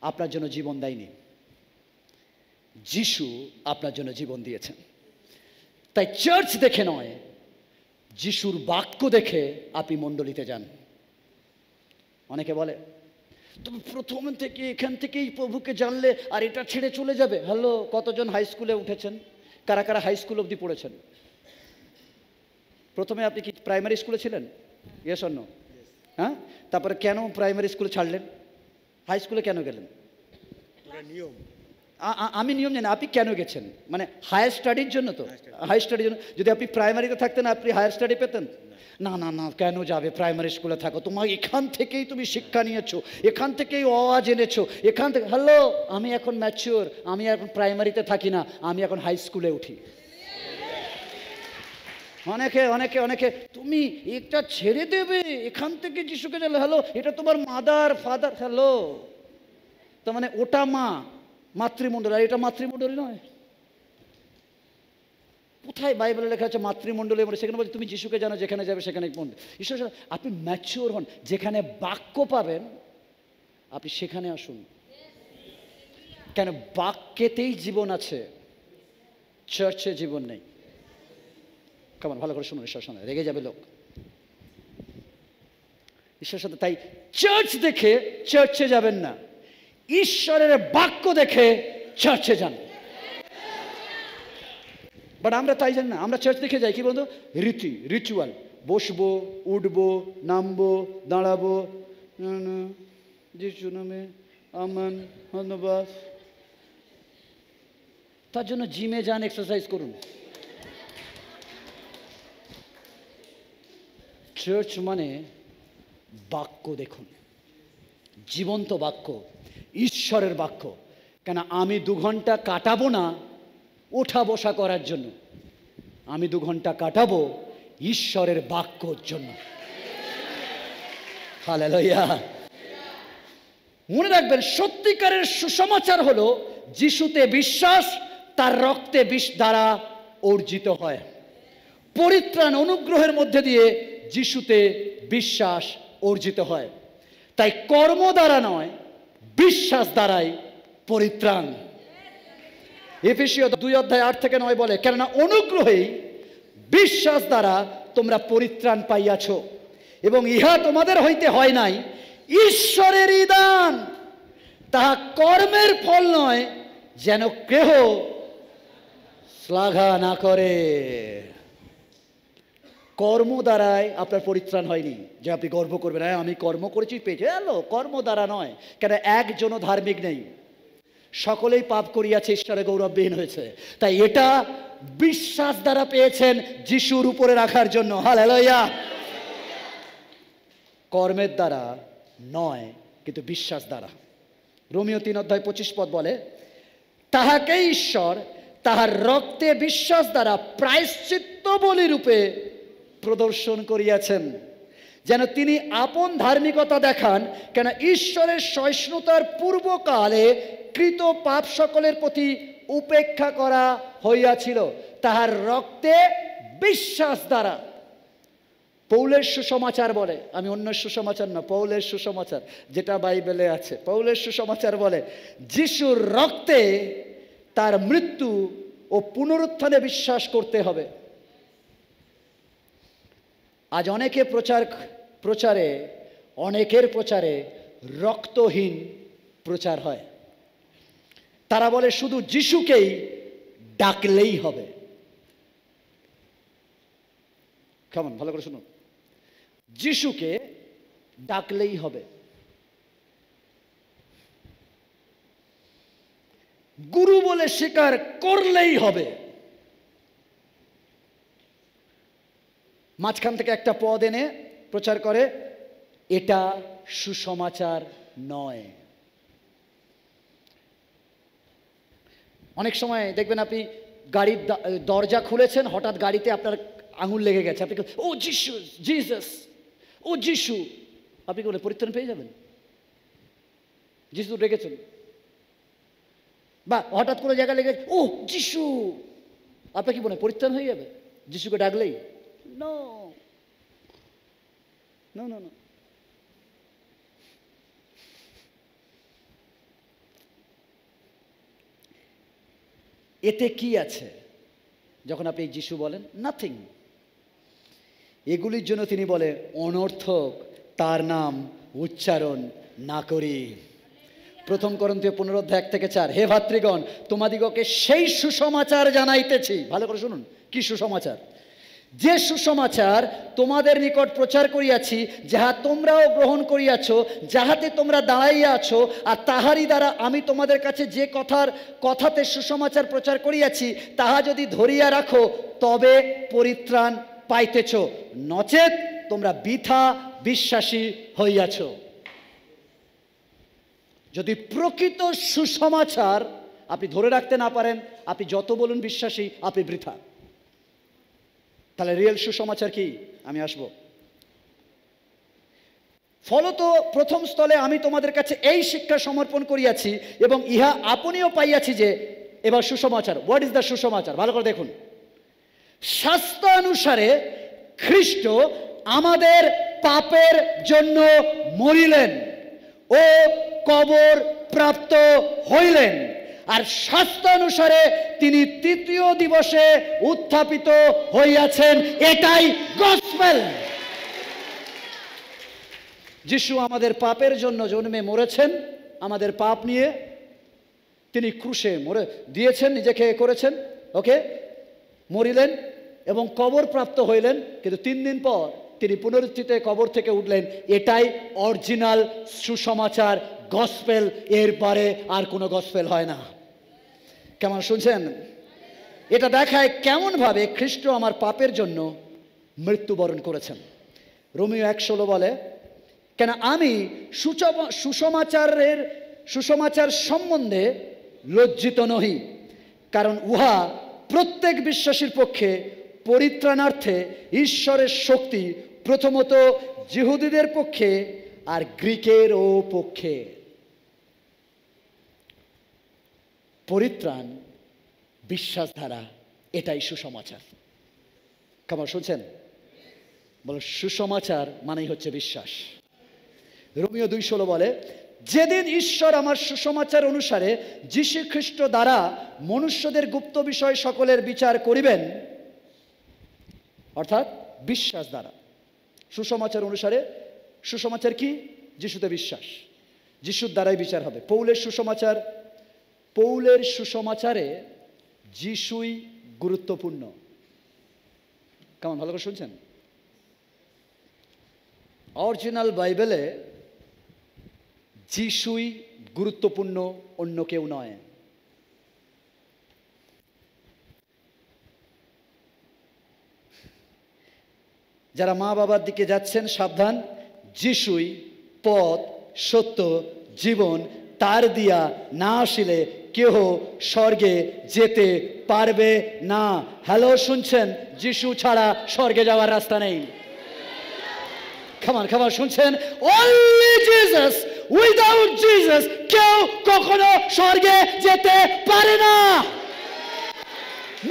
আপনার জন্য জীবন দেয়নি। যিশু আপনার জন্য জীবন দিয়েছেন। তাই চার্চ দেখে নয়, যিশুর বাক্য দেখে আপনি মণ্ডলীতে যান। অনেকে বলে তুমি প্রথম থেকে এখান থেকেই প্রভুকে জানলে আর এটা ছেড়ে চলে যাবে। হ্যালো, কতজন হাই স্কুলে উঠেছেন? কারা কারা হাই স্কুল অবধি পড়েছেন? প্রথমে আপনি কি প্রাইমারি স্কুলে ছিলেন? Yes or no? হ্যাঁ, তারপরে কেন প্রাইমারি স্কুলে ছাড়লেন? হাই স্কুলে কেন গেলেন? নিয়ম। আমি নিয়ম জানি, আপনি কেন গেছেন? মানে হায়ার স্টাডির জন্য। তো হায়ার স্টাডির জন্য। যদি আপনি প্রাইমারিতে থাকতেন আপনি হায়ার স্টাডি পেতেন না। না না, কেন যাবে? প্রাইমারি স্কুলে থাকো, তোমার এখান থেকেই তুমি শিক্ষা নিয়েছো, এখান থেকেই আওয়াজ এনেছো, এখান থেকে। হ্যালো, আমি এখন ম্যাচিওর, আমি এখন প্রাইমারিতে থাকি না, আমি এখন হাই স্কুলে উঠি। অনেকে অনেকে অনেকে তুমি এটা ছেড়ে দেবে, এখান থেকে যিশুকে জানলে। হ্যালো, এটা তোমার মাদার ফাদার। হ্যালো, তার মানে ওটা মা, মাতৃমণ্ডলী, আর এটা মাতৃমণ্ডলী নয়। কোথায় বাইবেলে লেখা আছে মাতৃমণ্ডলী? সেখানে বলছে তুমি যিশুকে জানো, যেখানে যাবে সেখানে ঈশ্বর। আপনি ম্যাচিওর হন, যেখানে বাক্য পাবেন আপনি সেখানে আসুন। কেন? বাক্যেতেই জীবন আছে, চার্চে জীবন নেই। কেমন? ভালো করে শুনুন, ঈশ্বর সামনে রেগে যাবে লোক। ঈশ্বরের সাথে তাই চার্চ দেখে চার্চে যাবেন না, ঈশ্বরের বাক্য দেখে চার্চে যান। বাট আমরা তাই জানি না, আমরা চার্চ দেখে যাই কি বলতো? রিচুয়াল। বসবো, উঠবো, নামবো, দাঁড়াবো, যিশু নামে আমান, ধন্যবাদ। তার জন্য জিমে যান, এক্সারসাইজ করুন। চার্চ মানে বাক্য দেখুন, জীবন্ত বাক্য, ঈশ্বরের বাক্য। কেন? আমি 2 ঘন্টা কাটাবো না ওঠা বসা করার জন্য, আমি 2 ঘন্টা কাটাবো ঈশ্বরের বাক্যর জন্য। হালেলুয়া। মনে রাখবেন, সত্যিকারের সুসমাচার হলো যিশুতে বিশ্বাস, তার রক্তে বিষ দ্বারা অর্জিত হয়। পরিত্রাণ অনুগ্রহের মধ্যে দিয়ে যিশুতে বিশ্বাস অর্জিত হয়। তাই কর্ম দ্বারা নয়, বিশ্বাস দ্বারাই পরিত্রাণ। এফেসীয় 2:8-9 বলে, কেননা অনুগ্রহেই বিশ্বাস দ্বারা তোমরা পরিত্রাণ পাইয়াছ, এবং ইহা তোমাদের হইতে হয় নাই, ঈশ্বরেরই দান, তাহা কর্মের ফল নয়, যেন কেহ শ্লাঘা না করে। কর্ম দ্বারায় আপনার পরিত্রাণ হয়নি যে আপনি গর্ব করবেন, হ্যাঁ আমি কর্ম করেছি পেয়েছি। এলো কর্ম দ্বারা নয়, কেন একজনও ধার্মিক নেই, সকলেই পাপ করিয়াছে, ঈশ্বরে গৌরববিহীন হয়েছে। তাই এটা বিশ্বাস দ্বারা পেয়েছেন যিশুর উপরে রাখার জন্য। হালেলুয়া। কর্মের দ্বারা নয়, কিন্তু বিশ্বাস দ্বারা। রোমীয় 3:25 বলে, তাহাকে ঈশ্বর তাহার রক্তে বিশ্বাস দ্বারা প্রায়শ্চিত্ত বলি রূপে প্রদর্শন করিয়াছেন, যেন তিনি আপন ধার্মিকতা দেখান, কেন ঈশ্বরের সহিষ্ণুতার পূর্বকালে কৃত পাপ সকলের প্রতি উপেক্ষা করা হইয়াছিল, তাহার রক্তে বিশ্বাস দ্বারা। পৌলের সুসমাচার বলে, আমি অন্য সুসমাচার না, পৌলের সুসমাচার যেটা বাইবেলে আছে, পৌলের সুসমাচার বলে যিশুর রক্তে তার মৃত্যু ও পুনরুত্থানে বিশ্বাস করতে হবে। আজ অনেকের প্রচারে রক্তহীন প্রচার হয়। তারা বলে শুধু যিশুকেই ডাকলেই হবে। কেমন, ভালো করে শুনুন, যিশুকে ডাকলেই হবে, গুরু বলে স্বীকার করলেই হবে, মাঝখান থেকে একটা পদ এনে প্রচার করে, এটা সুসমাচার নয়। অনেক সময় দেখবেন আপনি গাড়ির দরজা খুলেছেন, হঠাৎ গাড়িতে আপনার আঙুল লেগে গেছে, আপনি ও যিশু, জিসাস, ও যিশু, আপনি কি বলে পরিত্রাণ পেয়ে যাবেন? যিশু রেখেছেন। বা হঠাৎ করে জায়গা লেগে, ও যিশু, আপনার কি মনে পরিত্রাণ হয়ে যাবে যিশুকে ডাকলেই? No no no no. এতে কি আছে যখন আপনি যিশু বলেন? নাথিং। এগুলির জন্য তিনি বলে অনর্থক তার নাম উচ্চারণ না করি। 1 করন্থীয় 15:1-4, হে ভাতৃগণ, তোমাদিগকে সেই সুসমাচার জানাইতেছি। ভালো করে শুনুন, কি সুসমাচার? যে সুসমাচার তোমাদের নিকট প্রচার করিয়াছি, যাহা তোমরাও গ্রহণ করিয়াছ, যাহাতে তোমরা দাঁড়াইয়া আছো, আর তাহারই দ্বারা আমি তোমাদের কাছে যে কথাতে সুসমাচার প্রচার করিয়াছি, তাহা যদি ধরিয়া রাখো, তবে পরিত্রাণ পাইতেছ, নচেত তোমরা বৃথা বিশ্বাসী হইয়াছ। যদি প্রকৃত সুসমাচার আপনি ধরে রাখতে না পারেন, আপনি যত বলুন বিশ্বাসী, আপনি বৃথা। তাহলে রিয়েল সুসমাচার কি? আমি আসব। ফলত প্রথম স্থলে আমি তোমাদের কাছে এই শিক্ষা সমর্পণ করিয়াছি, এবং ইহা আপনিও পাইয়াছি যে, এবার সুসমাচার। What is the susamachar? ভালো করে দেখুন। শাস্ত্র অনুসারে খ্রিস্ট আমাদের পাপের জন্য মরিলেন ও কবর প্রাপ্ত হইলেন, আর শাস্ত্র অনুসারে তিনি তৃতীয় দিবসে উত্থাপিত হইয়াছেন। এটাই গসপেল। যিশু আমাদের পাপের জন্য জন্মে মরেছেন, আমাদের পাপ নিয়ে তিনি ক্রুশে মরে দিয়েছেন, নিজেকে করেছেন, ওকে, মরিলেন এবং কবর প্রাপ্ত হইলেন, কিন্তু 3 দিন পর তিনি পুনরুত্থিতে কবর থেকে উঠলেন। এটাই অরিজিনাল সুসমাচার, গসপেল। এরপরে আর কোনো গসপেল হয় না। কেমন শুনছেন? এটা দেখায় কেমন ভাবে খ্রিস্ট আমার পাপের জন্য মৃত্যুবরণ করেছেন। রোমীয় 1:16 বলে, কেন আমি সুসমাচার সম্বন্ধে লজ্জিত নহি, কারণ উহা প্রত্যেক বিশ্বাসীর পক্ষে পরিত্রাণার্থে ঈশ্বরের শক্তি প্রথমত যিহুদীদের পক্ষে আর গ্রীকেরও পক্ষে। পরিত্রাণ বিশ্বাস দ্বারা, এটাই সুসমাচার। কেমন শুনছেন? বলো, সুসমাচার মানেই হচ্ছে বিশ্বাস। রোমীয় 2:16 বলে, যেদিন ঈশ্বর আমার সুসমাচার অনুসারে যীশু খ্রিস্ট দ্বারা মনুষ্যদের গুপ্ত বিষয় সকলের বিচার করিবেন, অর্থাৎ বিশ্বাস দ্বারা। সুসমাচার অনুসারে, সুসমাচার কি? যিশুতে বিশ্বাস, যিশুর দ্বারাই বিচার হবে। পৌলের সুসমাচারে যিশুই গুরুত্বপূর্ণ। কেমন, ভালো করে শুনছেন? অরিজিনাল বাইবেলে যিশুই গুরুত্বপূর্ণ, অন্য কেউ নয়। যারা মা বাবার দিকে যাচ্ছেন সাবধান, যিশুই পথ, সত্য, জীবন, তার দিয়া না আসিলে কেহ স্বর্গে যেতে পারবে না। হ্যালো, শুনছেন? যিশু ছাড়া স্বর্গে যাওয়ার রাস্তা নেই। খাবার শুনছেন? Only Jesus, without Jesus কেউ কখনো স্বর্গে যেতে পারে না।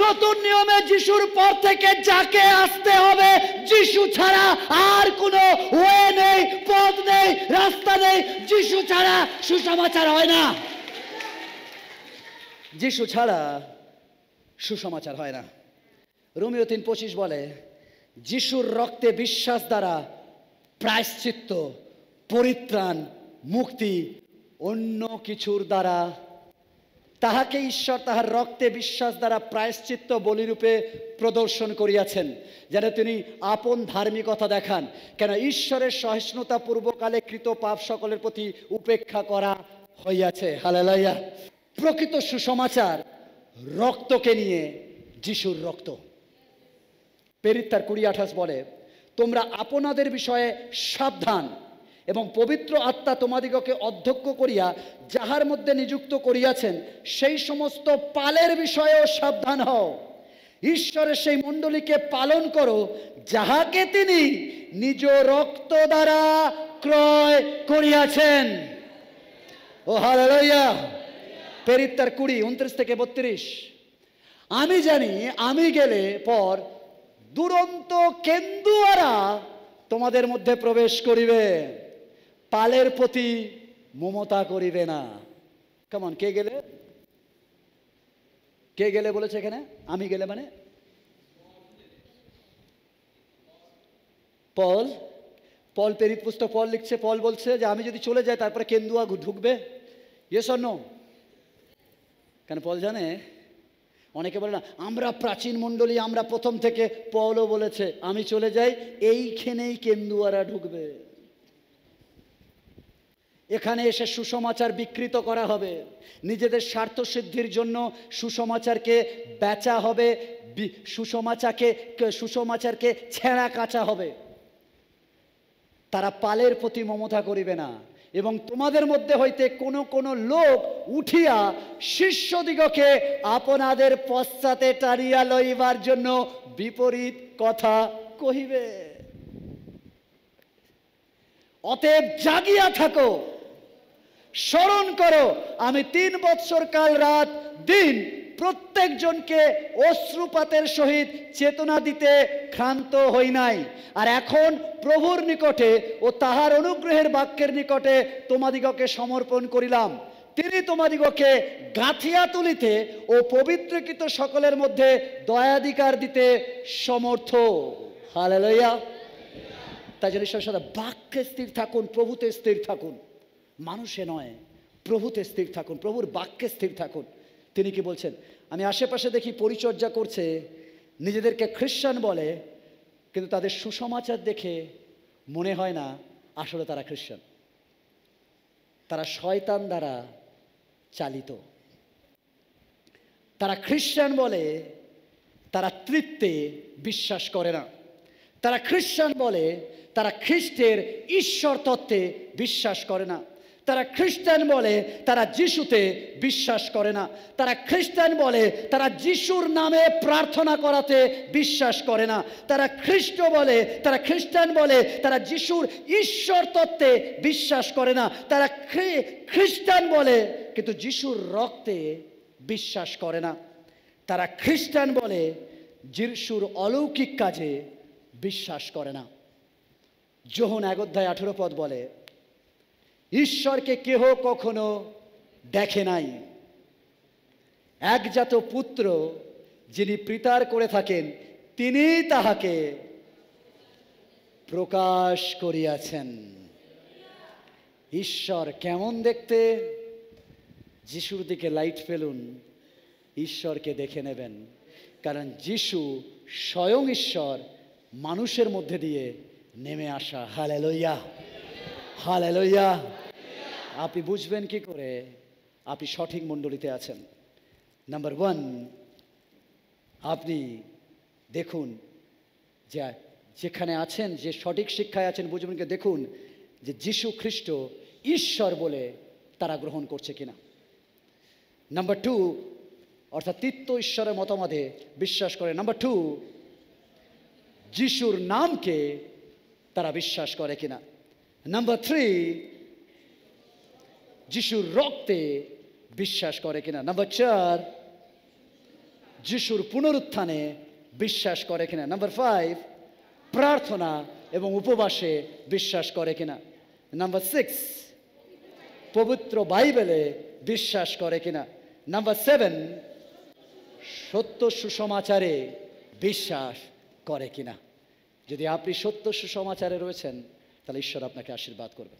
নতুন নিয়মে যিশুর পর থেকে যাকে আসতে হবে, যিশু ছাড়া আর কোনো ওয়ে নেই, পথ নেই, রাস্তা নেই। যিশু ছাড়া সুসমাচার হয় না। যিশু ছাড়া সুসমাচার হয় না। রোমীয় 3:25 বলে, যিশুর রক্তে বিশ্বাস দ্বারা প্রায়শ্চিত্ত, পরিত্রাণ, মুক্তি অন্য কিছুর দ্বারা। তাহাকে ঈশ্বর তাহার রক্তে বিশ্বাস দ্বারা প্রায়শ্চিত্ত বলিরূপে প্রদর্শন করিয়াছেন, যেন তিনি আপন ধার্মিকতা দেখান। কেন? ঈশ্বরের সহিষ্ণুতা পূর্বকালে কৃত পাপ সকলের প্রতি উপেক্ষা করা হইয়াছে। হালেলুয়া। প্রকৃত সুসমাচার রক্তকে নিয়ে, যিশুর রক্ত। প্রেরিত 20:28 বলে, তোমরা আপনাদের বিষয়ে সাবধান এবং পবিত্র আত্মা তোমাদিগকে অধ্যক্ষ করিয়া যাহার মধ্যে নিযুক্ত করিয়াছেন, সেই সমস্ত পালের বিষয়েও সাবধান হও। ঈশ্বরের সেই মণ্ডলীকে পালন করো, যাহাকে তিনি নিজ রক্ত দ্বারা ক্রয় করিয়াছেন। ও হালেলুয়া। প্রেরিত 20:29-32, আমি জানি আমি গেলে পর দুরন্ত কেন্দুয়ারা তোমাদের মধ্যে প্রবেশ করিবে, পালের প্রতি মমতা করিবে না। কেমন? কে গেলে? কে গেলে বলেছে এখানে? আমি গেলে মানে পল। প্রেরিত পুস্তক পল লিখছে, পল বলছে যে আমি যদি চলে যাই তারপরে কেন্দুয়া ঢুকবে। Yes or no? কেন? পল জানে। অনেকে বলে না আমরা প্রাচীন মণ্ডলী, আমরা প্রথম থেকে। পলও বলেছে আমি চলে যাই, এইখানেই কেন্দুয়ারা ঢুকবে। এখানে এসে সুসমাচার বিকৃত করা হবে, নিজেদের স্বার্থ সিদ্ধির জন্য সুসমাচারকে বেচা হবে, সুসমাচারকে ছেঁড়া কাচা হবে। তারা পালের প্রতি মমতা করিবে না, এবং তোমাদের মধ্যে হইতে কোন কোন লোক উঠিয়া শিষ্যদিগকে আপনাদের পশ্চাতে টানিয়া লইবার জন্য বিপরীত কথা কহিবে। অতএব জাগিয়া থাকো, স্মরণ করো, আমি 3 বৎসর কাল রাত দিন প্রত্যেকজনকে অশ্রুপাতের সহিত চেতনা দিতে ক্ষান্ত হই নাই। আর এখন প্রভুর নিকটে ও তাহার অনুগ্রহের বাক্যের নিকটে তোমাদিগকে সমর্পণ করিলাম। তিনি তোমাদিগকে গাঁথিয়া তুলিতে ও পবিত্রকৃত সকলের মধ্যে দয়াধিকার দিতে সমর্থ। হালেলুয়া। তাই জন্য ঈশ্বরের সাথে বাক্যে স্থির থাকুন, প্রভুতে স্থির থাকুন। মানুষে নয়, প্রভুতে স্থির থাকুন, প্রভুর বাক্যে স্থির থাকুন। তিনি কি বলছেন? আমি আশেপাশে দেখি পরিচর্যা করছে, নিজেদেরকে খ্রিস্টান বলে, কিন্তু তাদের সুসমাচার দেখে মনে হয় না আসলে তারা খ্রিস্টান। তারা শয়তান দ্বারা চালিত। তারা খ্রিস্টান বলে, তারা তৃত্বে বিশ্বাস করে না। তারা খ্রিস্টান বলে, তারা খ্রিস্টের ঈশ্বর তত্ত্বে বিশ্বাস করে না। তারা খ্রিস্টান বলে তারা যিশুতে বিশ্বাস করে না। তারা খ্রিস্টান বলে তারা যিশুর নামে প্রার্থনা করাতে বিশ্বাস করে না। তারা খ্রিস্টান বলে তারা যিশুর ঈশ্বর তত্ত্বে বিশ্বাস করে না। তারা খ্রিস্টান বলে কিন্তু যিশুর রক্তে বিশ্বাস করে না। তারা খ্রিস্টান বলে যিশুর অলৌকিক কাজে বিশ্বাস করে না। যোহন 1:18 বলে, ঈশ্বরকে কেহ কখনো দেখে নাই, একজাত পুত্র যিনি পিতার করে থাকেন তিনি তাহাকে প্রকাশ করিয়াছেন। ঈশ্বর কেমন দেখতে? যিশুর দিকে লাইট ফেলুন, ঈশ্বরকে দেখে নেবেন। কারণ যিশু স্বয়ং ঈশ্বর মানুষের মধ্যে দিয়ে নেমে আসা। Hallelujah, hallelujah. আপনি বুঝবেন কি করে আপনি সঠিক মণ্ডলীতে আছেন? নাম্বার 1, আপনি দেখুন যে যেখানে আছেন, যে সঠিক শিক্ষায় আছেন, বুঝবেন কি দেখুন যে যিশু খ্রিস্ট ঈশ্বর বলে তারা গ্রহণ করছে কিনা। নাম্বার 2, অর্থাৎ তৃতীয় ঈশ্বরের মতামতে বিশ্বাস করে। নাম্বার 2, যিশুর নামকে তারা বিশ্বাস করে কিনা। নাম্বার 3, যিশুর রক্তে বিশ্বাস করে কিনা। নাম্বার 4, যিশুর পুনরুত্থানে বিশ্বাস করে কিনা। নাম্বার 5, প্রার্থনা এবং উপবাসে বিশ্বাস করে কিনা। নাম্বার 6, পবিত্র বাইবেলে বিশ্বাস করে কিনা। নাম্বার 7, সত্য সুসমাচারে বিশ্বাস করে কিনা। যদি আপনি সত্য সুসমাচারে রয়েছেন তাহলে ঈশ্বর আপনাকে আশীর্বাদ করবে।